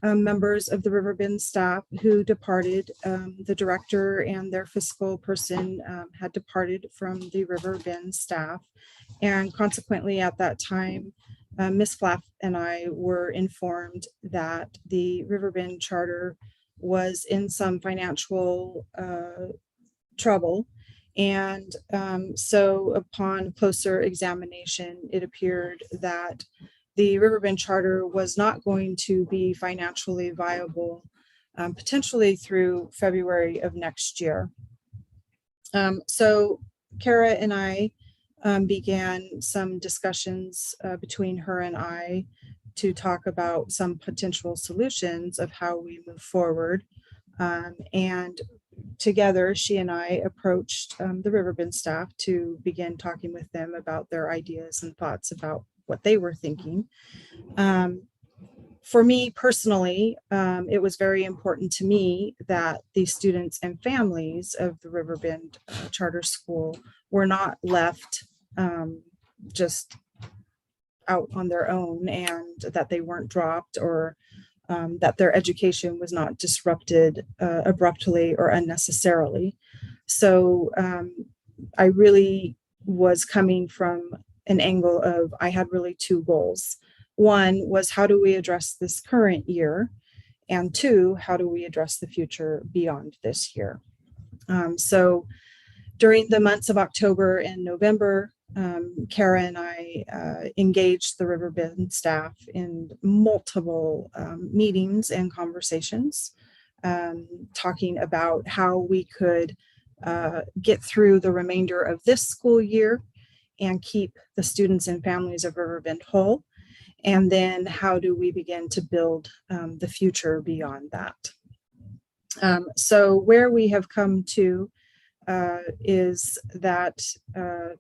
members of the Riverbend staff who departed. The director and their fiscal person had departed from the Riverbend staff. And consequently at that time, Ms. Flaff and I were informed that the Riverbend charter was in some financial trouble. And so upon closer examination, it appeared that the Riverbend charter was not going to be financially viable, potentially through February of next year. So Kara and I began some discussions between her and I to talk about some potential solutions of how we move forward. And together, she and I approached the Riverbend staff to begin talking with them about their ideas and thoughts about what they were thinking. For me personally, it was very important to me that the students and families of the Riverbend Charter School were not left just out on their own, and that they weren't dropped, or that their education was not disrupted abruptly or unnecessarily. So I really was coming from an angle of, I had really two goals. One was, how do we address this current year? And two, how do we address the future beyond this year? So during the months of October and November, Kara and I engaged the Riverbend staff in multiple meetings and conversations, talking about how we could get through the remainder of this school year and keep the students and families of Riverbend whole. And then how do we begin to build the future beyond that? So where we have come to is that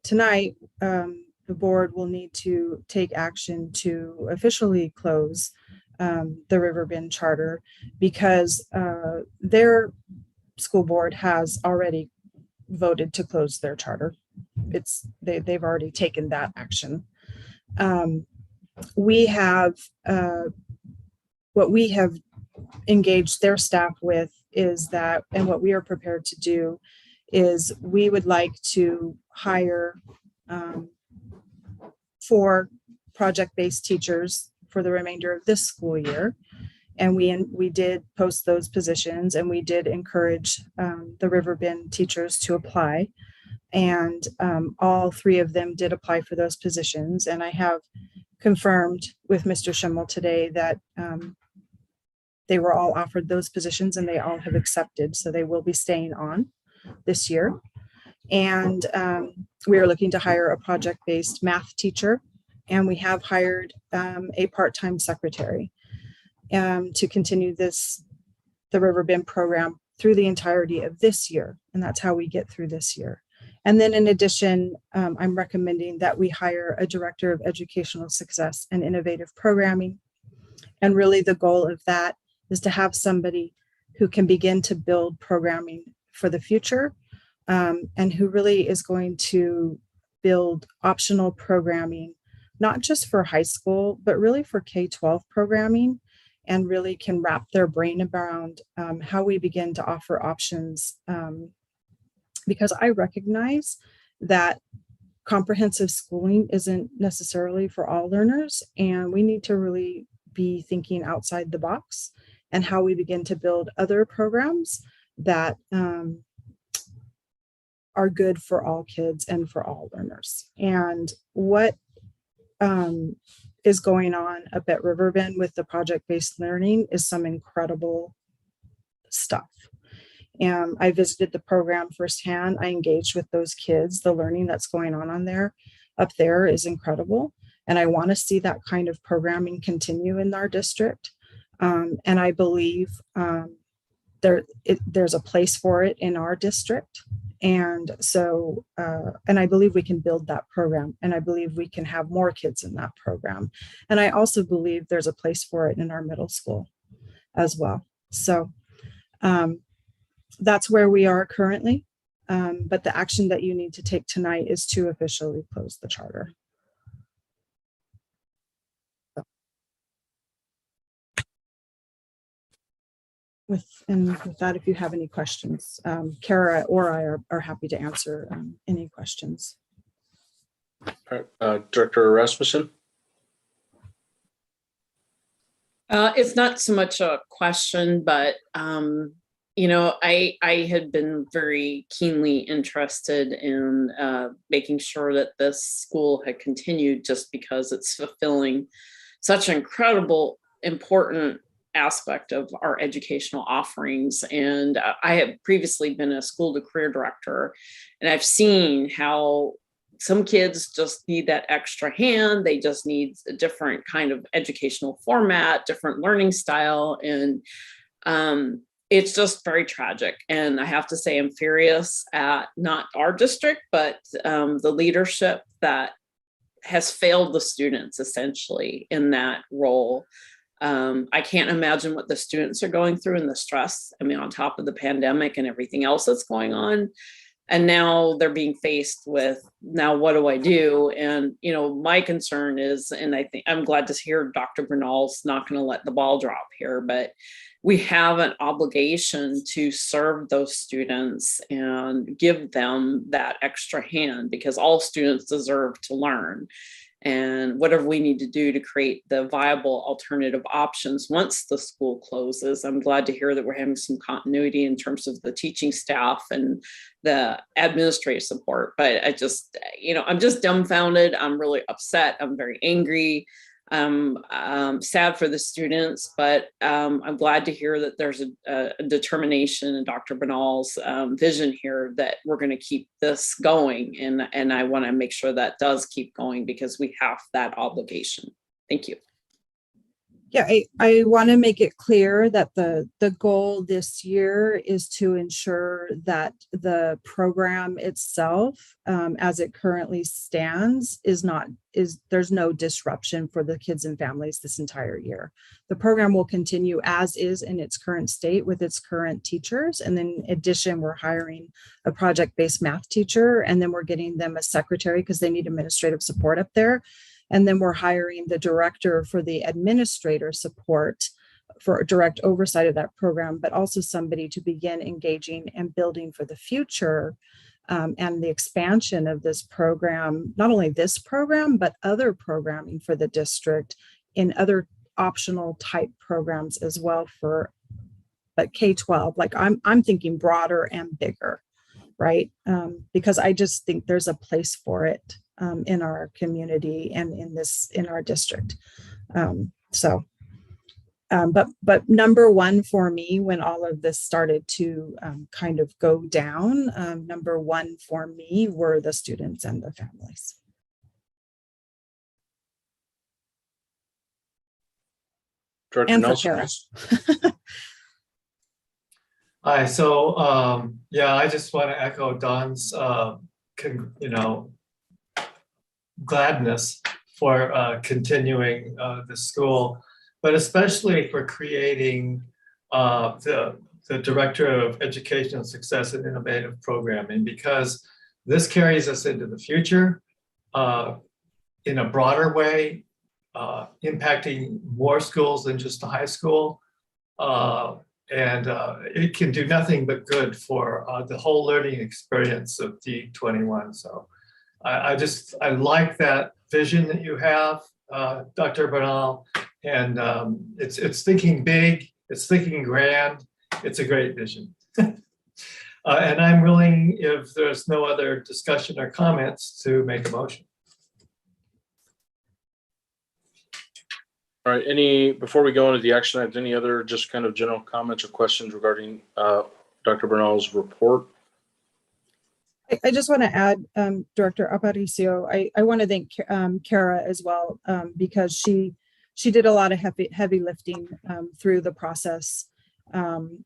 tonight the board will need to take action to officially close the Riverbend Charter, because their school board has already voted to close their charter. They've already taken that action. We have what we have engaged their staff with is that, and what we are prepared to do is, we would like to hire 4 project-based teachers for the remainder of this school year. And we did post those positions, and we did encourage the Riverbend teachers to apply. And all 3 of them did apply for those positions. And I have confirmed with Mr. Schimmel today that they were all offered those positions, and they all have accepted. So they will be staying on this year. And we are looking to hire a project-based math teacher, and we have hired a part-time secretary to continue the Riverbend program through the entirety of this year. And that's how we get through this year. And then in addition, I'm recommending that we hire a director of educational success and innovative programming. And really the goal of that is to have somebody who can begin to build programming for the future, and who really is going to build optional programming, not just for high school, but really for K-12 programming, and really can wrap their brain around how we begin to offer options. Because I recognize that comprehensive schooling isn't necessarily for all learners, and we need to really be thinking outside the box and how we begin to build other programs that are good for all kids and for all learners. And what is going on up at Riverbend with the project-based learning is some incredible stuff. And I visited the program firsthand. I engaged with those kids. The learning that's going on there up there is incredible. And I want to see that kind of programming continue in our district. And I believe there's a place for it in our district. And so, and I believe we can build that program, and I believe we can have more kids in that program. And I also believe there's a place for it in our middle school as well. So that's where we are currently. But the action that you need to take tonight is to officially close the charter. With that, if you have any questions, Kara or I are happy to answer any questions. All right, Director Rasmussen. It's not so much a question, but you know, I had been very keenly interested in making sure that this school had continued, just because it's fulfilling such an incredible, important aspect of our educational offerings. And I have previously been a school to career director, and I've seen how some kids just need that extra hand. They just need a different kind of educational format, different learning style. And it's just very tragic. And I have to say, I'm furious at not our district, but the leadership that has failed the students essentially in that role. I can't imagine what the students are going through and the stress. I mean, on top of the pandemic and everything else that's going on. And now they're being faced with, now what do I do? And, you know, my concern is, and I think I'm glad to hear Dr. Bernal's not going to let the ball drop here, but we have an obligation to serve those students and give them that extra hand, because all students deserve to learn. And whatever we need to do to create the viable alternative options once the school closes. I'm glad to hear that we're having some continuity in terms of the teaching staff and the administrative support. But I just, you know, I'm just dumbfounded. I'm really upset. I'm very angry. I'm sad for the students, but I'm glad to hear that there's a determination in Dr. Bernal's vision here that we're going to keep this going. And I want to make sure that does keep going, because we have that obligation. Thank you. Yeah, I want to make it clear that the goal this year is to ensure that the program itself, as it currently stands, there's no disruption for the kids and families this entire year. The program will continue as is in its current state with its current teachers. And then in addition, we're hiring a project-based math teacher, and then we're getting them a secretary because they need administrative support up there. And then we're hiring the director for the administrator support for direct oversight of that program, but also somebody to begin engaging and building for the future and the expansion of this program, not only this program, but other programming for the district in other optional type programs as well but K-12, like I'm thinking broader and bigger, right? Because I just think there's a place for it in our community and in our district. But number one for me, when all of this started to kind of go down, number one for me were the students and the families. Director And for Nelson, Kara. please. Hi, so yeah, I just want to echo Don's gladness for continuing the school, but especially for creating the Director of Educational Success and Innovative Programming, because this carries us into the future in a broader way, impacting more schools than just the high school. And it can do nothing but good for the whole learning experience of D21. So I like that vision that you have, Dr. Bernal, and it's thinking big, it's thinking grand, it's a great vision. And I'm willing, if there's no other discussion or comments, to make a motion. All right, before we go into the action items, any other just kind of general comments or questions regarding Dr. Bernal's report? I just want to add, Director Aparicio, I want to thank Kara as well, because she did a lot of heavy lifting through the process, and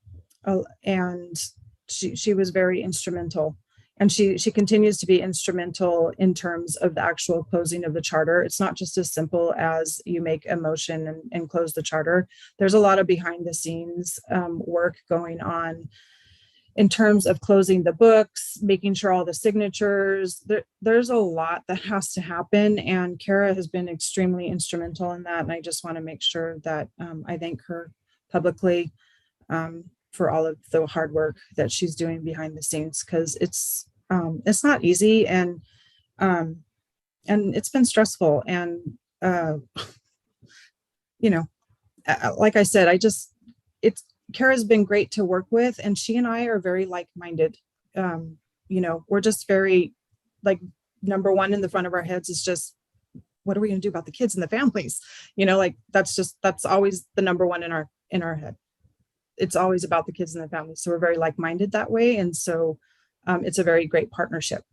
she was very instrumental. And she continues to be instrumental in terms of the actual closing of the charter. It's not just as simple as you make a motion and close the charter. There's a lot of behind the scenes work going on in terms of closing the books, making sure all the signatures, there's a lot that has to happen. And Kara has been extremely instrumental in that. And I just want to make sure that I thank her publicly for all of the hard work that she's doing behind the scenes, because it's not easy, and it's been stressful. And like I said, Kara's been great to work with, and she and I are very like-minded. We're just very, like, number one in the front of our heads is just, what are we going to do about the kids and the families? That's always the number one in our head. It's always about the kids and the families. So we're very like-minded that way. And so it's a very great partnership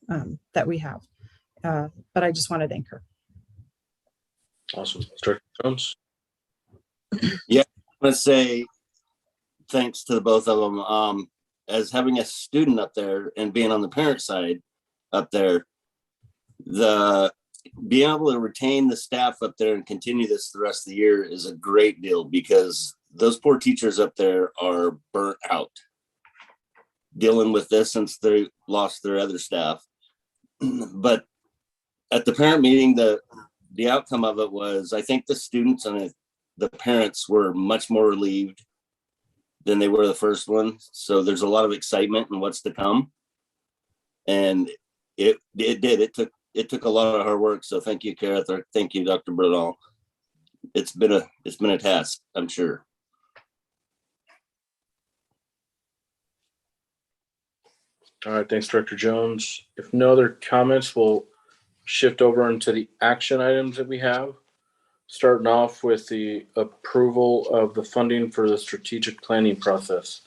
that we have. But I just want to thank her. Awesome. Director Jones? Yeah, I want to say thanks to the both of them. As having a student up there and being on the parent side up there, being able to retain the staff up there and continue this the rest of the year is a great deal, because those poor teachers up there are burnt out dealing with this since they lost their other staff. But at the parent meeting, the outcome of it was, I think the students and the parents were much more relieved than they were the first one. So there's a lot of excitement in what's to come. And it took a lot of hard work. So thank you, Kareth. Thank you, Dr. Bernal. It's been a task, I'm sure. All right, thanks, Director Jones. If no other comments, we'll shift over into the action items that we have. Starting off with the approval of the funding for the strategic planning process.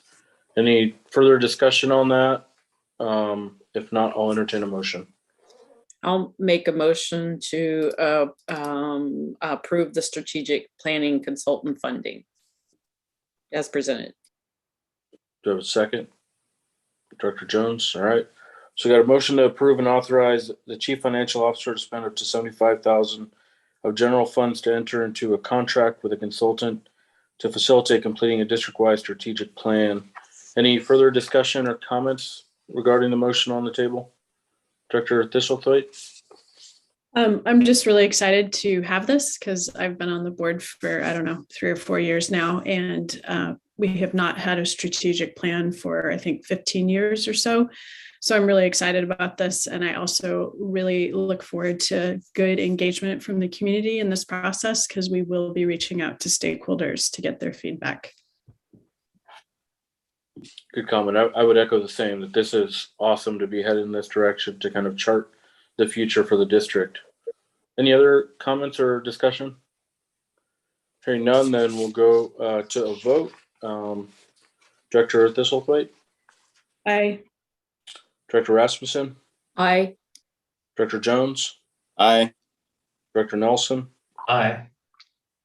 Any further discussion on that? If not, I'll entertain a motion. I'll make a motion to approve the strategic planning consultant funding as presented. Do I have a second? Director Jones, all right. So we got a motion to approve and authorize the chief financial officer to spend up to $75,000 of general funds to enter into a contract with a consultant to facilitate completing a district-wide strategic plan. Any further discussion or comments regarding the motion on the table? Director Thistlethwaite? I'm just really excited to have this because I've been on the board for, 3 or 4 years now, and we have not had a strategic plan for, I think, 15 years or so. So I'm really excited about this. And I also really look forward to good engagement from the community in this process, because we will be reaching out to stakeholders to get their feedback. Good comment. I would echo the same, that this is awesome to be headed in this direction to kind of chart the future for the district. Any other comments or discussion? Hearing none, then we'll go to a vote. Director Thistlethwaite? Aye. Director Rasmussen? Aye. Director Jones? Aye. Director Nelson? Aye.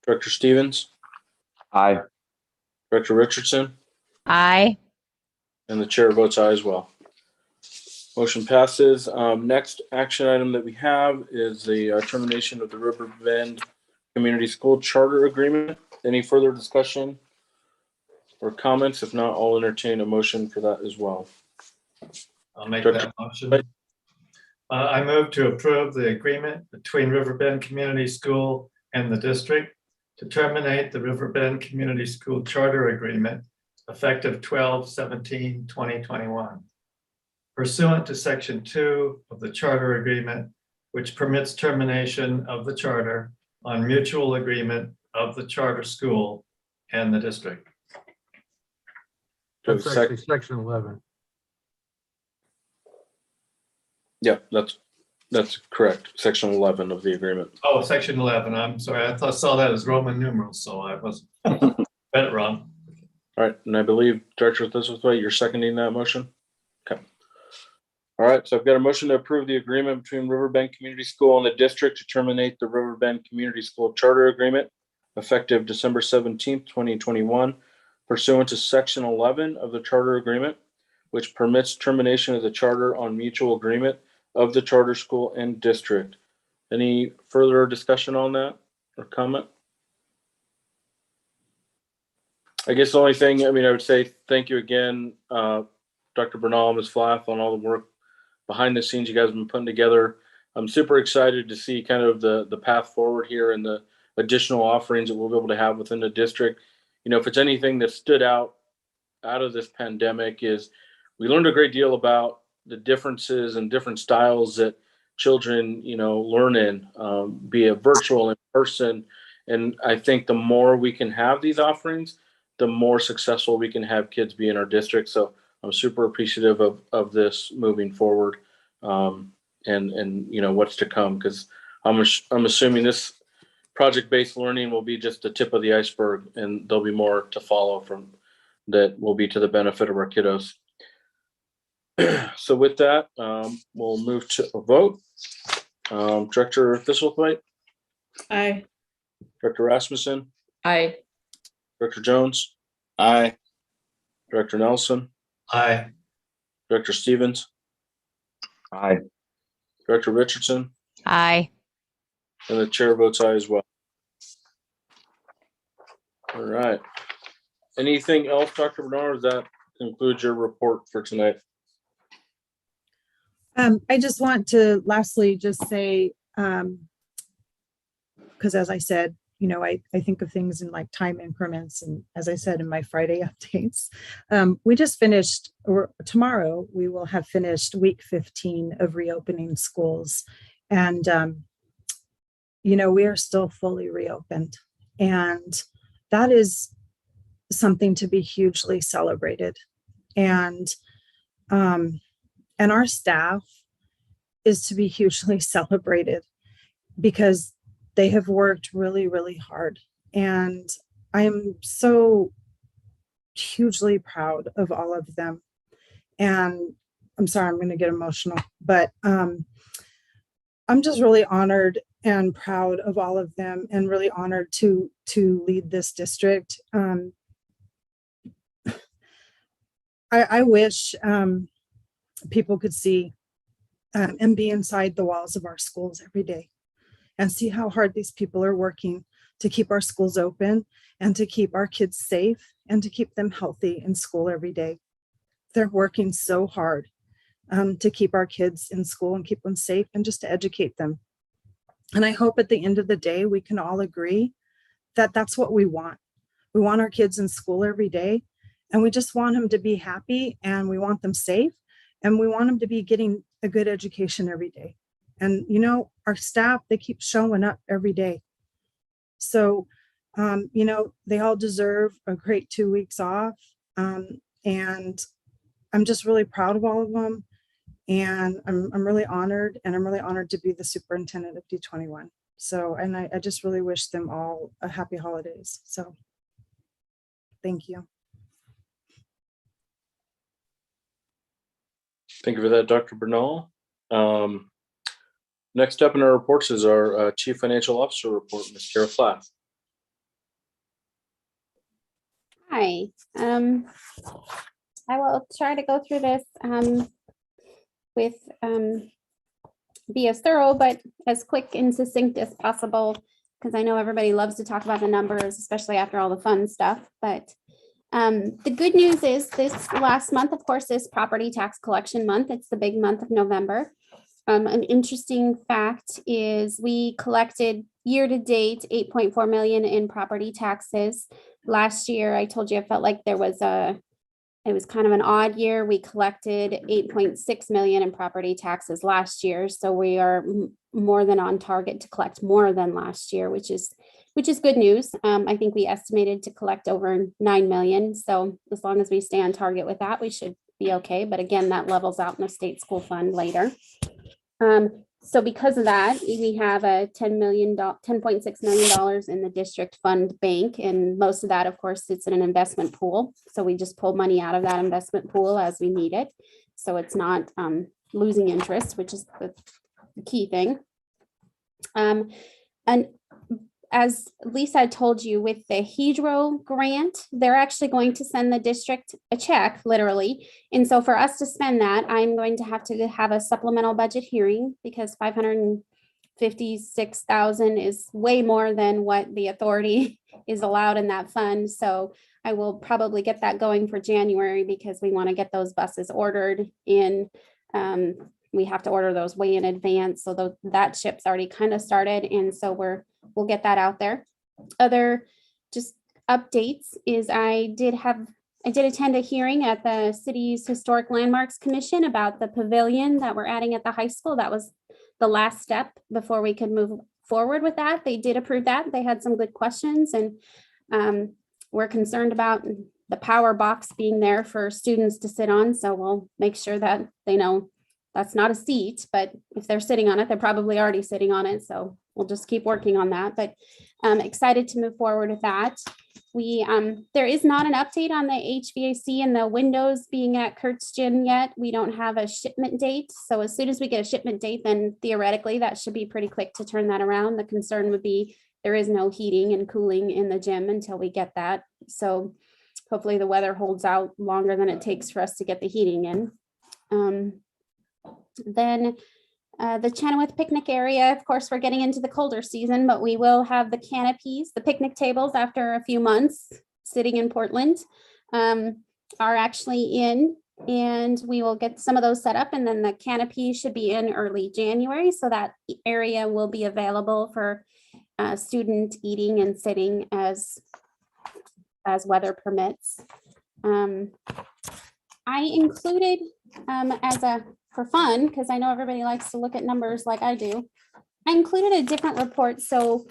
Director Stevens? Aye. Director Richardson? Aye. And the chair votes aye as well. Motion passes. Next action item that we have is the termination of the Riverbend Community School Charter Agreement. Any further discussion or comments? If not, I'll entertain a motion for that as well. I'll make that motion. I move to approve the agreement between Riverbend Community School and the district to terminate the Riverbend Community School Charter Agreement effective 12/17/2021. Pursuant to Section 2 of the Charter Agreement, which permits termination of the charter on mutual agreement of the charter school and the district. That's actually Section 11. Yeah, that's correct. Section 11 of the agreement. Oh, Section 11. I'm sorry. I saw that as Roman numerals, so I was read it wrong. All right, and I believe Director Thistlethwaite, you're seconding that motion? Okay. All right, so I've got a motion to approve the agreement between Riverbend Community School and the district to terminate the Riverbend Community School Charter Agreement effective December 17th, 2021, pursuant to Section 11 of the Charter Agreement, which permits termination of the charter on mutual agreement of the charter school and district. Any further discussion on that or comment? I guess the only thing, I would say thank you again, Dr. Bernal, Ms. Flath, on all the work behind the scenes you guys have been putting together. I'm super excited to see kind of the path forward here and the additional offerings that we'll be able to have within the district. If it's anything that stood out of this pandemic, is we learned a great deal about the differences and different styles that children, learn in, be it virtual, in person. And I think the more we can have these offerings, the more successful we can have kids be in our district. So I'm super appreciative of this moving forward, and what's to come, because I'm assuming this project-based learning will be just the tip of the iceberg, and there'll be more to follow from that will be to the benefit of our kiddos. So with that, we'll move to a vote. Director Thistlethwaite? Aye. Director Rasmussen? Aye. Director Jones? Aye. Director Nelson, Aye. Director Stevens, Aye. Director Richardson, Aye. and the chair votes aye as well. All right. Anything else, Dr. Bernard? That concludes your report for tonight. I just want to lastly just say, because as I said, you know, I think of things in like time increments. And as I said in my Friday updates, we just finished, or tomorrow we will have finished week 15 of reopening schools. And, you know, we are still fully reopened. And that is something to be hugely celebrated. And our staff is to be hugely celebrated because they have worked really, really hard. And I am so hugely proud of all of them. And I'm sorry, I'm going to get emotional, but I'm just really honored and proud of all of them, and really honored to lead this district. I wish people could see and be inside the walls of our schools every day and see how hard these people are working to keep our schools open and to keep our kids safe and to keep them healthy in school every day. They're working so hard to keep our kids in school and keep them safe and just to educate them. And I hope at the end of the day, we can all agree that that's what we want. We want our kids in school every day, and we just want them to be happy, and we want them safe, and we want them to be getting a good education every day. And, you know, our staff, they keep showing up every day. So, you know, they all deserve a great 2 weeks off. And I'm just really proud of all of them. And I'm really honored, and I'm really honored to be the superintendent of D21. So, and I just really wish them all a happy holidays. So thank you. Thank you for that, Dr. Bernal. Next up in our reports is our Chief Financial Officer report, Ms. Kara Flath. Hi. I will try to go through this with be as thorough but as quick and succinct as possible, because I know everybody loves to talk about the numbers, especially after all the fun stuff. But the good news is this last month, of course, is property tax collection month. It's the big month of November. An interesting fact is we collected year to date 8.4 million in property taxes. Last year, I told you I felt like it was kind of an odd year. We collected 8.6 million in property taxes last year. So we are more than on target to collect more than last year, which is good news. I think we estimated to collect over 9 million. So as long as we stay on target with that, we should be okay. But again, that levels out in the state school fund later. So because of that, we have a $10.6 million in the district fund bank. And most of that, of course, sits in an investment pool. So we just pull money out of that investment pool as we need it. So it's not losing interest, which is the key thing. And as Lisa had told you, with the Hedro grant, they're actually going to send the district a check, literally. And so for us to spend that, I'm going to have a supplemental budget hearing, because 556,000 is way more than what the authority is allowed in that fund. So I will probably get that going for January, because we want to get those buses ordered in. We have to order those way in advance. So that ship's already kind of started. And so we'll get that out there. Other just updates is I did attend a hearing at the city's Historic Landmarks Commission about the pavilion that we're adding at the high school. That was the last step before we could move forward with that. They did approve that. They had some good questions, and we're concerned about the power box being there for students to sit on. So we'll make sure that they know that's not a seat, but if they're sitting on it, they're probably already sitting on it. So we'll just keep working on that, but I'm excited to move forward with that. There is not an update on the HVAC and the windows being at Kurt's Gym yet. We don't have a shipment date. So as soon as we get a shipment date, then theoretically that should be pretty quick to turn that around. The concern would be there is no heating and cooling in the gym until we get that. So hopefully the weather holds out longer than it takes for us to get the heating in. Then the Chenoweth picnic area, of course, we're getting into the colder season, but we will have the canopies, the picnic tables after a few months sitting in Portland are actually in, and we will get some of those set up, and then the canopy should be in early January, so that area will be available for student eating and sitting as weather permits. I included for fun, because I know everybody likes to look at numbers like I do, I included a different report. So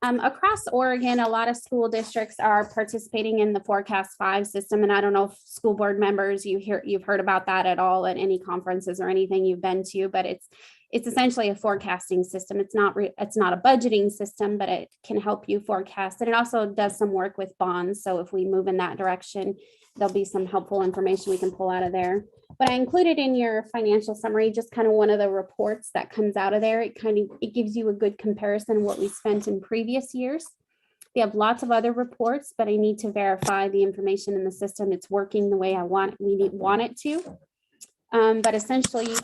across Oregon, a lot of school districts are participating in the Forecast 5 system. And I don't know if school board members, you've heard about that at all at any conferences or anything you've been to, but it's essentially a forecasting system. It's not a budgeting system, but it can help you forecast. And it also does some work with bonds. So if we move in that direction, there'll be some helpful information we can pull out of there. But I included in your financial summary just kind of one of the reports that comes out of there. It gives you a good comparison of what we spent in previous years. We have lots of other reports, but I need to verify the information in the system. It's working the way we want it to. But essentially,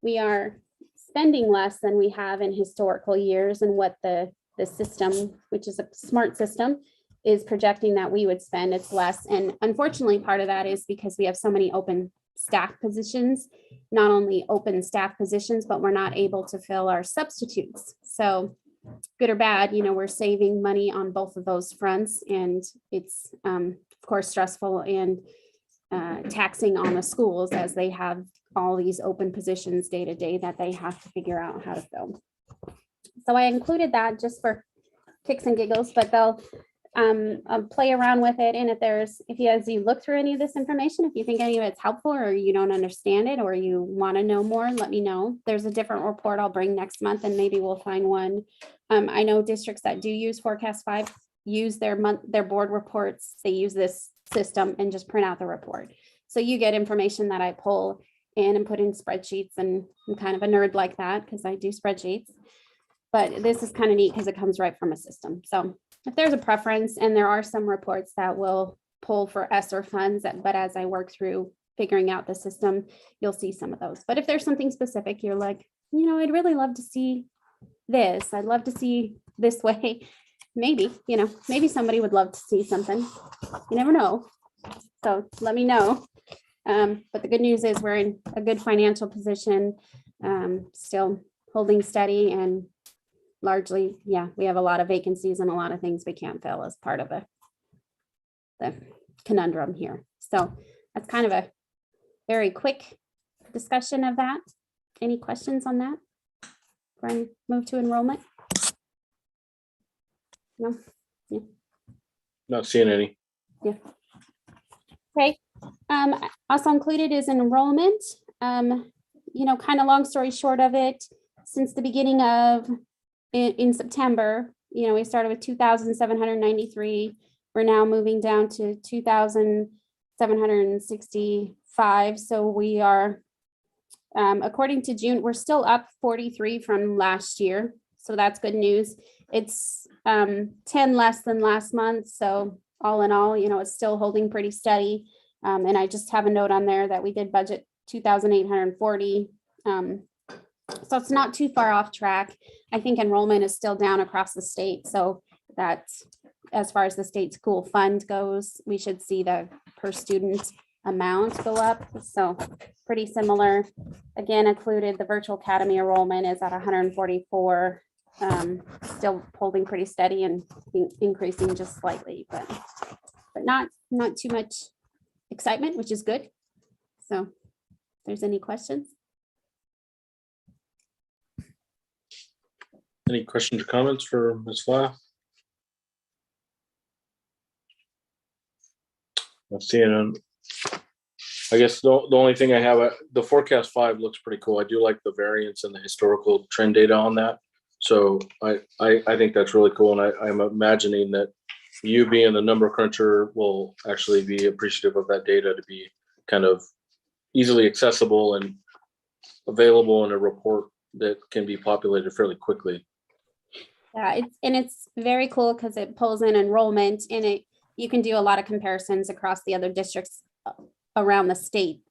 we are spending less than we have in historical years, and what the system, which is a smart system, is projecting that we would spend. It's less. And unfortunately, part of that is because we have so many open staff positions, not only open staff positions, but we're not able to fill our substitutes. So good or bad, we're saving money on both of those fronts. And it's of course stressful and taxing on the schools as they have all these open positions day to day that they have to figure out how to fill. So I included that just for kicks and giggles, but they'll play around with it. And as you look through any of this information, if you think any of it's helpful or you don't understand it or you want to know more, let me know. There's a different report I'll bring next month, and maybe we'll find one. I know districts that do use Forecast 5 use their board reports. They use this system and just print out the report. So you get information that I pull in and put in spreadsheets, and I'm kind of a nerd like that because I do spreadsheets. But this is kind of neat because it comes right from a system. So if there's a preference, and there are some reports that will pull for ESSER funds, but as I work through figuring out the system, you'll see some of those. But if there's something specific, you're like, I'd really love to see this. I'd love to see this way. Maybe somebody would love to see something. You never know. So let me know. But the good news is we're in a good financial position, still holding steady, and largely, we have a lot of vacancies and a lot of things we can't fill as part of the conundrum here. So that's kind of a very quick discussion of that. Any questions on that? Before I move to enrollment? No? Yeah. Not seeing any. Yeah. Okay. Also included is enrollment. Kind of long story short of it, since the beginning of in September, we started with 2,793. We're now moving down to 2,765. So we are, according to June, we're still up 43 from last year. So that's good news. It's 10 less than last month. So all in all, it's still holding pretty steady. And I just have a note on there that we did budget 2,840. So it's not too far off track. I think enrollment is still down across the state. So that's, as far as the state school fund goes, we should see the per student amount go up. So pretty similar. Again, included the virtual academy enrollment is at 144, still holding pretty steady and increasing just slightly, but not too much excitement, which is good. So if there's any questions. Any questions or comments for Ms. Flath? Not seeing them. I guess the only thing I have, the Forecast 5 looks pretty cool. I do like the variance and the historical trend data on that. So I think that's really cool. And I'm imagining that you being the number cruncher will actually be appreciative of that data to be kind of easily accessible and available in a report that can be populated fairly quickly. Yeah, it's very cool because it pulls in enrollment, and you can do a lot of comparisons across the other districts around the state,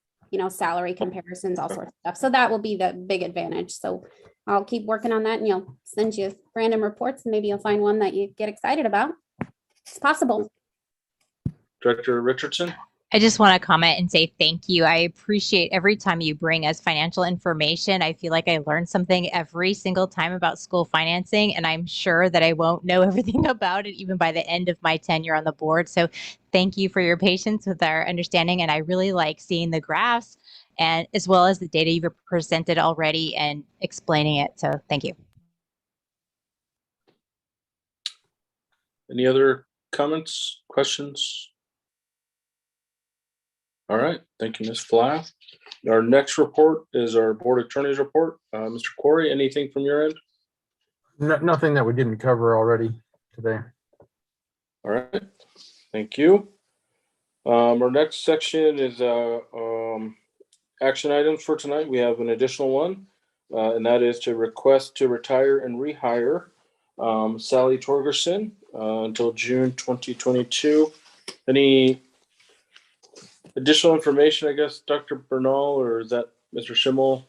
salary comparisons, all sorts of stuff. So that will be the big advantage. So I'll keep working on that, and send you random reports, and maybe you'll find one that you get excited about. It's possible. Director Richardson? I just want to comment and say thank you. I appreciate every time you bring us financial information. I feel like I learn something every single time about school financing, and I'm sure that I won't know everything about it even by the end of my tenure on the board. So thank you for your patience with our understanding. And I really like seeing the graphs and as well as the data you've presented already and explaining it. So thank you. Any other comments, questions? All right, thank you, Ms. Flath. Our next report is our board attorney's report. Mr. Corey, anything from your end? Nothing that we didn't cover already today. All right, thank you. Our next section is action items for tonight. We have an additional one, and that is to request to retire and rehire Sally Torgerson until June 2022. Any additional information, I guess, Dr. Bernal, or is that Mr. Schimmel?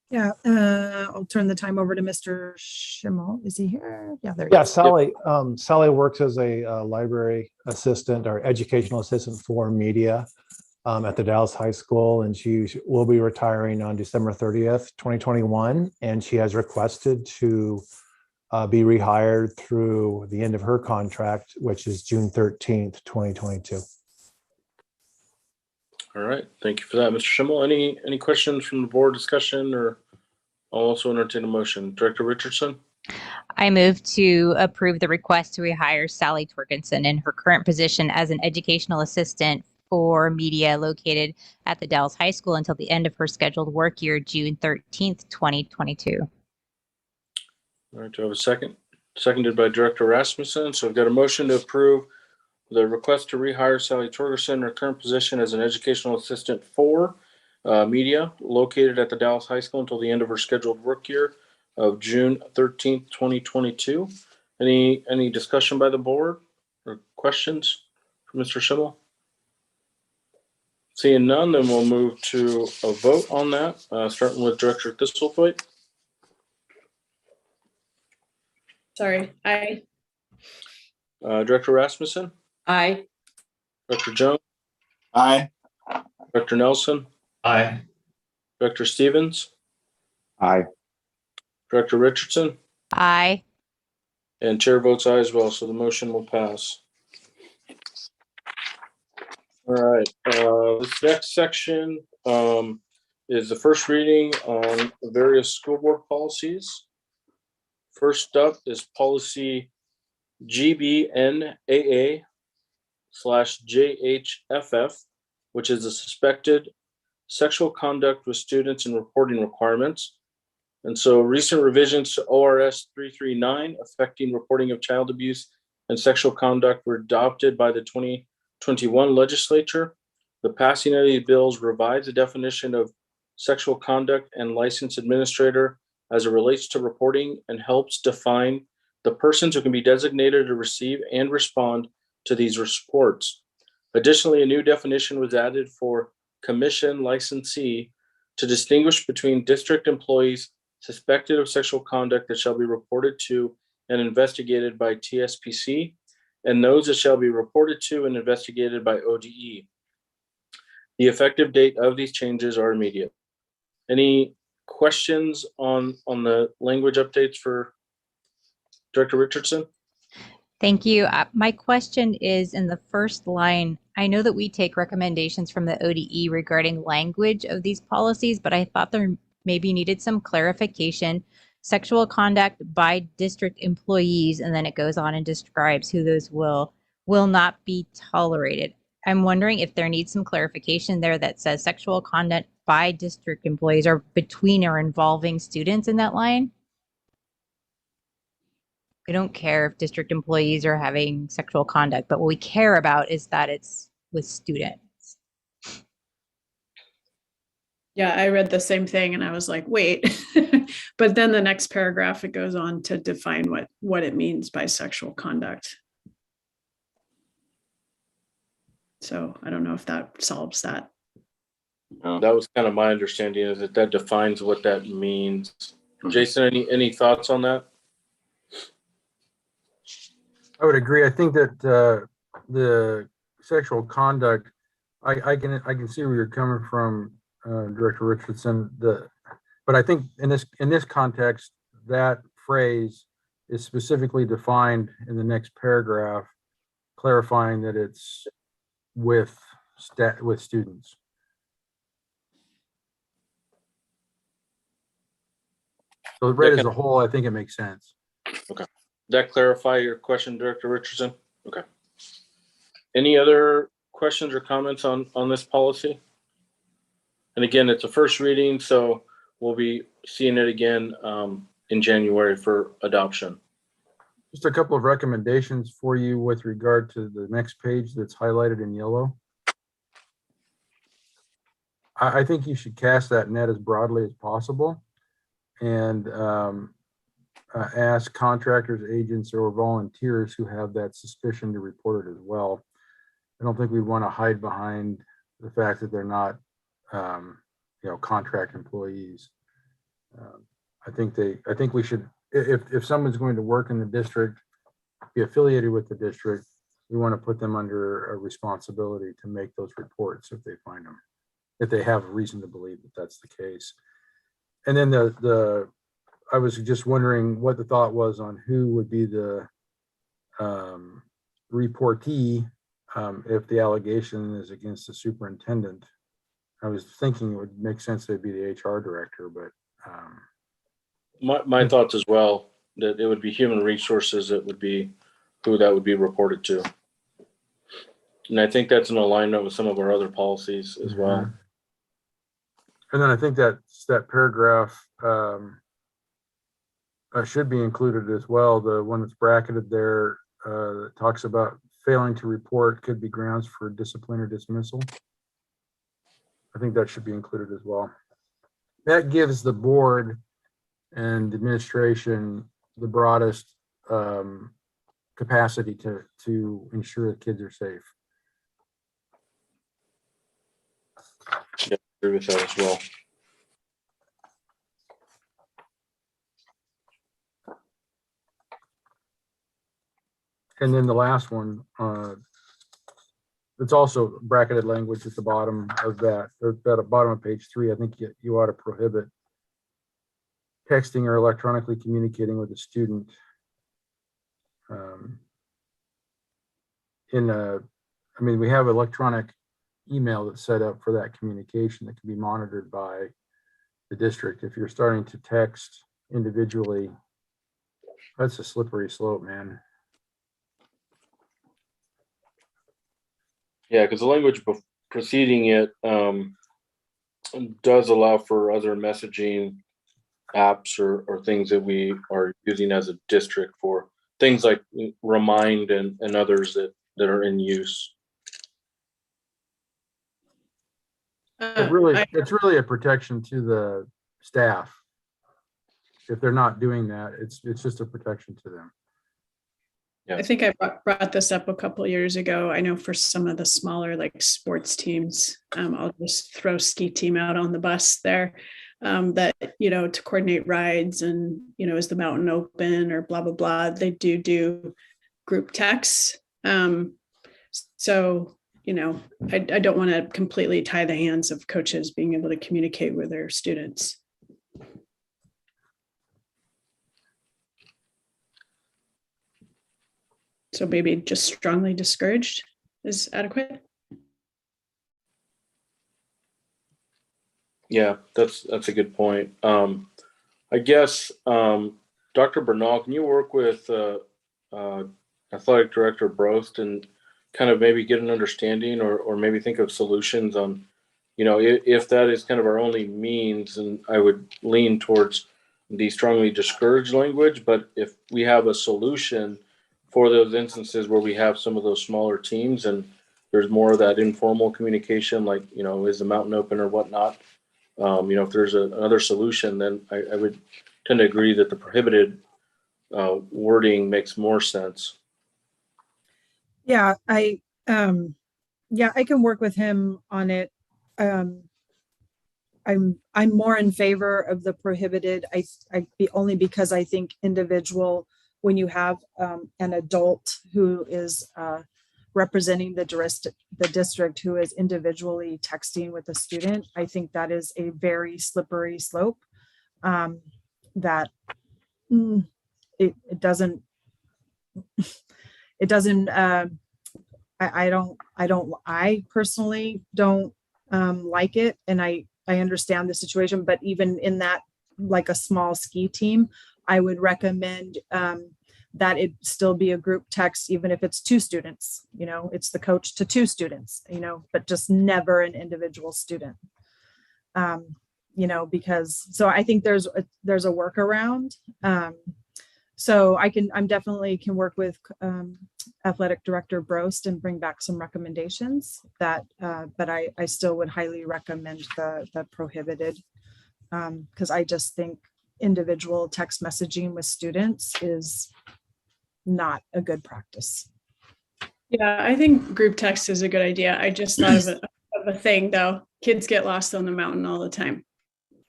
Yeah, I'll turn the time over to Mr. Schimmel. Is he here? Yeah, there he Yeah, is. Sally. Sally works as a library assistant or educational assistant for media at the Dallas High School, and she will be retiring on December 30th, 2021. And she has requested to be rehired through the end of her contract, which is June 13th, 2022. All right, thank you for that, Mr. Schimmel. Any questions from the board discussion, or I'll also entertain a motion. Director Richardson? I move to approve the request to rehire Sally Torkinson in her current position as an educational assistant for media located at the Dallas High School until the end of her scheduled work year, June 13th, 2022. All right, do I have a second? Seconded by Director Rasmussen. So I've got a motion to approve the request to rehire Sally Torgerson in her current position as an educational assistant for media located at the Dallas High School until the end of her scheduled work year of June 13th, 2022. Any discussion by the board or questions for Mr. Schimmel? Seeing none, then we'll move to a vote on that, starting with Director Thistlethwaite. Sorry, aye. Director Rasmussen? Aye. Dr. Jones? Aye. Dr. Nelson? Aye. Dr. Stevens? Aye. Director Richardson? Aye. And chair votes aye as well, so the motion will pass. All right, this next section is the first reading on various school board policies. First up is policy GBNAA/JHFF, which is the suspected sexual conduct with students and reporting requirements. And so recent revisions to ORS 339 affecting reporting of child abuse and sexual conduct were adopted by the 2021 legislature. The passing of these bills revives the definition of sexual conduct and licensed administrator as it relates to reporting and helps define the persons who can be designated to receive and respond to these reports. Additionally, a new definition was added for commission licensee to distinguish between district employees suspected of sexual conduct that shall be reported to and investigated by TSPC and those that shall be reported to and investigated by ODE. The effective date of these changes are immediate. Any questions on the language updates for Director Richardson? Thank you. My question is in the first line. I know that we take recommendations from the ODE regarding language of these policies, but I thought there maybe needed some clarification. Sexual conduct by district employees, and then it goes on and describes who those will not be tolerated. I'm wondering if there needs some clarification there that says sexual conduct by district employees or between or involving students in that line. We don't care if district employees are having sexual conduct, but what we care about is that it's with students. Yeah, I read the same thing and I was like, wait. But then the next paragraph, it goes on to define what it means by sexual conduct. So I don't know if that solves that. That was kind of my understanding, is that defines what that means. Jason, any thoughts on that? I would agree. I think that the sexual conduct, I can see where you're coming from, Director Richardson. But I think in this context, that phrase is specifically defined in the next paragraph, clarifying that it's with students. So read as a whole, I think it makes sense. Okay. Did that clarify your question, Director Richardson? Okay. Any other questions or comments on this policy? And again, it's a first reading, so we'll be seeing it again in January for adoption. Just a couple of recommendations for you with regard to the next page that's highlighted in yellow. I think you should cast that net as broadly as possible and ask contractors, agents, or volunteers who have that suspicion to report it as well. I don't think we want to hide behind the fact that they're not, contract employees. I think we should, if someone's going to work in the district, be affiliated with the district, we want to put them under a responsibility to make those reports if they find them, if they have reason to believe that that's the case. And then I was just wondering what the thought was on who would be the reportee if the allegation is against the superintendent. I was thinking it would make sense to be the HR director, but my thoughts as well, that it would be human resources that would be who that would be reported to. And I think that's in alignment with some of our other policies as well. And then I think that paragraph should be included as well. The one that's bracketed there that talks about failing to report could be grounds for discipline or dismissal. I think that should be included as well. That gives the board and administration the broadest capacity to ensure that kids are safe. Yeah, I agree with that as well. And then the last one, it's also bracketed language at the bottom of that, or at the bottom of page 3. I think you ought to prohibit texting or electronically communicating with a student we have electronic email that's set up for that communication that can be monitored by the district. If you're starting to text individually, that's a slippery slope, man. Yeah, because the language preceding it does allow for other messaging apps or things that we are using as a district for things like Remind and others that are in use. It's really a protection to the staff. If they're not doing that, it's just a protection to them. Yeah. I think I brought this up a couple of years ago. I know for some of the smaller like sports teams, I'll just throw ski team out on the bus there, that, to coordinate rides and, is the mountain open or blah, blah, blah. They do group texts. So, I don't want to completely tie the hands of coaches being able to communicate with their students. So maybe just strongly discouraged is adequate. Yeah, that's a good point. I guess, Dr. Bernal, can you work with Athletic Director Brost and kind of maybe get an understanding or maybe think of solutions on, if that is kind of our only means, and I would lean towards the strongly discouraged language, but if we have a solution for those instances where we have some of those smaller teams and there's more of that informal communication, like, is the mountain open or whatnot? If there's another solution, then I would tend to agree that the prohibited wording makes more sense. Yeah, Yeah, I can work with him on it. I'm more in favor of the prohibited. Only because I think individual, when you have an adult who is representing the district who is individually texting with a student, I think that is a very slippery slope. That it doesn't I personally don't like it, and I understand the situation, but even in that, like a small ski team, I would recommend that it still be a group text, even if it's 2 students, it's the coach to 2 students, but just never an individual student. Because, so I think there's a workaround. So I'm definitely can work with Athletic Director Brost and bring back some recommendations that, but I still would highly recommend the prohibited, because I just think individual text messaging with students is not a good practice. Yeah, I think group text is a good idea. I just thought of a thing though. Kids get lost on the mountain all the time.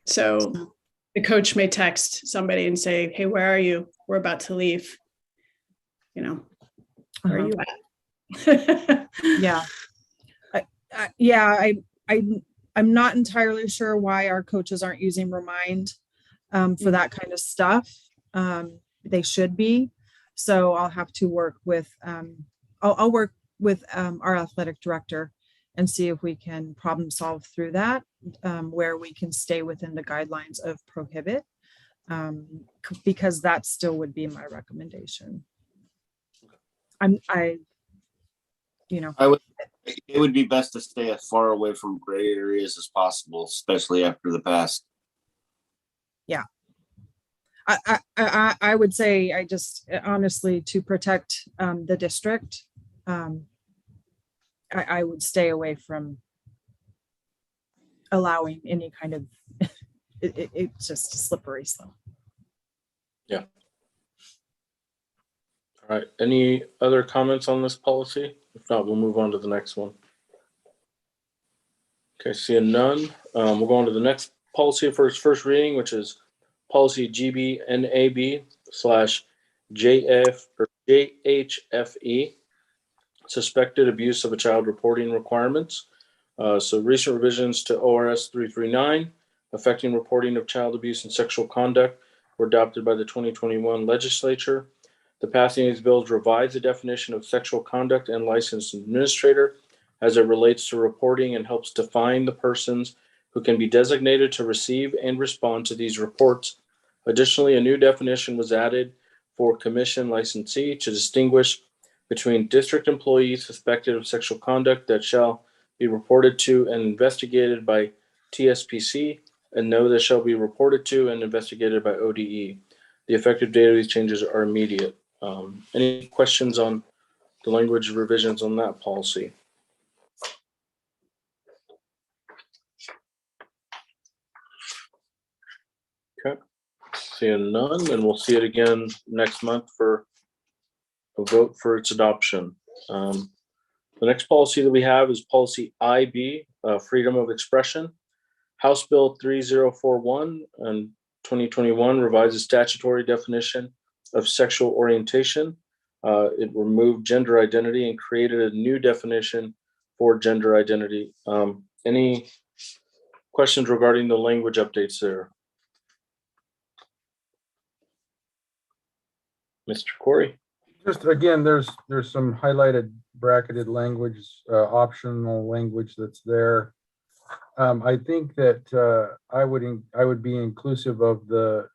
So the coach may text somebody and say, "Hey, where are you? We're about to leave. Where are you at?" Yeah. I'm not entirely sure why our coaches aren't using Remind for that kind of stuff. They should be. So I'll have to work with, I'll work with our athletic director and see if we can problem solve through that, where we can stay within the guidelines of prohibit, because that still would be my recommendation. It would be best to stay as far away from gray areas as possible, especially after the past. Yeah. I would say, I just honestly, to protect the district, I would stay away from allowing any kind of, it's just a slippery slope. Yeah. All right. Any other comments on this policy? If not, we'll move on to the next one. Okay, seeing none, we'll go on to the next policy for its first reading, which is policy GBNAB/JHFE, suspected abuse of a child reporting requirements. So recent revisions to ORS 339 affecting reporting of child abuse and sexual conduct were adopted by the 2021 legislature. The passing of these bills revides the definition of sexual conduct and licensed administrator as it relates to reporting and helps define the persons who can be designated to receive and respond to these reports. Additionally, a new definition was added for commission licensee to distinguish between district employees suspected of sexual conduct that shall be reported to and investigated by TSPC and those that shall be reported to and investigated by ODE. The effective date of these changes are immediate. Any questions on the language revisions on that policy? Okay, seeing none, and we'll see it again next month for a vote for its adoption. The next policy that we have is policy IB, freedom of expression. House Bill 3041 and 2021 revises statutory definition of sexual orientation. It removed gender identity and created a new definition for gender identity. Any questions regarding the language updates there? Mr. Corey? Just again, there's some highlighted bracketed language, optional language that's there. I think that I would be inclusive of the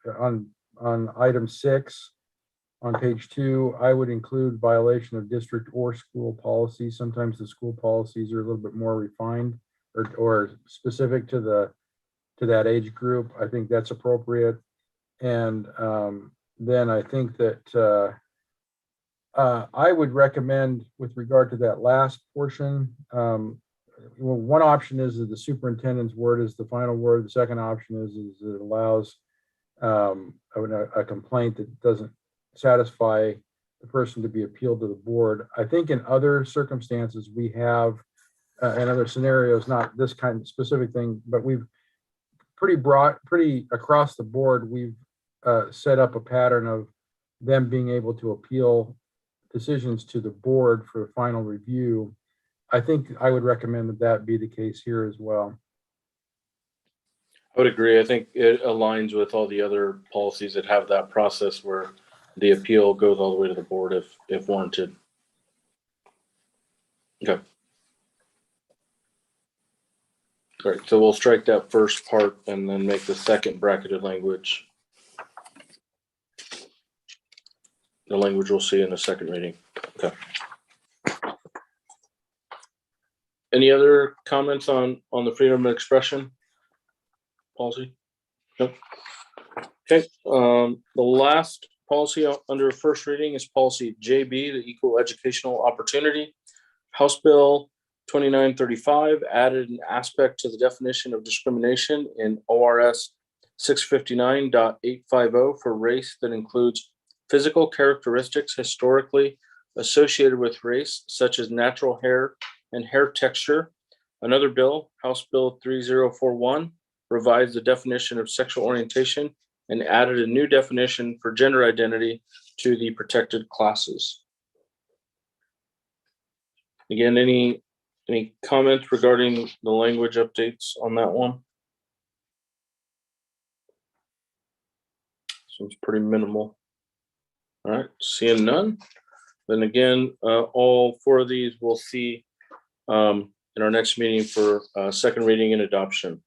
on item 6 on page 2. I would include violation of district or school policy. Sometimes the school policies are a little bit more refined or specific to that age group. I think that's appropriate. And then I think that I would recommend, with regard to that last portion, one option is that the superintendent's word is the final word. The second option is it allows a complaint that doesn't satisfy the person to be appealed to the board. I think in other circumstances we have and other scenarios, not this kind of specific thing, but we've pretty across the board, we've set up a pattern of them being able to appeal decisions to the board for final review. I think I would recommend that that be the case here as well. I would agree. I think it aligns with all the other policies that have that process where the appeal goes all the way to the board if warranted. Okay. All right, so we'll strike that first part and then make the second bracketed language the language we'll see in the second reading. Okay. Any other comments on the freedom of expression policy? Nope. Okay. The last policy under first reading is policy JB, the Equal Educational Opportunity. House Bill 2935 added an aspect to the definition of discrimination in ORS 659.850 for race that includes physical characteristics historically associated with race, such as natural hair and hair texture. Another bill, House Bill 3041, revised the definition of sexual orientation and added a new definition for gender identity to the protected classes. Again, any comments regarding the language updates on that one? Seems pretty minimal. All right, seeing none. Then again, all four of these we'll see in our next meeting for second reading and adoption.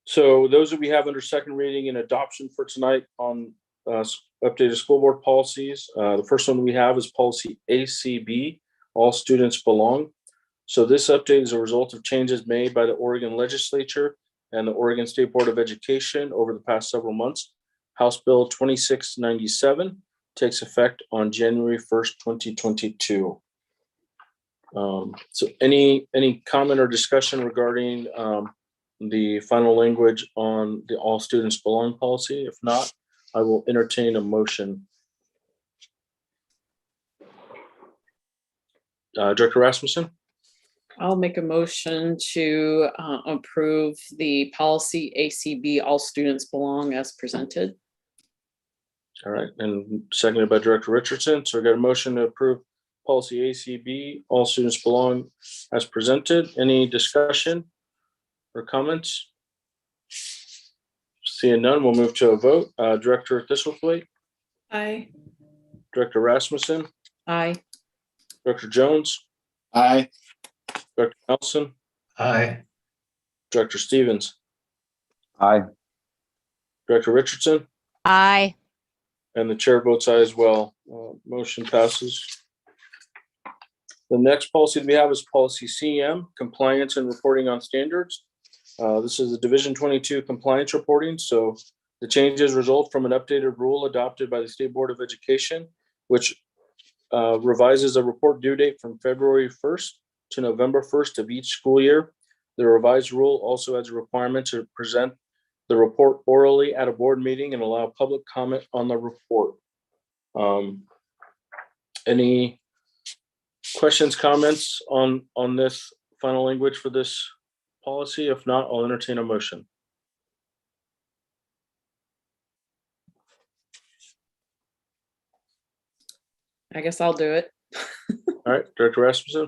So those that we have under second reading and adoption for tonight on updated school board policies. The first one we have is policy ACB, all students belong. So this update is a result of changes made by the Oregon legislature and the Oregon State Board of Education over the past several months. House Bill 2697 takes effect on January 1st, 2022. So any comment or discussion regarding the final language on the all students belong policy? If not, I will entertain a motion. Director Rasmussen? I'll make a motion to approve the policy ACB, all students belong, as presented. All right, and seconded by Director Richardson. So we got a motion to approve policy ACB, all students belong, as presented. Any discussion or comments? Seeing none, we'll move to a vote. Director Thistlethwaite? Aye. Director Rasmussen? Aye. Director Jones? Aye. Director Nelson? Aye. Director Stevens? Aye. Director Richardson? Aye. And the chair votes aye as well. Motion passes. The next policy that we have is policy CM, compliance and reporting on standards. This is the Division 22 compliance reporting. So the changes result from an updated rule adopted by the State Board of Education, which revises a report due date from February 1st to November 1st of each school year. The revised rule also adds a requirement to present the report orally at a board meeting and allow public comment on the report. Any questions, comments on this final language for this policy? If not, I'll entertain a motion. I guess I'll do it. All right, Director Rasmussen.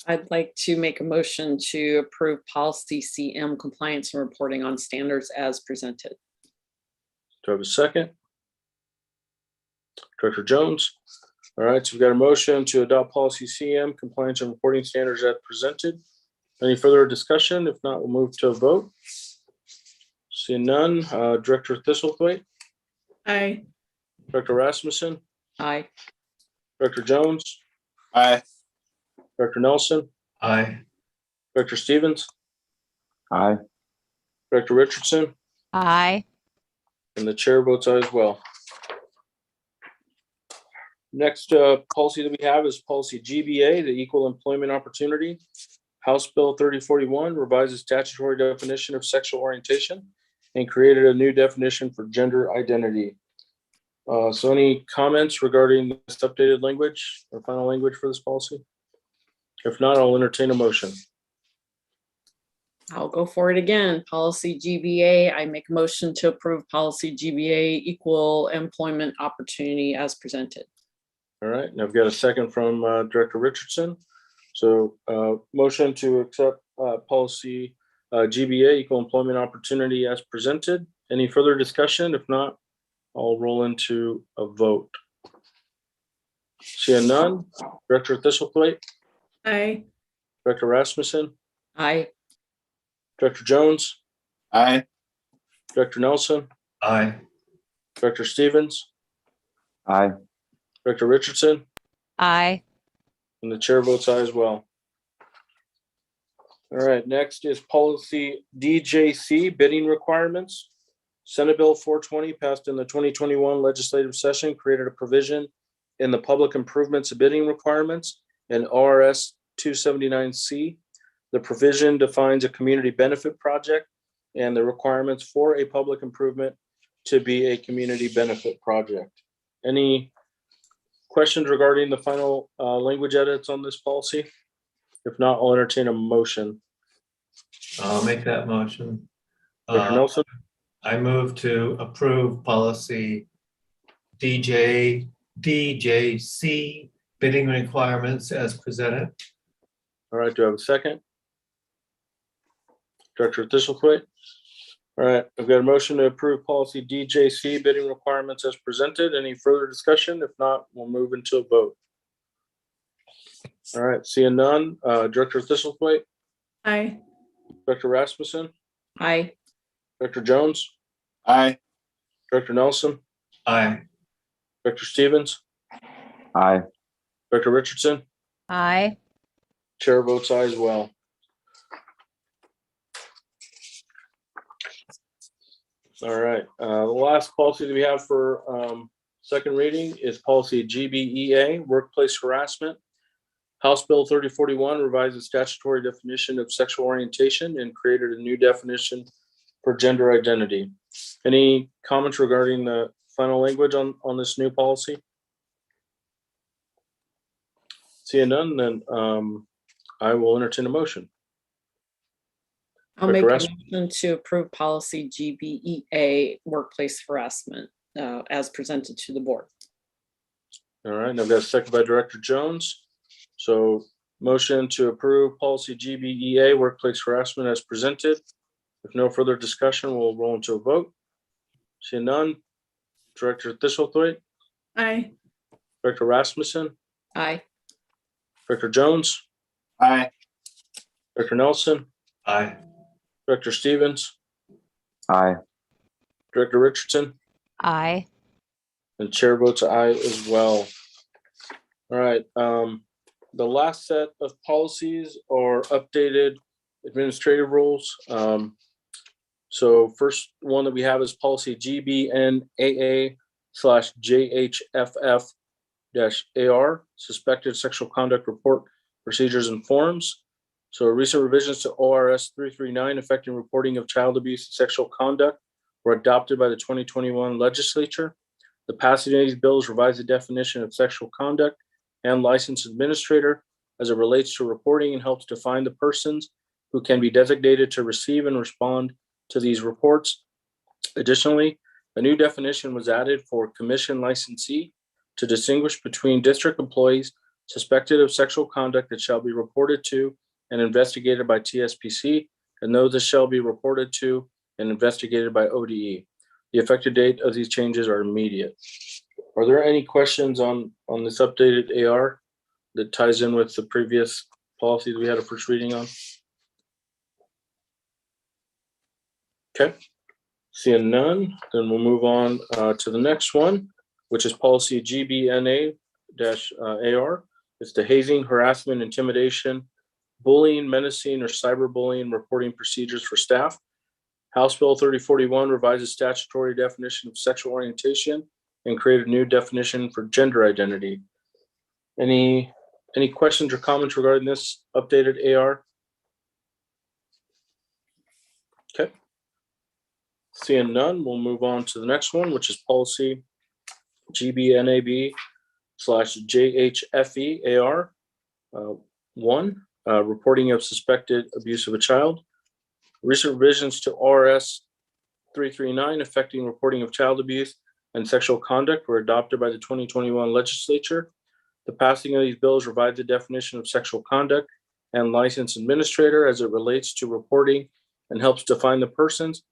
I'd like to make a motion to approve policy CM, compliance and reporting on standards, as presented. Do I have a second? Director Jones. All right, so we've got a motion to adopt policy CM, compliance and reporting standards as presented. Any further discussion? If not, we'll move to a vote. Seeing none, Director Thistlethwaite? Aye. Director Rasmussen? Aye. Director Jones? Aye. Director Nelson? Aye. Director Stevens? Aye. Director Richardson? Aye. And the chair votes aye as well. Next policy that we have is policy GBA, the Equal Employment Opportunity. House Bill 3041 revises statutory definition of sexual orientation and created a new definition for gender identity. So any comments regarding this updated language or final language for this policy? If not, I'll entertain a motion. I'll go for it again. Policy GBA, I make a motion to approve policy GBA, equal employment opportunity as presented. All right, and I've got a second from Director Richardson. So motion to accept policy GBA, equal employment opportunity as presented. Any further discussion? If not, I'll roll into a vote. Seeing none, Director Thistlethwaite, Aye. Director Rasmussen, Aye. Director Jones, Aye. Director Nelson, Aye. Director Stevens, Aye. Director Richardson, Aye. and the chair votes aye as well. All right, next is policy DJC, bidding requirements. Senate Bill 420 passed in the 2021 legislative session, created a provision in the public improvements of bidding requirements and ORS 279C. The provision defines a community benefit project and the requirements for a public improvement to be a community benefit project. Any questions regarding the final language edits on this policy? If not, I'll entertain a motion. I'll make that motion. Director Nelson, I move to approve policy DJC, bidding requirements as presented. all right, do I have a second? Director Thistlethwaite. All right, I've got a motion to approve policy DJC, bidding requirements as presented. Any further discussion? If not, we'll move into a vote. All right, seeing none, Director Thistlethwaite, Aye. Director Rasmussen, Aye. Director Jones, Aye. Director Nelson, Aye. Director Stevens, Aye. Director Richardson, Aye. chair votes aye as well. All right, the last policy that we have for second reading is policy GBEA, workplace harassment. House Bill 3041 revised the statutory definition of sexual orientation and created a new definition for gender identity. Any comments regarding the final language on this new policy? Seeing none, then I will entertain a motion. I'll make Director a motion to approve policy GBEA, workplace harassment, as presented to the board. All right, and I've got a second by Director Jones. So motion to approve policy GBEA, workplace harassment as presented. If no further discussion, we'll roll into a vote. Seeing none, Director Thistlethwaite, Aye. Director Rasmussen, Aye. Director Jones, Aye. Director Nelson, Aye. Director Stevens, Aye. Director Richardson, Aye. and chair votes aye as well. All right, the last set of policies are updated administrative rules. So first one that we have is policy GBNAA/JHFF-AR, suspected sexual conduct report procedures and forms. So recent revisions to ORS 339 affecting reporting of child abuse and sexual conduct were adopted by the 2021 legislature. The passage of these bills revised the definition of sexual conduct and licensed administrator as it relates to reporting and helps define the persons who can be designated to receive and respond to these reports. Additionally, a new definition was added for commission licensee to distinguish between district employees suspected of sexual conduct that shall be reported to and investigated by TSPC and those that shall be reported to and investigated by ODE. The effective date of these changes are immediate. Are there any questions on this updated AR that ties in with the previous policies we had a first reading on? Okay, seeing none, then we'll move on to the next one, which is policy GBNA-AR. It's the hazing, harassment, intimidation, bullying, menacing, or cyberbullying reporting procedures for staff. House Bill 3041 revises statutory definition of sexual orientation and created a new definition for gender identity. Any questions or comments regarding this updated AR? Okay. Seeing none, we'll move on to the next one, which is policy GBNAB/JHFE-AR. reporting of suspected abuse of a child. Recent revisions to RS 339 affecting reporting of child abuse and sexual conduct were adopted by the 2021 legislature. The passing of these bills revives the definition of sexual conduct and licensed administrator as it relates to reporting and helps define the persons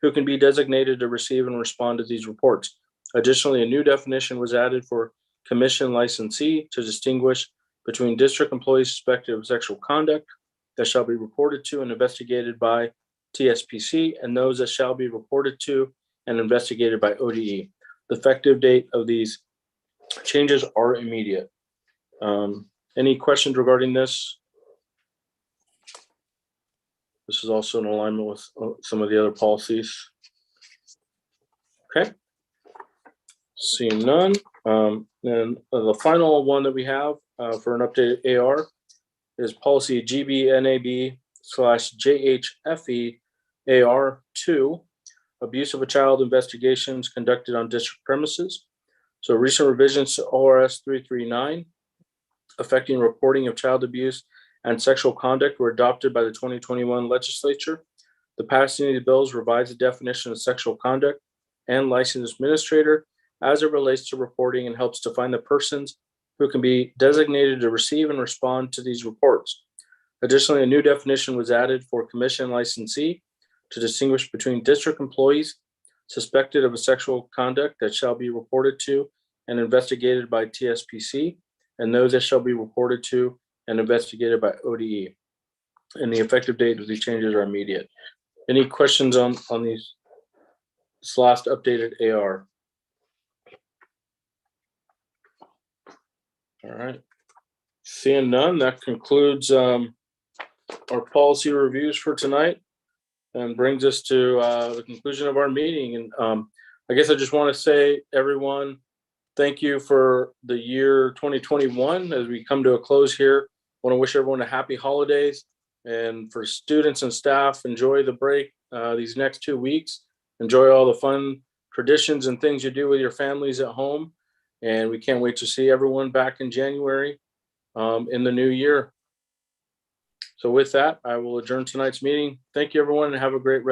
who can be designated to receive and respond to these reports. Additionally, a new definition was added for commission licensee to distinguish between district employees suspected of sexual conduct that shall be reported to and investigated by TSPC and those that shall be reported to and investigated by ODE. The effective date of these changes are immediate. Any questions regarding this? This is also in alignment with some of the other policies. Okay. Seeing none. Then the final one that we have for an updated AR is policy GBNAB/JHFE AR2, abuse of a child investigations conducted on district premises. So recent revisions to ORS 339 affecting reporting of child abuse and sexual conduct were adopted by the 2021 legislature. The passing of the bills revises the definition of sexual conduct and licensed administrator as it relates to reporting and helps define the persons who can be designated to receive and respond to these reports. Additionally, a new definition was added for commission licensee to distinguish between district employees suspected of a sexual conduct that shall be reported to and investigated by TSPC and those that shall be reported to and investigated by ODE. And the effective date of these changes are immediate. Any questions on these? This last updated AR. All right. Seeing none, that concludes our policy reviews for tonight and brings us to the conclusion of our meeting. And I guess I just want to say, everyone, thank you for the year 2021 as we come to a close here. I want to wish everyone a happy holidays. And for students and staff, enjoy the break these next 2 weeks. Enjoy all the fun traditions and things you do with your families at home. And we can't wait to see everyone back in January in the new year. So with that, I will adjourn tonight's meeting. Thank you, everyone, and have a great rest.